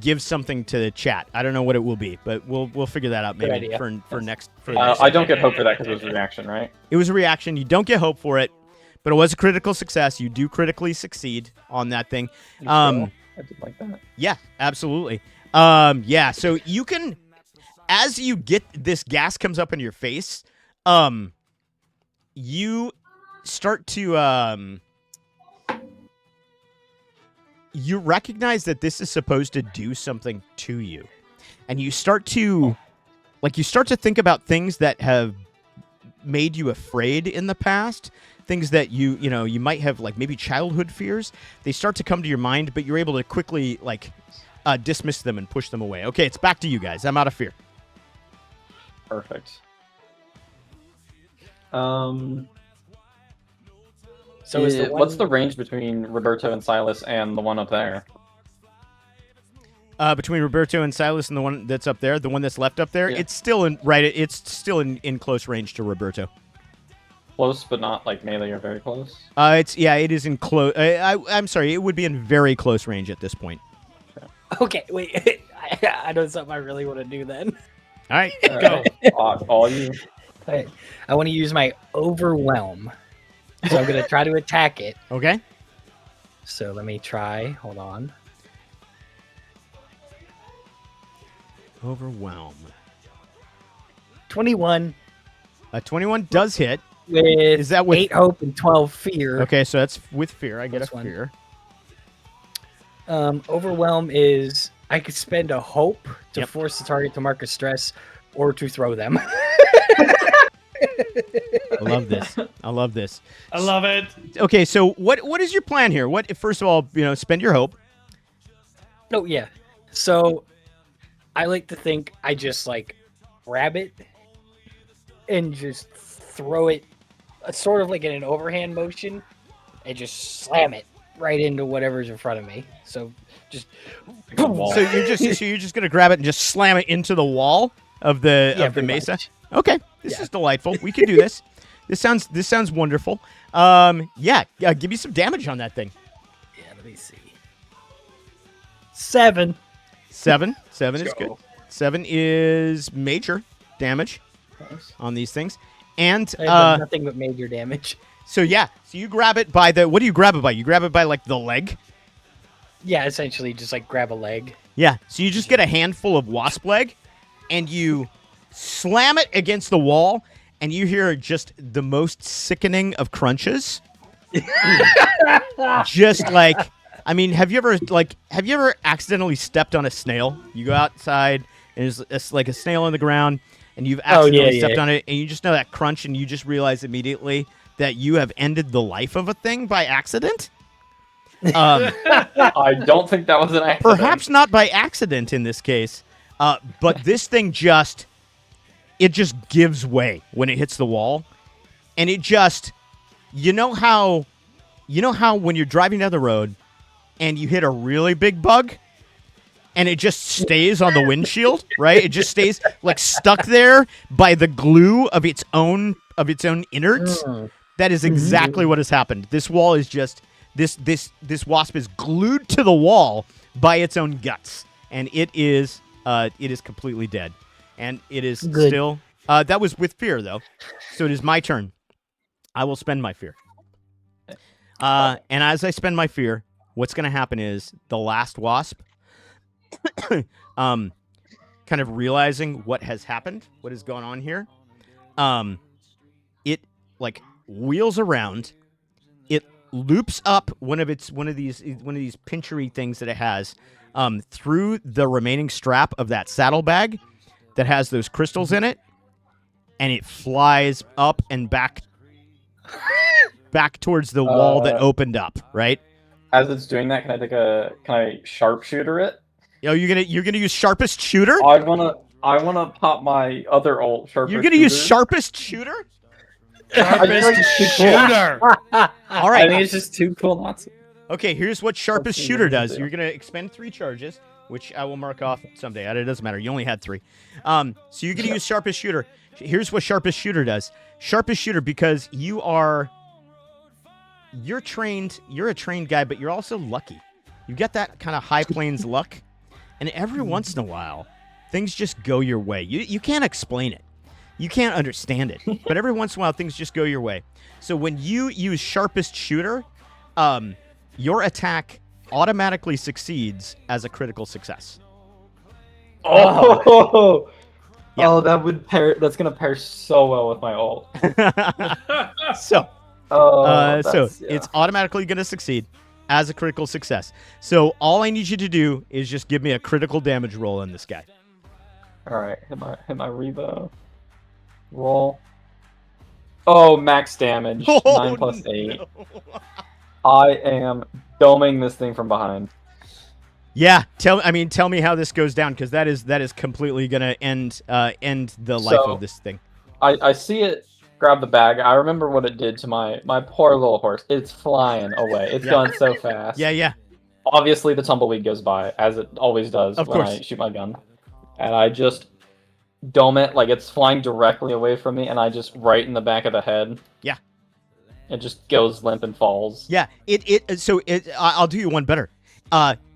give something to the chat. I don't know what it will be, but we'll figure that out Good maybe idea. for next. For next I don't get hope for that because it was a reaction, right? It was a reaction. You don't get hope for it, but it was a critical success. You do critically succeed on that thing. I did like that. Yeah, absolutely. Yeah, so you can, as you get this gas comes up in your face, you start to you recognize that this is supposed to do something to you, and you start to think about things that have made you afraid in the past, things that you might have, like maybe childhood fears. They start to come to your mind, but you're able to quickly dismiss them and push them away. Okay, it's back to you guys. I'm out of fear. Perfect. So is the one... What's the range between Roberto and Silas and the one up there? Between Roberto and Silas and the one that's up there, the one that's left up there, Yeah. it's still in close range to Roberto. Close, but not like melee or very close. It is in close. I'm sorry, it would be in very close range at this point. Okay, wait. I know something I really want to do then. All right, Go. All you. Alright, I want to use my overwhelm. So I'm going to try to attack it. okay. So let me try. Hold on. Overwhelm. 21 21 does hit. with Is that with 8 hope and 12 fear. Okay, so that's with fear. I get Plus a 1. fear. Overwhelm is I could spend a hope to Yep. force the target to mark a stress or to throw them. I love this. I love this. I love it. Okay, so what is your plan here? What, first of all, spend your hope. Oh yeah. So I like to think I just grab it and just throw it sort of like in an overhand motion and just slam it right into whatever's in front of me. So just So you're just gonna grab it and just slam it into the wall of the pretty mesa. much. Okay, this Yeah. is delightful. We can do this. This sounds wonderful. Give me some damage on that thing. Yeah, let me see. 7. 7 is Let's good. go. 7 is major damage on these things, and I have nothing but major damage. so you grab it by the. What do you grab it by? You grab it by the leg. Yeah, essentially just grab a leg. Yeah. So you just get a handful of wasp leg, and you slam it against the wall, and you hear just the most sickening of crunches. Just have you ever accidentally stepped on a snail? You go outside and there's like a snail on the ground, and you've accidentally stepped on it, and you just know that crunch, and you just realize immediately that you have ended the life of a thing by accident. I don't think that was an accident. Perhaps not by accident in this case, but this thing just gives way when it hits the wall, and it just, you know how when you're driving down the road and you hit a really big bug and it just stays on the windshield, right? It just stays stuck there by the glue of its own innards. That is exactly what has happened. This wall is just this wasp is glued to the wall by its own guts, and it is completely dead. And it is Good. still that was with fear though. So it is my turn. I will spend my fear. And as I spend my fear, what's going to happen is the last wasp kind of realizing what has happened, what is going on here. It wheels around, it loops up one of these pinchery things that it has through the remaining strap of that saddlebag that has those crystals in it, and it flies up and back towards the wall that opened up, right? As it's doing that, can I sharpshooter it? You're gonna use sharpest shooter? I wanna pop my other ult sharpest. You're gonna use sharpest shooter? Sharpest shooter. All right. I think it's just too cool not to. Okay, here's what sharpest see shooter what it does. do. You're gonna expend 3 charges which I will mark off someday. It doesn't matter. You only had 3. So you're going to use Sharpest Shooter. Here's what Sharpest Shooter does. Sharpest Shooter, because you're a trained guy, but you're also lucky. You get that kind of high plains luck, and every once in a while, things just go your way. You can't explain it. You can't understand it, but every once in a while, things just go your way. So when you use Sharpest Shooter, your attack automatically succeeds as a critical success. Oh, Yeah. oh, that would pair. That's gonna pair so well with my ult. So Oh, it's automatically going to succeed as a critical success. So all I need you to do is just give me a critical damage roll on this guy. All right. Hit my Revo. Roll. Oh, max damage. 9 plus 8. no. I am doming this thing from behind. Yeah, tell me how this goes down, because that is completely going to end the life of this thing. I see it grab the bag. I remember what it did to my poor little horse. It's flying away. It's going so fast. Yeah. Obviously, the tumbleweed goes by, as it always does Of when course. I shoot my gun. And I just dome it, like it's flying directly away from me, and I just right in the back of the head. Yeah. It just goes limp and falls. Yeah, I'll do you one better.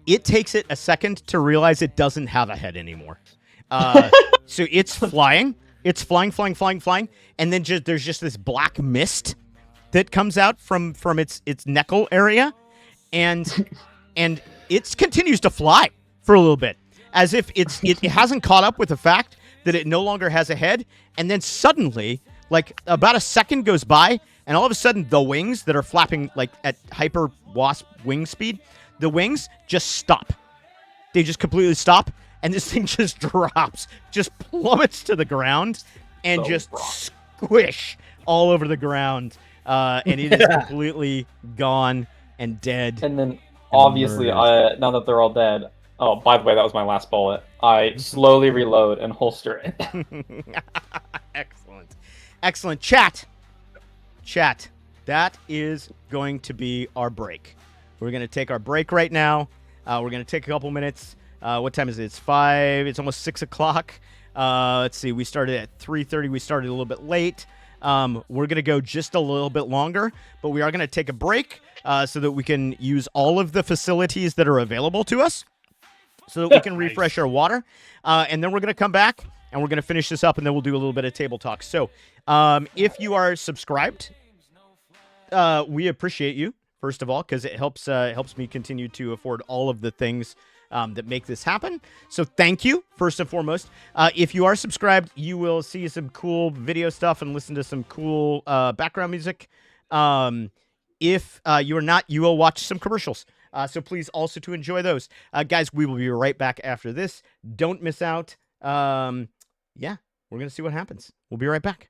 It takes it a second to realize it doesn't have a head anymore. So it's flying. It's flying, and then there's just this black mist that comes out from its neckle area, and it continues to fly for a little bit, as if it hasn't caught up with the fact that it no longer has a head, and then suddenly, like about a second goes by, and all of a sudden the wings that are flapping like at hyper wasp wing speed, the wings just stop. They just completely stop, and this thing just drops, just plummets to the ground, and just squish all over the ground, and it is completely gone and dead. And then, obviously, now that they're all dead, oh, by the way, that was my last bullet, I slowly reload and holster it. Excellent. Chat, that is going to be our break. We're going to take our break right now. We're going to take a couple minutes. What time is it? It's 5. It's almost 6 o'clock. Let's see. We started at 3:30. We started a little bit late. We're going to go just a little bit longer, but we are going to take a break so that we can use all of the facilities that are available to us, so that we can refresh our water. And then we're going to come back, and we're going to finish this up, and then we'll do a little bit of table talk. So if you are subscribed, we appreciate you, first of all, because it helps me continue to afford all of the things that make this happen. So thank you, first and foremost. If you are subscribed, you will see some cool video stuff and listen to some cool background music. If you are not, you will watch some commercials. So please also to enjoy those. Guys, we will be right back after this. Don't miss out. We're going to see what happens. We'll be right back.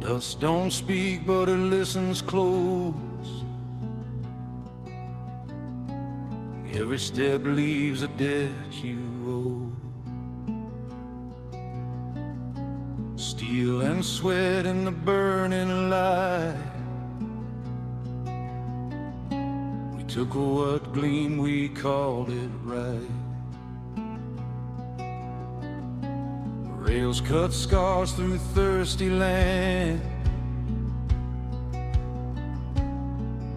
Dust don't speak, but it listens close. Every step leaves a debt you owe. Steel and sweat in the burning light. We took what gleam, we called it right. Rails cut scars through thirsty land.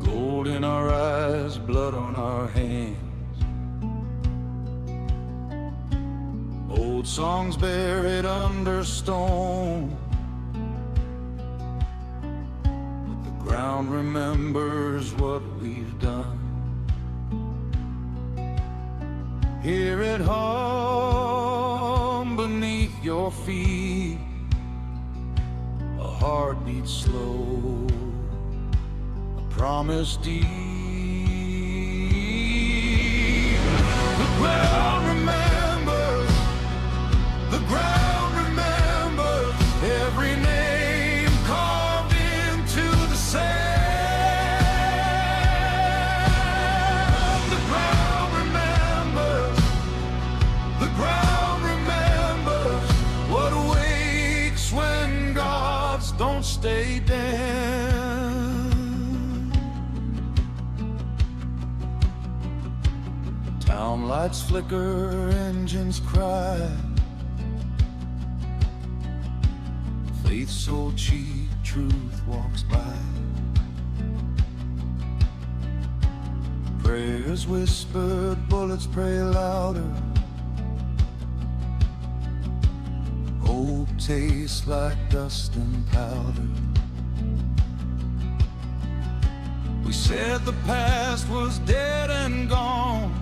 Gold in our eyes, blood on our hands. Old Old songs buried under stone. But the ground remembers what we've done. Hear it hum beneath your feet, a heartbeat slow, a promise deep. The ground remembers, the ground remembers every name carved into the sand. The ground remembers, the ground remembers what awaits when gods don't stay down. Town lights flicker, engines cry. Faith so cheap, truth walks by. Prayers whispered, bullets pray louder. Hope tastes like dust and powder. We said the past was dead and gone,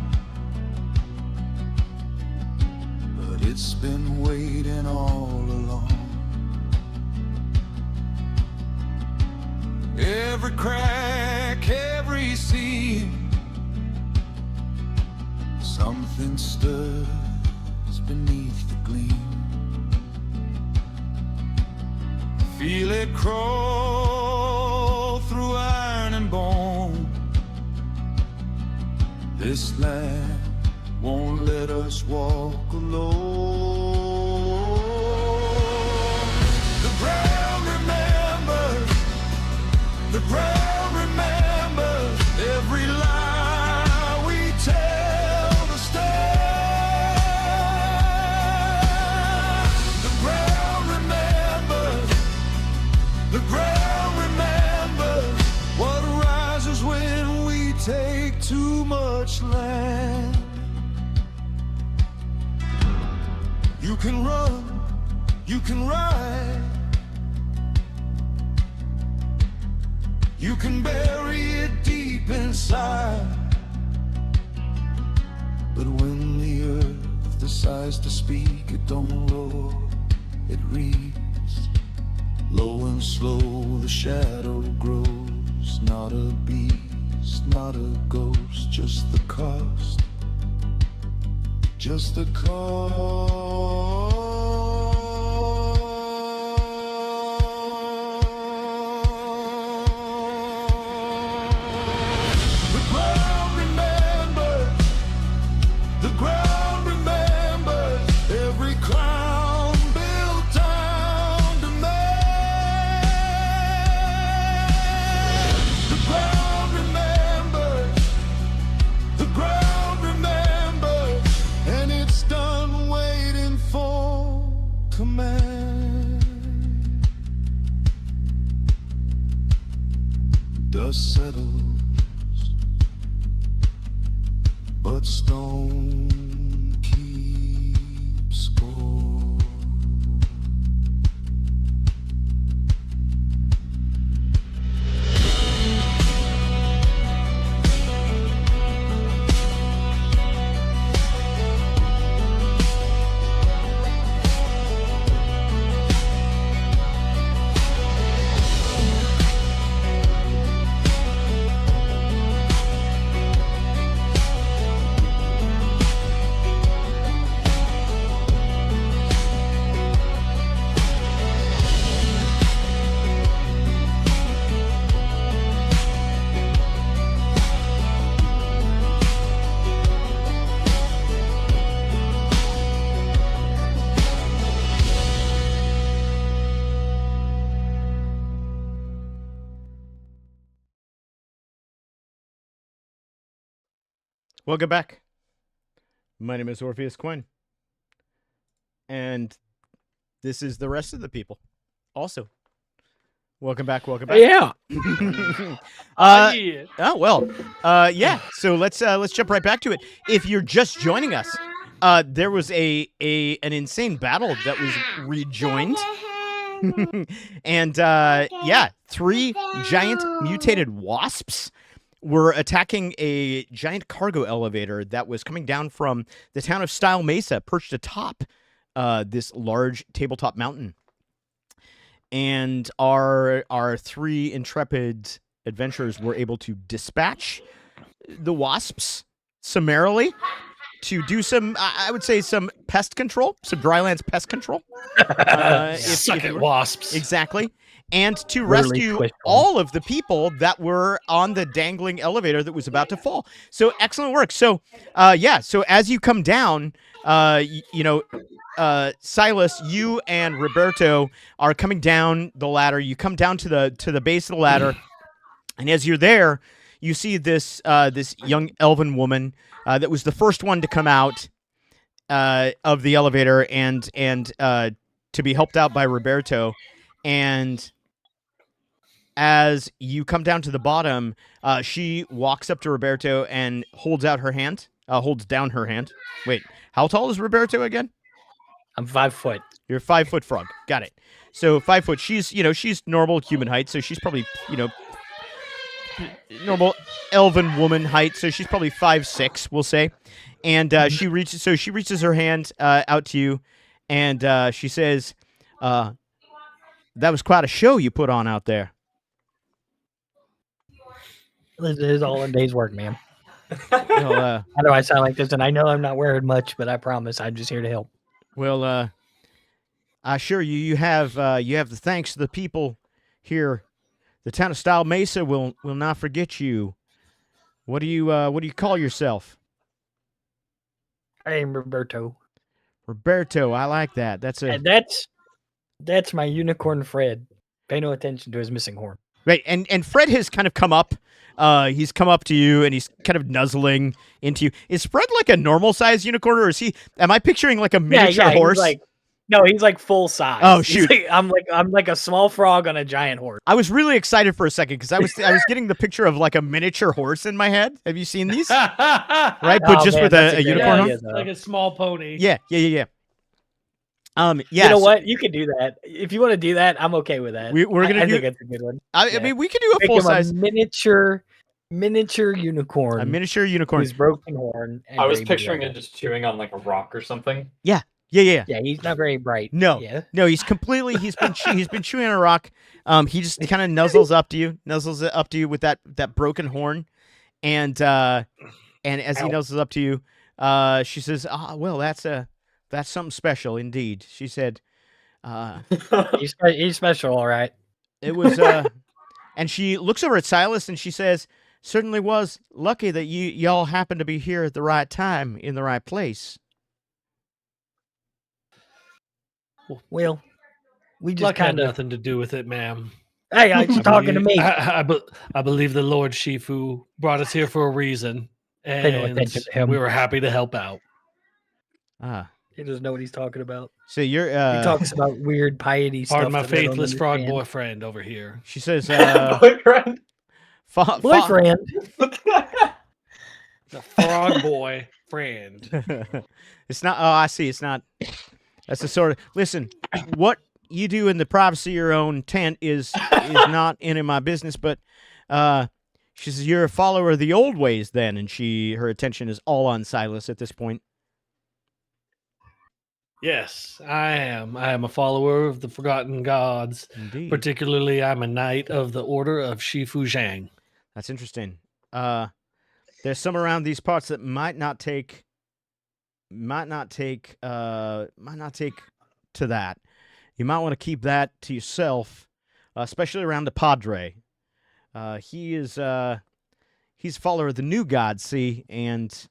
but it's been waiting all along. Every crack, every seam, something stirs beneath the gleam. Feel it crawl through iron and bone. This land won't let us walk alone. The ground remembers, the ground remembers every lie we tell to stand. The ground remembers, the ground remembers what rises when we take too much land. You can run, you can ride, you can bury it deep inside. But when the earth decides to speak, it don't roar, it reads. Low and slow the shadow grows. Not a beast, not a ghost, just the cost, just the cost. The ground remembers, the ground remembers every crown built down to man. The ground remembers, the ground remembers, and it's done waiting for command. Dust settles, but stone keeps score. Welcome back. My name is Orpheus Quinn. And this is the rest of the people. Also. Welcome back, welcome back. Yeah. Oh well. Yeah. So let's jump right back to it. If you're just joining us, there was an insane battle that was rejoined. And yeah, 3 giant mutated wasps were attacking a giant cargo elevator that was coming down from the town of Style Mesa, perched atop this large tabletop mountain. And our 3 intrepid adventurers were able to dispatch the wasps summarily to do some, I would say, some pest control, some Drylands pest control. Suck if it, you were- wasps. Exactly. And to Literally rescue twist them. all of the people that were on the dangling elevator that was about to fall. So excellent work. So, yeah. So as you come down, Silas, you and Roberto are coming down the ladder. You come down to the base of the ladder, and as you're there, you see this young elven woman that was the first one to come out of the elevator and to be helped out by Roberto. And as you come down to the bottom, she walks up to Roberto and holds down her hand. Wait, how tall is Roberto again? I'm 5 foot. You're a 5 foot frog. Got it. So 5 foot. She's normal human height, so she's probably normal elven woman height, so she's probably 5'6", we'll say. And she reaches her hand out to you, and she says, "That was quite a show you put on out there." This is all a day's work, man. Well, How do I sound like this? And I know I'm not wearing much, but I promise I'm just here to help. I assure you, you have the thanks of the people here. The town of Style Mesa will not forget you. What do you call yourself? I am Roberto. Roberto. I like that. And that's my unicorn Fred. Pay no attention to his missing horn. Right, and Fred has kind of come up. He's come up to you, and he's kind of nuzzling into you. Is Fred like a normal size unicorn, or is he? Am I picturing like a miniature horse? He's like full size. Oh, shoot. I'm like a small frog on a giant horse. I was really excited for a second because I was getting the picture of like a miniature horse in my head. Have you seen these? Right, but just with that's a great unicorn. idea, horn? though. Like a small pony. Yeah. You know what? You can do that. If you want to do that, I'm okay with that. We're gonna I do. think that's a good one. I mean, we could do a Make full him size, a miniature unicorn. a miniature unicorn. Who's broken horn. And I was very picturing beautiful. it just chewing on like a rock or something. Yeah. Yeah, he's not very bright. No. Yeah. No, he's completely. He's been chewing on a rock. He just kind of nuzzles up to you with that broken horn, and as he nuzzles up to you, she says, well, that's something special indeed." She said, He's special, all right. "It was." And she looks over at Silas and she says, "Certainly was lucky that y'all happened to be here at the right time in the right place." Well, we just Luck had kind of. nothing to do with it, ma'am. Hey, she's talking to me. I believe the Lord Shifu brought us here for a reason, Pay no and attention to him. we were happy to help out. He doesn't know what he's talking about. So you're. He talks about weird piety stuff. Pardon my that I don't faithless frog understand. boyfriend over here. She says, Boyfriend. Boyfriend. The frog boy friend. It's not. Oh, I see. It's not. That's the sort of. Listen, what you do in the privacy of your own tent is not any of my business. But she says you're a follower of the old ways, then, and her attention is all on Silas at this point. Yes, I am. I am a follower of the forgotten gods. Indeed, Particularly, I'm a knight of the Order of Shifu Zhang. that's interesting. There's some around these parts that might not take to that. You might want to keep that to yourself, especially around the Padre. He's a follower of the new god, see, and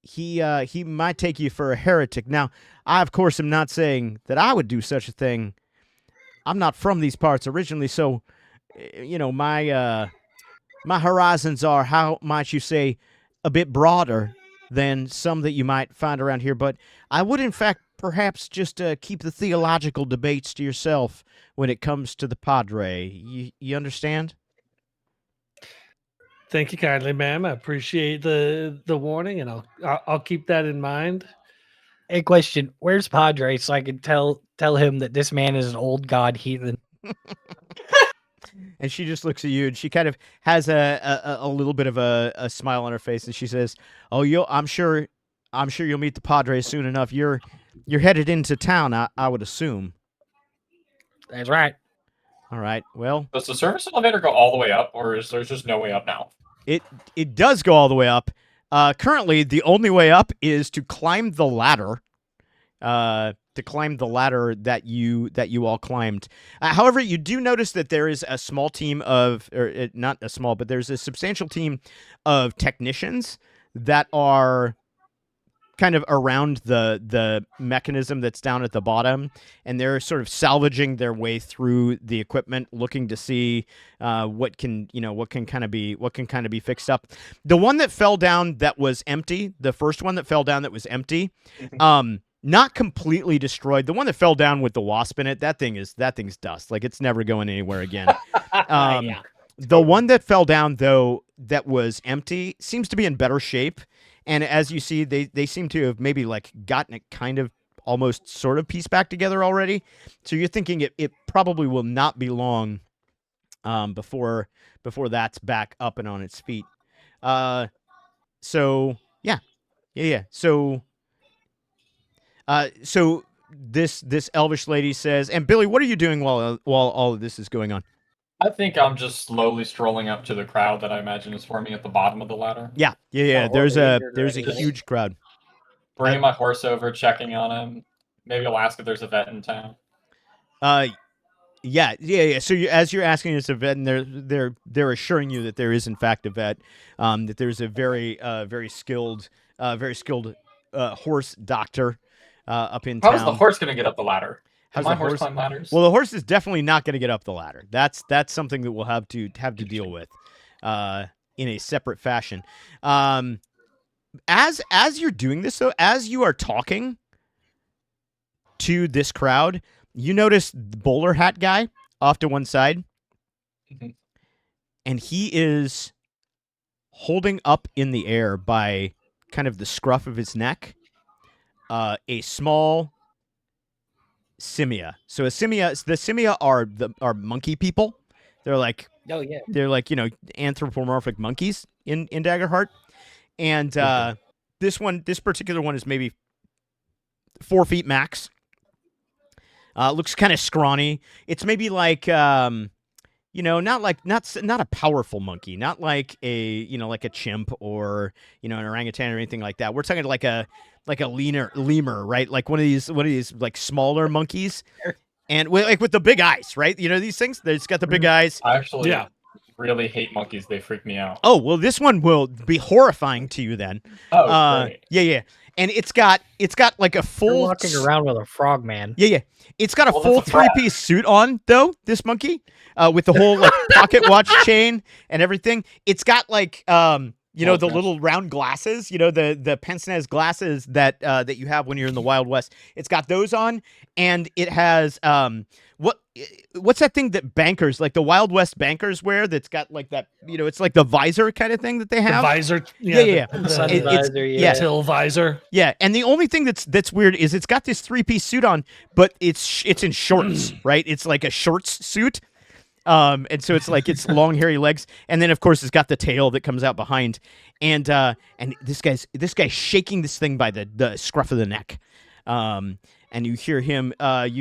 he might take you for a heretic. Now, I of course am not saying that I would do such a thing. I'm not from these parts originally, so my horizons are, how might you say, a bit broader than some that you might find around here. But I would, in fact, perhaps just keep the theological debates to yourself when it comes to the Padre. You understand? Thank you kindly, ma'am. I appreciate the warning, and I'll keep that in mind. Hey, question: where's Padre so I can tell him that this man is an old god heathen? And she just looks at you, and she kind of has a little bit of a smile on her face, and she says, "Oh, I'm sure you'll meet the Padre soon enough. You're headed into town, I would assume." That's right. All right. Well, Does the service elevator go all the way up, or is there just no way up now? it does go all the way up. Currently, the only way up is to climb the ladder. That you all climbed. However, you do notice that there is a small team of, or not a small, but there's a substantial team of technicians that are kind of around the mechanism that's down at the bottom, and they're sort of salvaging their way through the equipment, looking to see what can kind of be fixed up. The one that fell down that was empty, the first one that fell down that was empty, not completely destroyed. The one that fell down with the wasp in it, that thing's dust. Like, it's never going anywhere again. Yeah. The one that fell down, though, that was empty, seems to be in better shape. And as you see, they seem to have maybe like gotten it kind of almost sort of pieced back together already. So you're thinking it probably will not be long before that's back up and on its feet. So yeah. So this elvish lady says, and Billy, what are you doing while all of this is going on? I think I'm just slowly strolling up to the crowd that I imagine is forming at the bottom of the ladder. Yeah. Oh, There's well, a just- huge crowd. Bringing my horse over, checking on him. Maybe I'll ask if there's a vet in town. Yeah. So as you're asking this a vet, and they're assuring you that there is in fact a vet, that there's a very skilled horse doctor up in town. How's the horse going to get up the ladder? How's Can my the horse horse- climb ladders? Well, the horse is definitely not going to get up the ladder. That's something that we'll have to deal with in a separate fashion. As you're doing this, though, as you are talking to this crowd, you notice the bowler hat guy off to one side, Mhm. and he is holding up in the air by kind of the scruff of his neck a small simia. So the simia are monkey people. They're like Oh yeah. anthropomorphic monkeys in Daggerheart. And this particular one is maybe 4 feet max. Looks kind of scrawny. It's maybe like not a powerful monkey, not like like a chimp or an orangutan or anything like that. We're talking like a lemur, right? Like one of these like smaller monkeys, and with the big eyes, right? These things. It's got the big eyes. I actually Yeah. really hate monkeys. They freak me out. Oh well, this one will be horrifying to you then. Oh, great. Yeah. And it's got like a You're full walking around with a frog man. Yeah. It's got a Well, full that's a frog. 3-piece suit on, though, this monkey, with the whole like pocket watch chain and everything. It's got like the gosh. little round glasses, the pince-nez glasses that you have when you're in the Wild West. It's got those on, and it has what's that thing that bankers, like the Wild West bankers wear, that's got like that, it's like the visor kind of thing that they The have. visor. Yeah. The sun It's- visor, yeah. Till visor. Yeah, and the only thing that's weird is it's got this 3-piece suit on, but it's in shorts, right? It's like a shorts suit, and so it's like it's long hairy legs, and then of course it's got the tail that comes out behind, and this guy's shaking this thing by the scruff of the neck, and you hear him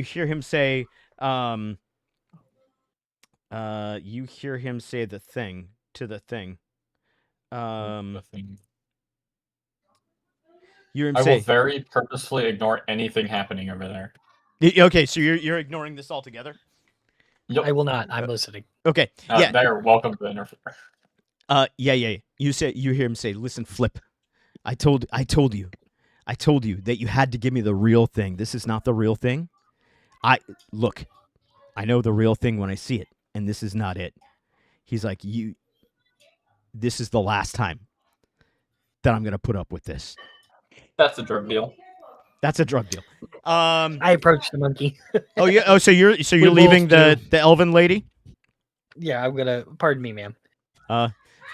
say the thing to the thing. The thing. You hear him I say, will very purposefully ignore anything happening over there. okay, so you're ignoring this altogether? I will not. I'm listening. Okay. Yeah. They're welcome to interfere. Yeah. You hear him say, "Listen, Flip. I told you that you had to give me the real thing. This is not the real thing. I know the real thing when I see it, and this is not it." He's like, this is the last time that I'm going to put up with this. That's a drug deal. That's a drug deal. I approached the monkey. Oh yeah. Oh, so you're leaving both the elven lady? Yeah, I'm gonna. Pardon me, ma'am.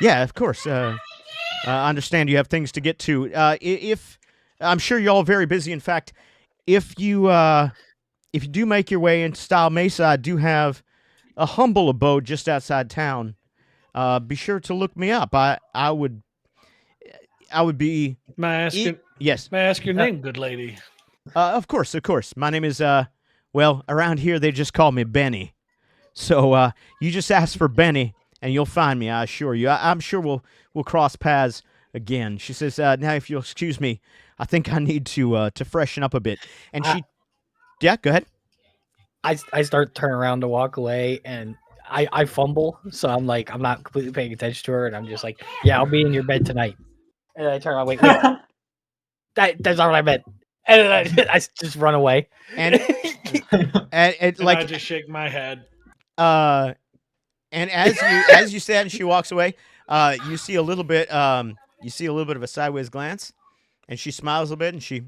Yeah, of course. I understand you have things to get to. If I'm sure you're all very busy. In fact, if you do make your way into Style Mesa, I do have a humble abode just outside town. Be sure to look me up. I would be. May I ask your Yes. May I ask your name, good lady? Of course, of course. My name is well, around here they just call me Benny. So you just ask for Benny and you'll find me, I assure you. I'm sure we'll cross paths again. She says, now if you'll excuse me, I think I need to freshen up a bit. And she Yeah, go ahead. I start turning around to walk away, and I fumble, so I'm like, I'm not completely paying attention to her, and I'm just like, yeah, I'll be in your bed tonight. And I turn around, wait, that's not what I meant. And then I just run away. And And like I just shake my head. and as you said, and she walks away, you see a little bit of a sideways glance, and she smiles a bit and she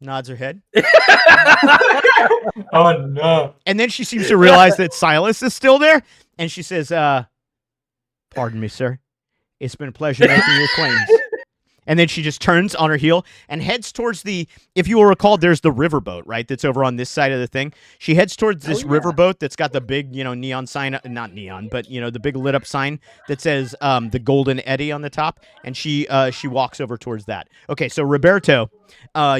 nods her head. Oh no. And then she seems to realize that Silas is still there, and she says, pardon me, sir. It's been a pleasure making your acquaintance. And then she just turns on her heel and heads towards if you will recall, there's the riverboat, right, that's over on this side of the thing. She heads towards this riverboat that's got the big, neon sign, not neon, but, the big lit up sign that says the Golden Eddy on the top. And she walks over towards that. Okay, so Roberto,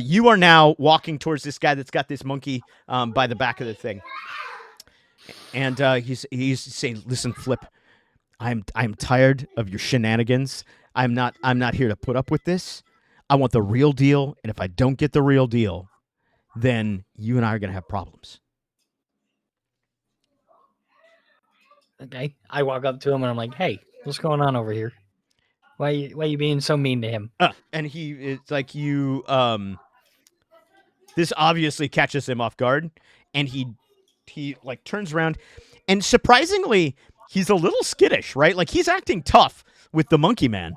you are now walking towards this guy that's got this monkey by the back of the thing. And he's saying, listen, Flip, I'm tired of your shenanigans. I'm not here to put up with this. I want the real deal, and if I don't get the real deal, then you and I are going to have problems. Okay. I walk up to him and I'm like, hey, what's going on over here? Why you being so mean to him? And it's like this obviously catches him off guard, and he like turns around, and surprisingly, he's a little skittish, right? Like he's acting tough with the monkey man.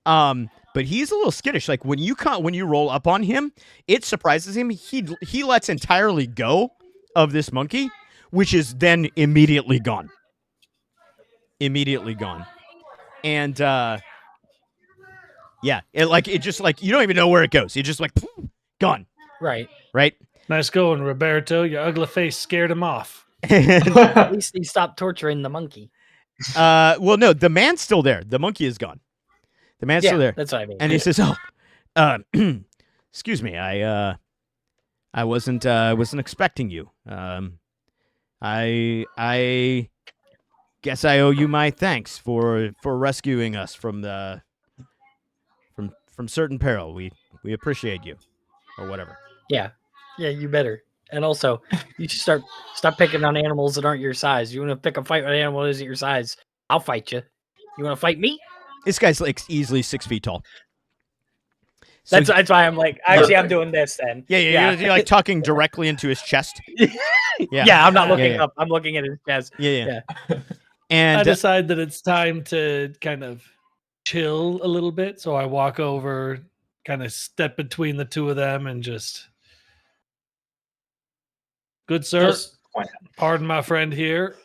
But he's a little skittish. Like when you roll up on him, it surprises him. He lets entirely go of this monkey, which is then immediately gone. And yeah, it just like you don't even know where it goes. It's just like gone. Right. Nice going, Roberto. Your ugly face scared him off. At least he stopped torturing the monkey. Well, no, the man's still there. The monkey is gone. The man's still there. That's what I mean. And he says, excuse me, I wasn't expecting you. I guess I owe you my thanks for rescuing us from certain peril. We appreciate you, or whatever. Yeah, you better. And also, you should stop picking on animals that aren't your size. You want to pick a fight with an animal that isn't your size? I'll fight you. You want to fight me? This guy's like easily 6 feet tall. So that's why I'm like, actually, I'm doing this then. Yeah. You're like talking directly into his chest. Yeah, I'm not looking up. I'm looking at his chest. Yeah. And I decide that it's time to kind of chill a little bit. So I walk over, kind of step between the two of them, and just, good sir, pardon my friend here.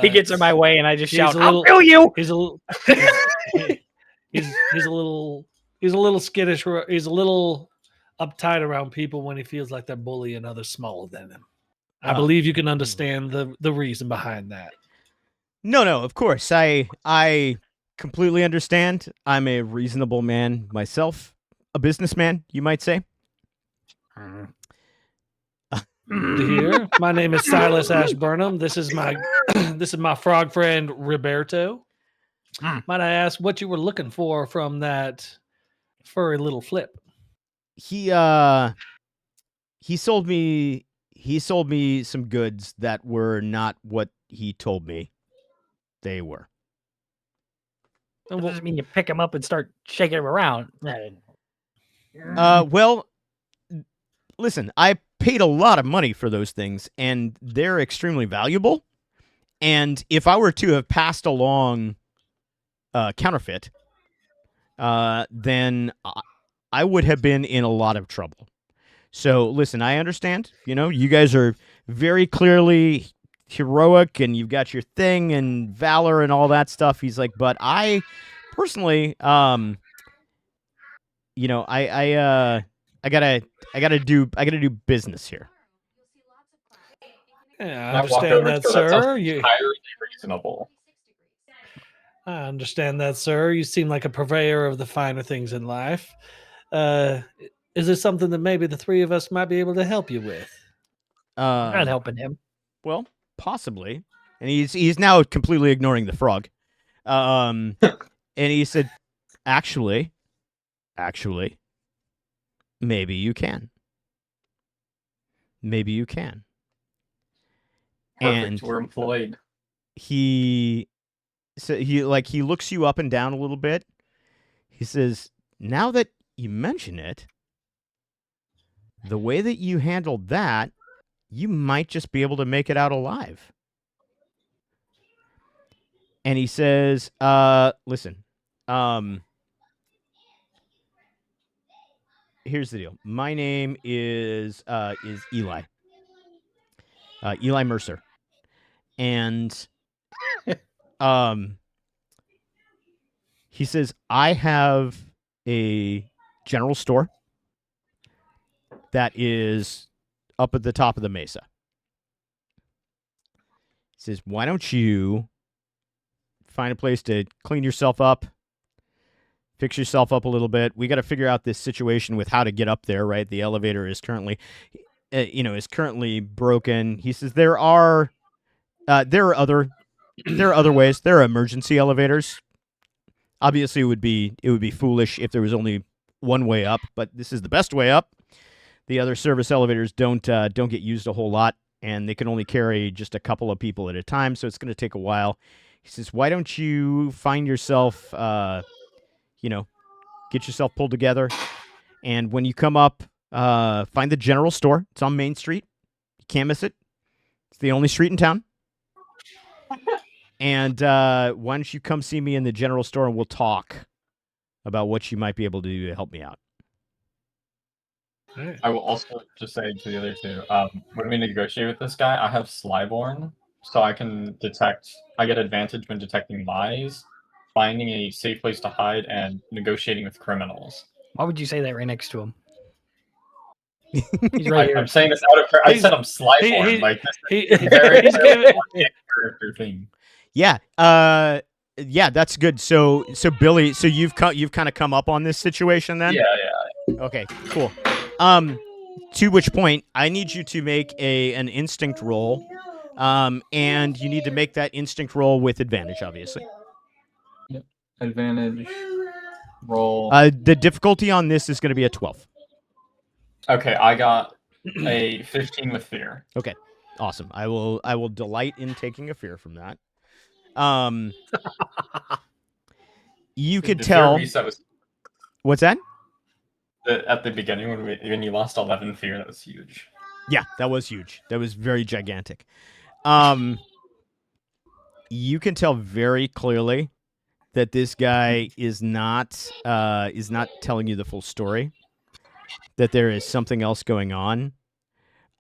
He gets in my way, and I just shout, I'll kill you! He's a little, he's a little skittish. He's a little uptight around people when he feels like they're bullying others smaller than him. I believe you can understand the reason behind that. No, of course. I completely understand. I'm a reasonable man myself. A businessman, you might say. Here, my name is Silas Ashburnham. This is my frog friend Roberto. Might I ask what you were looking for from that furry little Flip? He sold me some goods that were not what he told me they were. That doesn't mean you pick him up and start shaking him around. Well, listen, I paid a lot of money for those things, and they're extremely valuable. And if I were to have passed along counterfeit, then I would have been in a lot of trouble. So, listen, I understand. You guys are very clearly heroic and you've got your thing and valor and all that stuff. He's like, but I personally, you know, I gotta do business here. Yeah, I I walk understand over that, to her. That sounds sir. You, entirely reasonable. I understand that, sir. You seem like a purveyor of the finer things in life. Is there something that maybe the three of us might be able to help you with? I'm not helping him. Well, possibly. And he's now completely ignoring the frog. And he said, actually, maybe you can. Maybe you can. Perfect. And We're employed. he looks you up and down a little bit. He says, now that you mention it, the way that you handled that, you might just be able to make it out alive. And he says, listen, here's the deal. My name is Eli. Eli Mercer. And he says, I have a general store that is up at the top of the mesa. He says, why don't you find a place to clean yourself up, fix yourself up a little bit. We got to figure out this situation with how to get up there, right? The elevator is currently, broken. He says there are other ways. There are emergency elevators. Obviously, it would be foolish if there was only one way up, but this is the best way up. The other service elevators don't get used a whole lot, and they can only carry just a couple of people at a time, so it's going to take a while. He says, why don't you find yourself, get yourself pulled together, and when you come up, find the general store. It's on Main Street. You can't miss it. It's the only street in town. And why don't you come see me in the general store, and we'll talk about what you might be able to do to help me out. I will also just say to the other two, when we negotiate with this guy, I have Slyborn, so I can detect. I get advantage when detecting lies, finding a safe place to hide, and negotiating with criminals. Why would you say that right next to him? He's right here. I'm saying this out of. I said I'm Slyborn. Like this is very character thing. Yeah. Yeah, that's good. So Billy, so you've kind of come up on this situation then? Yeah. Okay, cool. To which point I need you to make an instinct roll. And you need to make that instinct roll with advantage, obviously. Yep. Advantage roll. The difficulty on this is going to be a 12. Okay, I got a 15 with fear. Okay. Awesome. I will delight in taking a fear from that. You could tell. What's that? At the beginning when you lost 11 fear, that was huge. Yeah, that was huge. That was very gigantic. You can tell very clearly that this guy is not telling you the full story. That there is something else going on.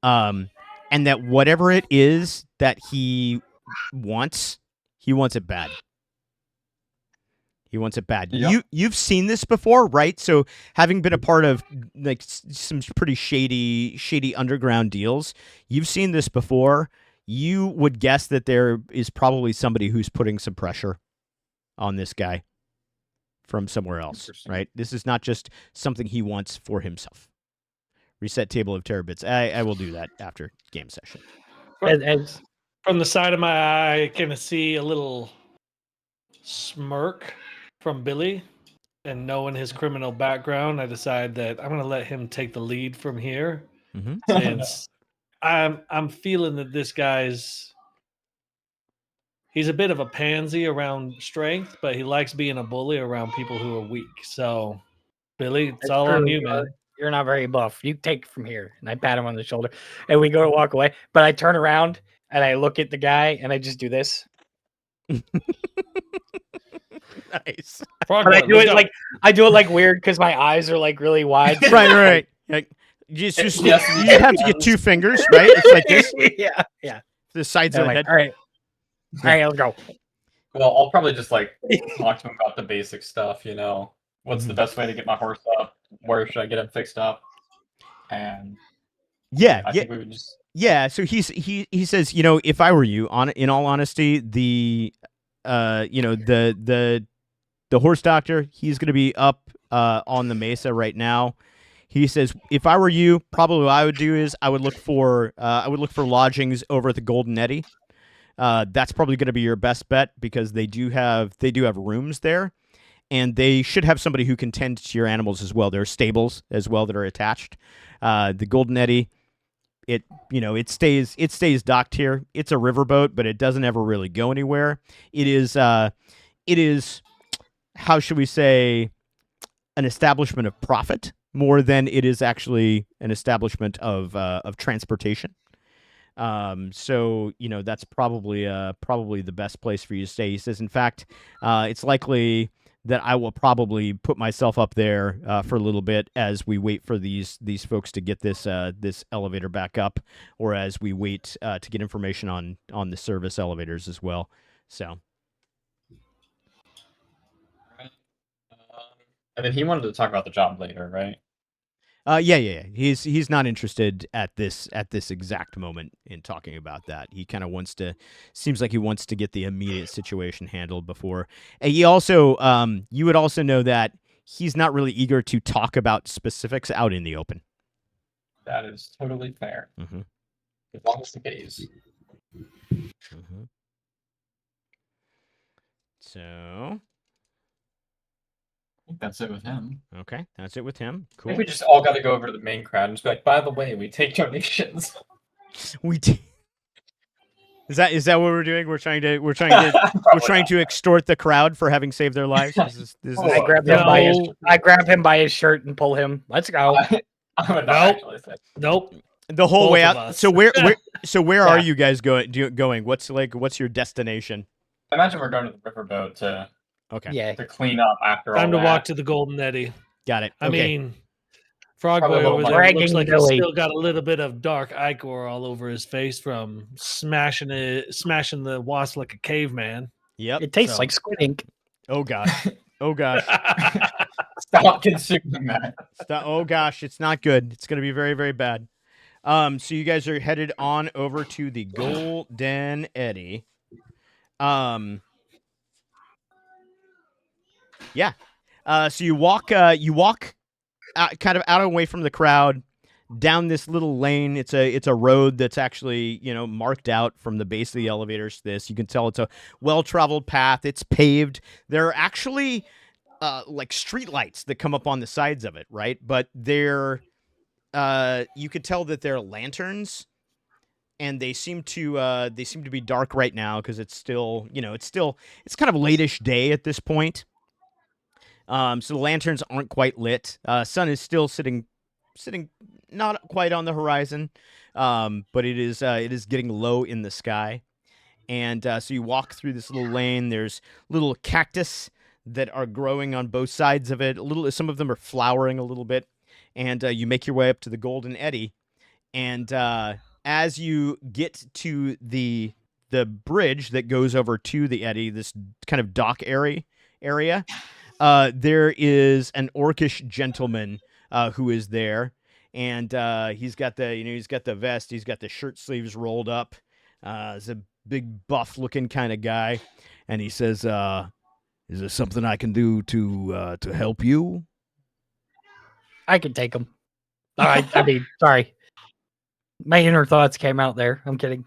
And that whatever it is that he wants it bad. He wants it bad. Yeah. You've seen this before, right? So having been a part of like some pretty shady underground deals, you've seen this before. You would guess that there is probably somebody who's putting some pressure on this guy from somewhere else, right? This is not just something he wants for himself. Reset table of terabits. I will do that after game session. From the side of my eye, I kind of see a little smirk from Billy, and knowing his criminal background, I decide that I'm going to let him take the lead from here. Mm-hmm. Since I'm feeling that this guy's he's a bit of a pansy around strength, but he likes being a bully around people who are weak. So, Billy, it's all on you, man. You're not very buff. You take it from here. And I pat him on the shoulder, and we go to walk away. But I turn around and I look at the guy, and I just do this. Nice. But I do it like weird because my eyes are like really wide. Right. Like, you have to get two fingers, right? It's like this. Yeah. the sides They're of the like, head. all right, let's go. Well, I'll probably just like talk to him about the basic stuff. What's the Mhm. best way to get my horse up? Where should I get him fixed up? And Yeah, I yeah, think we would just. yeah. So he says, if I were you, in all honesty, the the horse doctor, he's going to be up on the mesa right now. He says, if I were you, probably what I would do is I would look for lodgings over at the Golden Eddy. That's probably going to be your best bet because they do have rooms there, and they should have somebody who can tend to your animals as well. There are stables as well that are attached. The Golden Eddy, it stays docked here. It's a riverboat, but it doesn't ever really go anywhere. It is how should we say, an establishment of profit more than it is actually an establishment of transportation. So that's probably the best place for you to stay. He says, in fact, it's likely that I will probably put myself up there for a little bit as we wait for these folks to get this elevator back up, or as we wait to get information on the service elevators as well. So. And then he wanted to talk about the job later, right? Yeah. He's not interested at this exact moment in talking about that. He kind of seems like he wants to get the immediate situation handled before. And he also, you would also know that he's not really eager to talk about specifics out in the open. That is totally fair. Mm-hmm. As long as the case. Mm-hmm. So. I think that's it with him. Okay, that's it with him. I Cool. think we just all got to go over to the main crowd and just be like, by the way, we take donations. We did. Is that what we're doing? We're trying to extort the crowd for having saved their lives. I grab him by his shirt and pull him. Let's go. I would not Nope. actually say. Nope. the whole Both way of out. us. So where are Yeah. you guys going? What's your destination? I imagine we're going to the riverboat to Okay. Yeah. clean up after all Time to that. walk to the Golden Eddy. Got it. I Okay. mean, Frog Probably Boy a little over there dragging looks like Billy. he's still got a little bit of dark ichor all over his face from smashing the wasp like a caveman. Yep. It tastes So- like squid ink. Oh gosh. Oh gosh. Stop consuming that. Oh gosh, it's not good. It's going to be very, very bad. So you guys are headed on over to the Golden Eddy. Yeah. So you walk out, kind of out away from the crowd, down this little lane. It's a road that's actually, marked out from the base of the elevators to this. You can tell it's a well-traveled path. It's paved. There are actually like street lights that come up on the sides of it, right? But they're you could tell that they're lanterns, and they seem to be dark right now because it's still, it's kind of late-ish day at this point. So the lanterns aren't quite lit. Sun is still sitting not quite on the horizon, but it is getting low in the sky. And so you walk through this little lane. There's little cactus that are growing on both sides of it. Some of them are flowering a little bit. And you make your way up to the Golden Eddy. And as you get to the bridge that goes over to the eddy, this kind of dock area, there is an orcish gentleman who is there, and he's got the vest, he's got the shirt sleeves rolled up. He's a big buff looking kind of guy, and he says, "Is there something I can do to help you?" I can take him. I mean, sorry. My inner thoughts came out there. I'm kidding.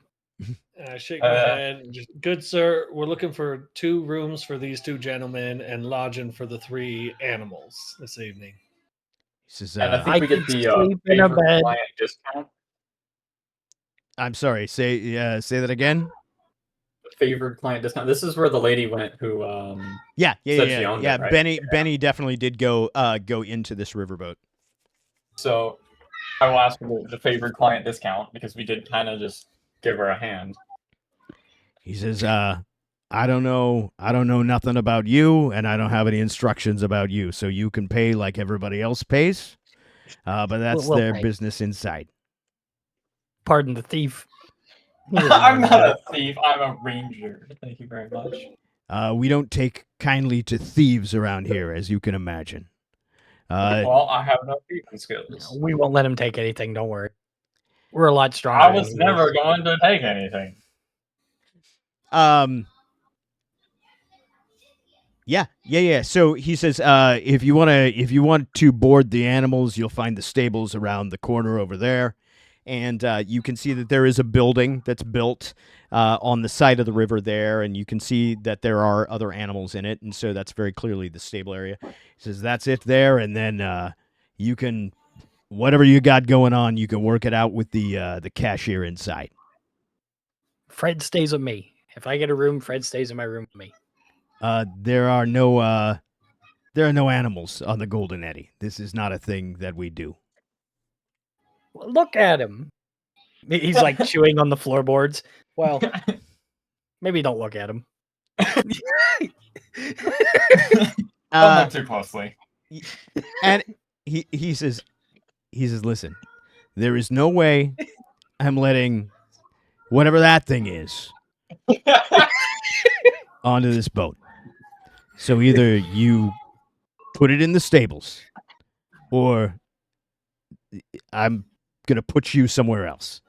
I shake my head. And just, good sir, we're looking for 2 rooms for these 2 gentlemen and lodging for the 3 animals this evening. He says, And I think I we get could the sleep in a favorite bed. client discount. "I'm sorry. Say that again." Favored client discount. This is where the lady went who Yeah. Said she owned it, right? Benny definitely did go into this riverboat. so I will ask for the favored client discount because we did kind of just give her a hand. He says, "I don't know nothing about you, and I don't have any instructions about you, so you can pay like everybody else pays, but that's We'll their pay. business inside." Pardon the thief. I'm not a thief. I'm a ranger. Thank you very much. We don't take kindly to thieves around here, as you can imagine. Well, I have no thieving skills. We won't let him take anything. Don't worry. We're a lot stronger. I was than he never is. going to take anything. Yeah. So he says, if you want to board the animals, you'll find the stables around the corner over there, and you can see that there is a building that's built on the side of the river there, and you can see that there are other animals in it, and so that's very clearly the stable area. He says that's it there, and then you can whatever you got going on, you can work it out with the cashier inside. Fred stays with me. If I get a room, Fred stays in my room with me. There are no animals on the Golden Eddy. This is not a thing that we do. Well, look at him. He's like chewing on the floorboards. Well, maybe don't look at him. Don't look too closely. And he says, listen, there is no way I'm letting whatever that thing is onto this boat. So either you put it in the stables, or I'm gonna put you somewhere else.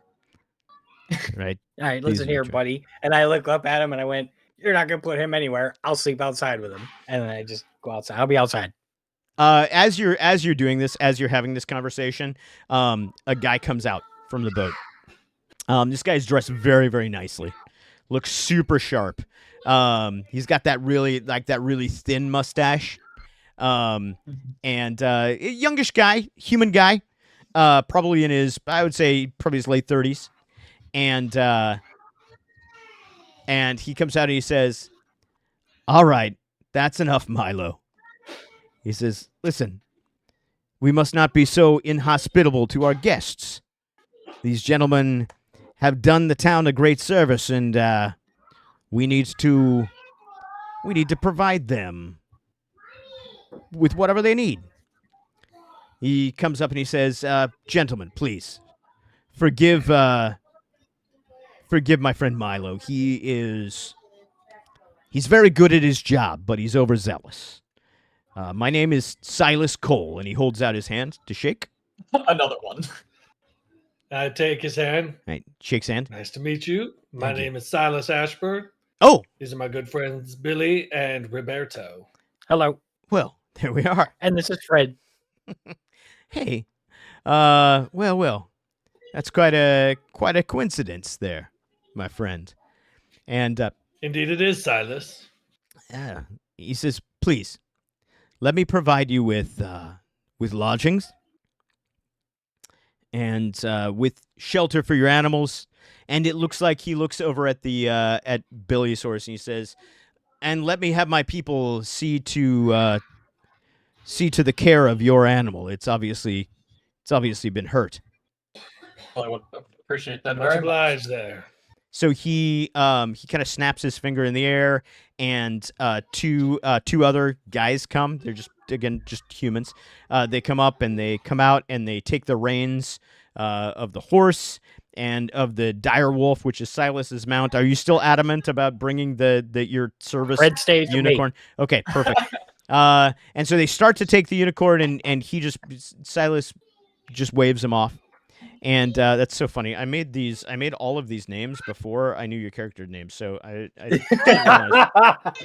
Right? All right, listen here, buddy. And I look up at him and I went, "You're not gonna put him anywhere. I'll sleep outside with him." And then I just go outside. I'll be outside. As you're doing this, as you're having this conversation, a guy comes out from the boat. This guy's dressed very, very nicely. Looks super sharp. He's got that really thin mustache. And youngish guy, human guy, probably in his, I would say, probably his late 30s. And he comes out and he says, "All right, that's enough, Milo." He says, "Listen, we must not be so inhospitable to our guests. These gentlemen have done the town a great service, and we need to provide them with whatever they need." He comes up and he says, "Gentlemen, please forgive my friend Milo. He's very good at his job, but he's overzealous. My name is Silas Cole," and he holds out his hand to shake. Another one. I take his hand. Right, shakes hand. Nice to meet you. My Thank you. name is Silas Ashburn. Oh, These are my good friends Billy and Roberto. Hello. well, there we are. And this is Fred. Hey, well, that's quite a coincidence there, my friend. And Indeed it is, Silas. he says, "Please, let me provide you with lodgings and with shelter for your animals." And it looks like he looks over at the at Billy's horse and he says, "And let me have my people see to the care of your animal. It's obviously been hurt." Well, I would appreciate that Much very much. obliged there. So he kind of snaps his finger in the air, and two other guys come. They're just humans. They come up and they come out and they take the reins of the horse and of the dire wolf, which is Silas's mount. Are you still adamant about bringing your service Fred stays with me. unicorn? Okay, perfect. And so they start to take the unicorn, and Silas just waves him off. And that's so funny. I made all of these names before I knew your character names, so I didn't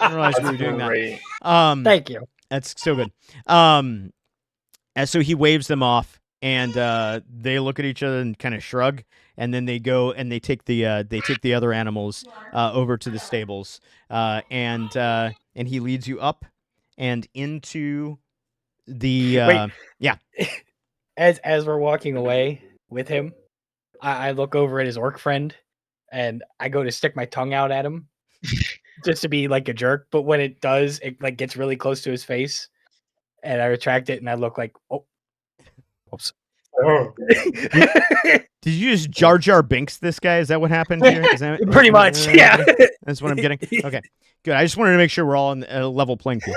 realize we were doing Great. that. Thank you. That's so good. And so he waves them off, and they look at each other and kind of shrug, and then they go and they take the other animals over to the stables, and he leads you up and into the Wait. yeah. As we're walking away with him, I look over at his orc friend and I go to stick my tongue out at him just to be like a jerk. But when it does, it like gets really close to his face and I retract it and I look like, oops. Did you just Jar Jar Binks this guy? Is that what happened here? Is that, Pretty much, yeah. That's what I'm getting. Okay, good. I just wanted to make sure we're all on a level playing field.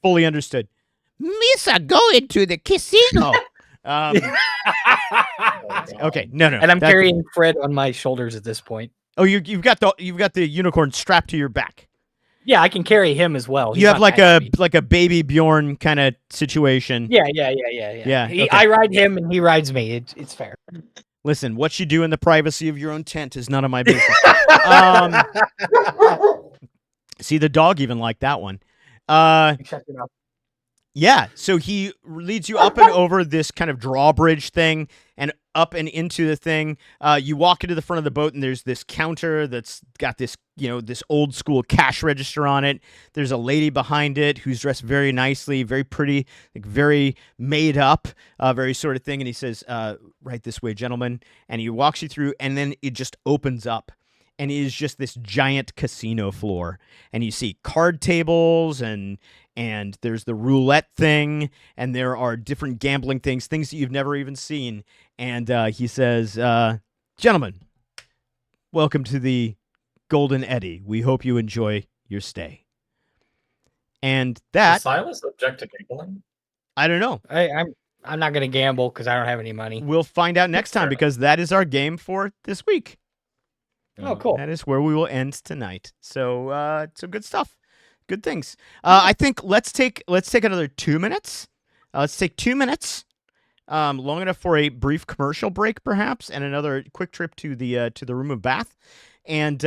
Fully understood. Misa going to the casino. Okay, no. And I'm that- carrying Fred on my shoulders at this point. Oh, you've got the unicorn strapped to your back. Yeah, I can carry him as well. He's You have not like that a heavy. baby Bjorn kind of situation. Yeah. Yeah, okay. I ride him and he rides me. It's fair. Listen, what you do in the privacy of your own tent is none of my business. See, the dog even liked that one. Check it out. Yeah, so he leads you up and over this kind of drawbridge thing and up and into the thing. You walk into the front of the boat and there's this counter that's got this, this old school cash register on it. There's a lady behind it who's dressed very nicely, very pretty, like very made up, very sort of thing. And he says, right this way, gentlemen. And he walks you through and then it just opens up. And it is just this giant casino floor. And you see card tables and there's the roulette thing, and there are different gambling things that you've never even seen. And he says, gentlemen, welcome to the Golden Eddy. We hope you enjoy your stay. And that... Does Silas object to gambling? I don't know. I'm not going to gamble because I don't have any money. We'll find out next time because that is our game for this week. Oh, cool. That is where we will end tonight. So good stuff. Good things. I think let's take another 2 minutes. Let's take 2 minutes, long enough for a brief commercial break, perhaps, and another quick trip to the room of bath, and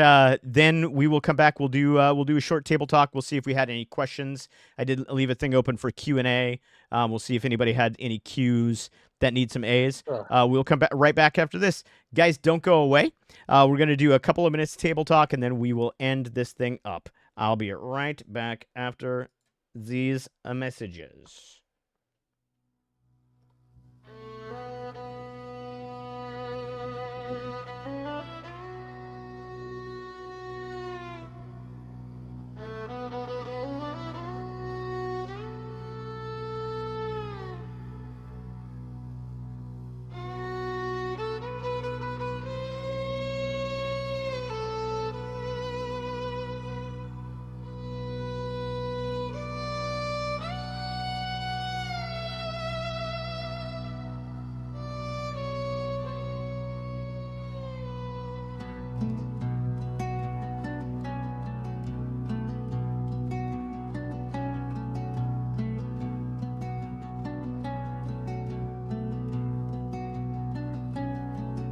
then we will come back. We'll do a short table talk. We'll see if we had any questions. I did leave a thing open for Q&A. We'll see if anybody had any Qs that need some A's. We'll come back right back after this. Guys, don't go away. We're going to do a couple of minutes table talk, and then we will end this thing up. I'll be right back after these messages.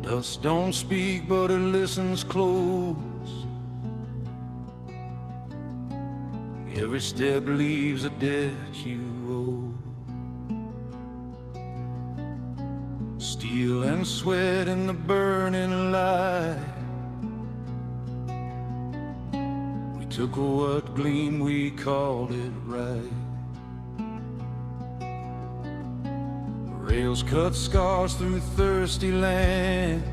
Dust don't speak, but it listens close. Every step leaves a debt you owe. Steel and sweat in the burning light. We took what gleam, we called it right. Rails cut scars through thirsty land.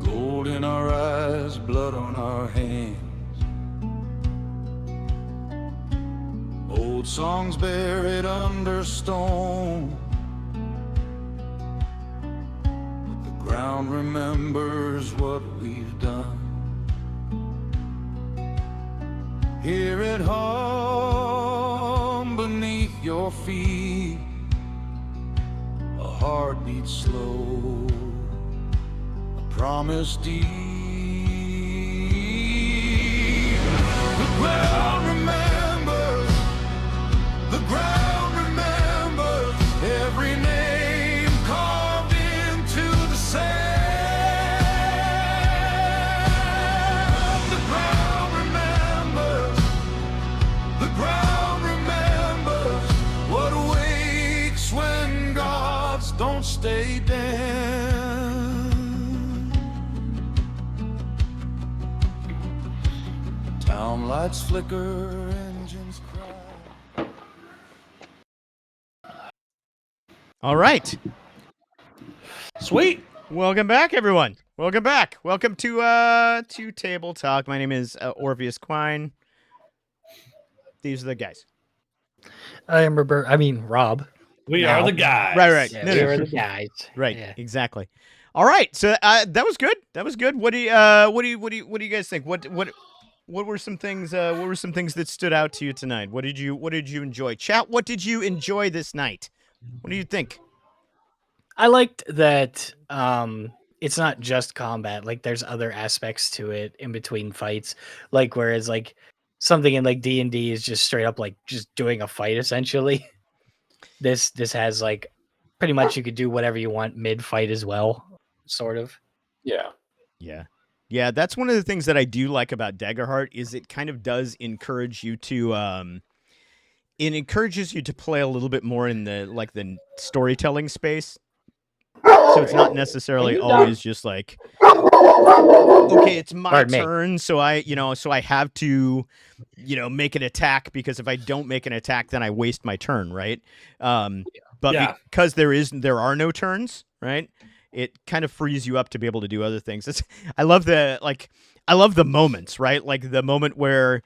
Gold in our eyes, blood on our hands. Old songs buried under stone. The ground remembers what we've done. Hear it hum beneath your feet, a heartbeat slow, a promise deep. The ground remembers, the ground remembers every name carved into the sand. The ground remembers, the ground remembers what wakes when gods don't stay down. Town lights flicker, engines cry. All right. Sweet. Welcome back, everyone. Welcome back. Welcome to Table Talk. My name is Orpheus Quine. These are the guys. I am Rob. We Now. are the guys. Right. Yeah, No, we no. are the guys. Right. Yeah. Exactly. All right. So that was good. That was good. What do you guys think? What were some things? What were some things that stood out to you tonight? What did you enjoy? Chat. What did you enjoy this night? What do you think? I liked that it's not just combat, like there's other aspects to it in between fights. Like whereas like something in like D&D is just straight up like just doing a fight essentially. This has like pretty much you could do whatever you want mid-fight as well, sort of. Yeah. Yeah. Yeah, that's one of the things that I do like about Daggerheart is it kind of does encourage you to it encourages you to play a little bit more in the storytelling space. So it's not necessarily always just like, okay, it's my Pardon me. turn, so I have to, make an attack, because if I don't make an attack, then I waste my turn, right? But Yeah. because there are no turns, right? It kind of frees you up to be able to do other things. I love the moments, right? Like the moment where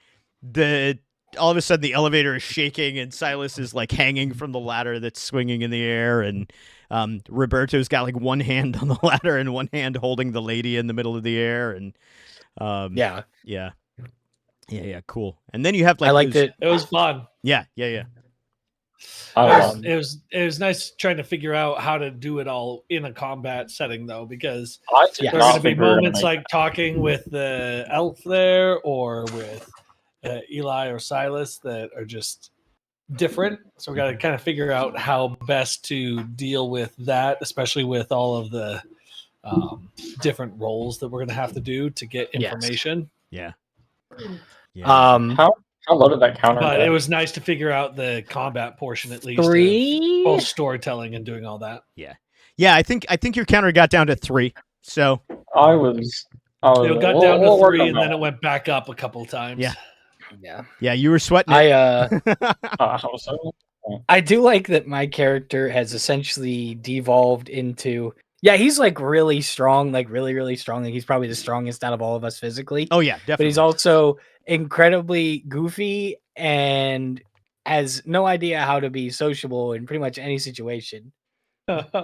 all of a sudden the elevator is shaking and Silas is like hanging from the ladder that's swinging in the air, and Roberto's got like one hand on the ladder and one hand holding the lady in the middle of the air, and Yeah. cool. And then you have like I liked those- it. It was fun. Yeah. It was nice trying to figure out how to do it all in a combat setting, though, because I did Yeah. there are not going to be think we were gonna moments make like talking with the elf there or with Eli or Silas that are just different. So we got to kind of figure out how best to deal with that, especially with all of the different roles that we're going to have to do to get Yes. information. Yeah. How low did that counter But get? it was nice to figure out the combat portion at least. Of 3. both storytelling and doing all that. Yeah, I think your counter got down to 3. So I was. It got down to 3 and then it went back up a couple times. Yeah. Yeah. you were sweating it. I do like that my character has essentially devolved into he's like really strong, like really, really strong. Like he's probably the strongest out of all of us physically. Oh yeah, definitely. But he's also incredibly goofy and has no idea how to be sociable in pretty much any situation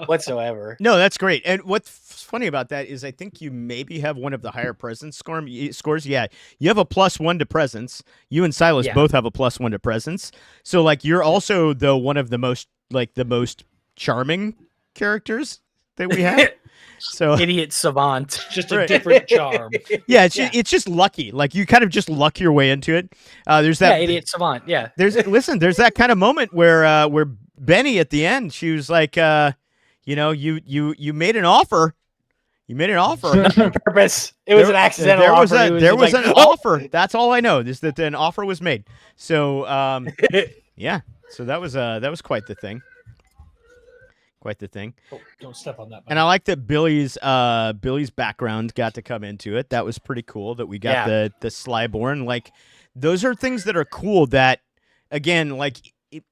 whatsoever. No, that's great. And what's funny about that is I think you maybe have one of the higher presence scores. Yeah, you have a +1 to presence. You and Silas both have a +1 to presence. So like you're also one of the most charming characters that we have. So Idiot savant. Just a different charm. Yeah, it's just lucky. Like you kind of just luck your way into it. There's that idiot savant. Yeah. There's that kind of moment where Benny at the end, she was like, you made an offer. You made an offer. On purpose. It was an accidental offer. There was an offer. That's all I know. Is that an offer was made. So yeah. So that was quite the thing. Quite the thing. Oh, don't step on that. And I like that Billy's background got to come into it. That was pretty cool that we got the Slyborn. Like those are things that are cool that, again, like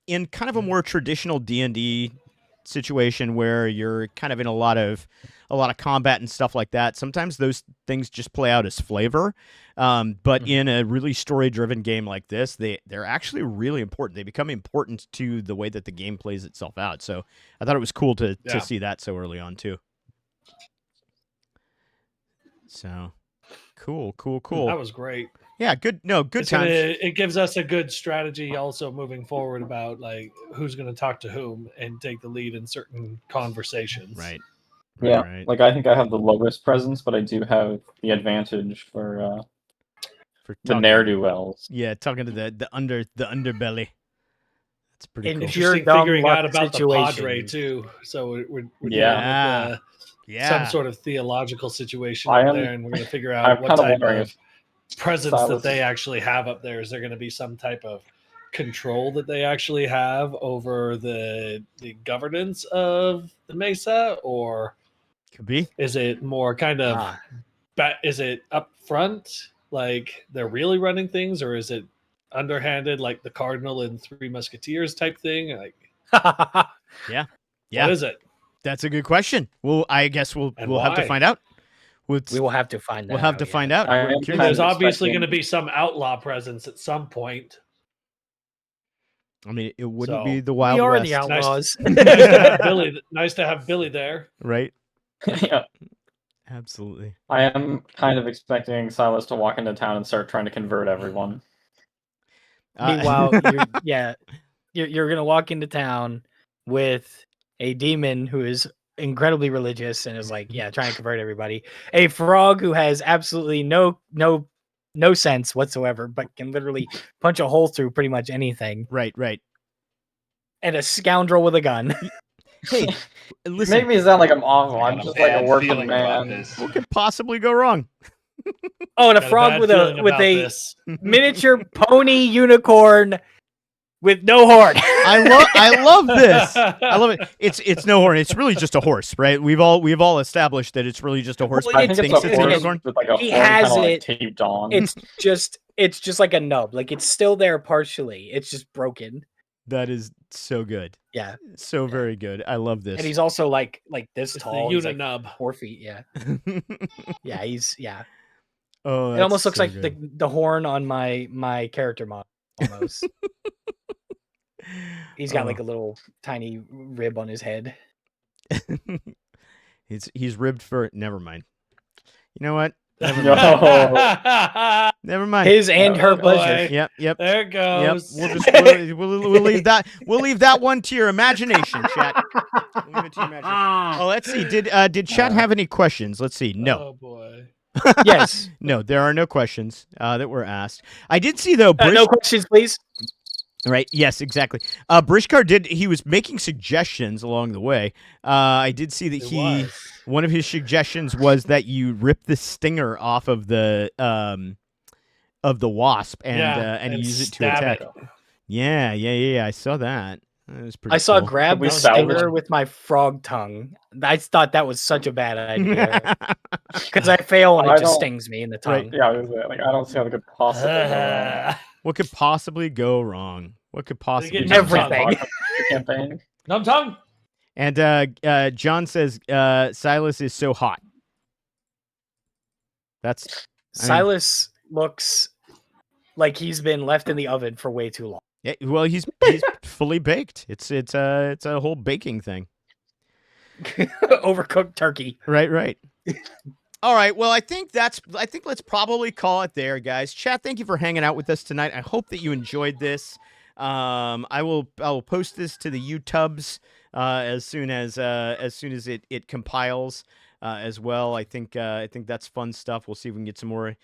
in kind of a more traditional D&D situation where you're kind of in a lot of combat and stuff like that, sometimes those things just play out as flavor. But in a really story-driven game like this, they're actually really important. They become important to the way that the game plays itself out. So I thought it was cool to see that so early on too. So cool. That was great. Yeah, good. No, good times. It gives us a good strategy also moving forward about like who's going to talk to whom and take the lead in certain conversations. Right. Yeah, Right. like I think I have the lowest presence, but I do have the advantage for the ne'er-do-wells. Yeah, talking to the underbelly. That's pretty And cool. if you're Interesting dumb figuring luck out about the situation. Padre too. So we're Yeah. dealing with Yeah. some sort of theological situation I up am- there, and we're going to figure I'm out what kind of type wondering of if presence Silas- that they actually have up there. Is there going to be some type of control that they actually have over the governance of the Mesa, or Could be. is it more kind of is it up front like they're really running things, or is it underhanded like the Cardinal and Three Musketeers type thing? Like Yeah. what is it? That's a good question. Well, I guess we'll And have to why? find out. We will have to find that We'll have out, to yeah. find out. I We're am curious. kind There's of obviously expecting- going to be some outlaw presence at some point. I mean, it wouldn't So, be the We Wild are West, the outlaws. Nice to have Billy there. right? Yeah, Absolutely. I am kind of expecting Silas to walk into town and start trying to convert everyone. Meanwhile, you're gonna walk into town. with a demon who is incredibly religious and is like, yeah, trying to convert everybody. A frog who has absolutely no sense whatsoever, but can literally punch a hole through pretty much anything. Right. And a scoundrel with a gun. Hey, You listen. make me sound like I'm awful. I I'm got just like a bad working feeling about man. this. What could possibly go wrong? Oh, and a Got frog bad with feeling about a this. miniature pony unicorn with no horn. I love this. I love it. It's no horn. It's really just a horse, right? We've all established that it's really just a horse. Well, but I it think it's thinks a it's a horse unicorn. with like a He horn kind has of like it. taped on. It's just like a nub. Like it's still there partially. It's just broken. That is so good. Yeah. So very good. I love this. And he's also like this It's tall. the He's like uninub. 4 feet. Yeah. Yeah. Oh, It almost looks so like good. the horn on my character model. Almost. He's got like a little tiny rib on his head. He's ribbed for. Never mind. You know what? Never No. There Never mind. His and her boy. pleasure. Yep. it Yep. goes. We'll leave that. We'll leave that one to your imagination, chat. We'll leave it to your imagination. Oh, let's see. Did chat have any questions? Let's see. No. Oh boy. Yes. No, there are no questions that were asked. I did see though. No questions, please. Right. Yes, exactly. Brishkar he was making suggestions along the way. I did see that one of his suggestions was that you rip the stinger off of the wasp and use it to stab attack. it. Yeah. I saw that. That was pretty I saw cool. grab We the salvaged- stinger with my frog tongue. I thought that was such a bad idea because I fail and I it just don't- stings me in the Right. tongue. Yeah, I don't see how it could possibly go wrong. What could possibly go wrong? What could possibly get go wrong? everything. Campaign. Numb tongue. And John says Silas is so hot. That's I mean- Silas looks like he's been left in the oven for way too long. yeah, well, he's fully baked. It's a whole baking thing. Overcooked turkey. Right. All right. Well, I think let's probably call it there, guys. Chat, thank you for hanging out with us tonight. I hope that you enjoyed this. I will post this to the YouTubes as soon as it compiles as well. I think that's fun stuff. We'll see if we can get some more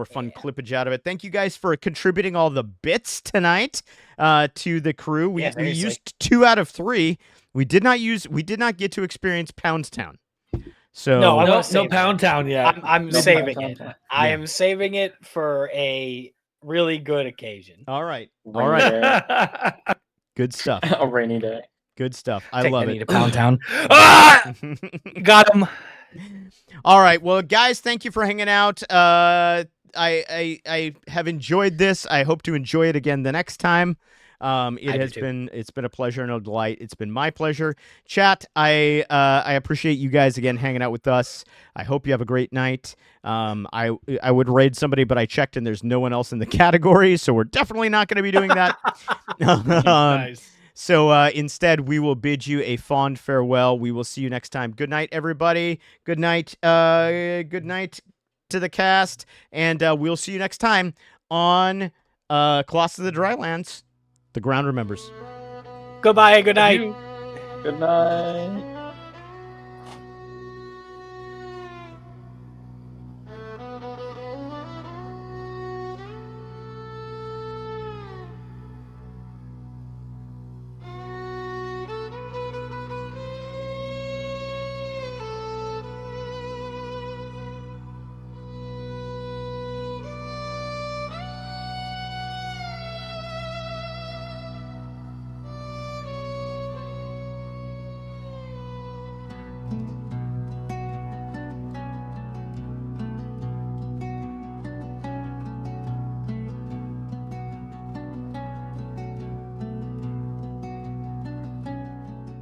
fun clippage out of it. Thank you guys for contributing all the bits tonight to the crew. We seriously. used 2 out of 3. We did not get to experience Poundstown. So No, I No, wanna save Pound Town yet. I'm No saving Pound it. Town. I am saving it for a really good occasion. all right. Rainy day. Good stuff. A rainy day. Good stuff. I Take love Benny it. to Pound Town. Ah! Got him. All right. Well, guys, thank you for hanging out. I have enjoyed this. I hope to enjoy it again the next time. It's been a pleasure and a delight. It's been my pleasure. Chat, I appreciate you guys again hanging out with us. I hope you have a great night. I would raid somebody, but I checked and there's no one else in the category, so we're definitely not going to be doing that. Nice. So instead, we will bid you a fond farewell. We will see you next time. Good night, everybody. Good night. Good night to the cast, and we'll see you next time on Colossus of the Drylands. The ground remembers. Goodbye. Good night. Good night.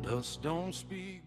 Dust don't speak.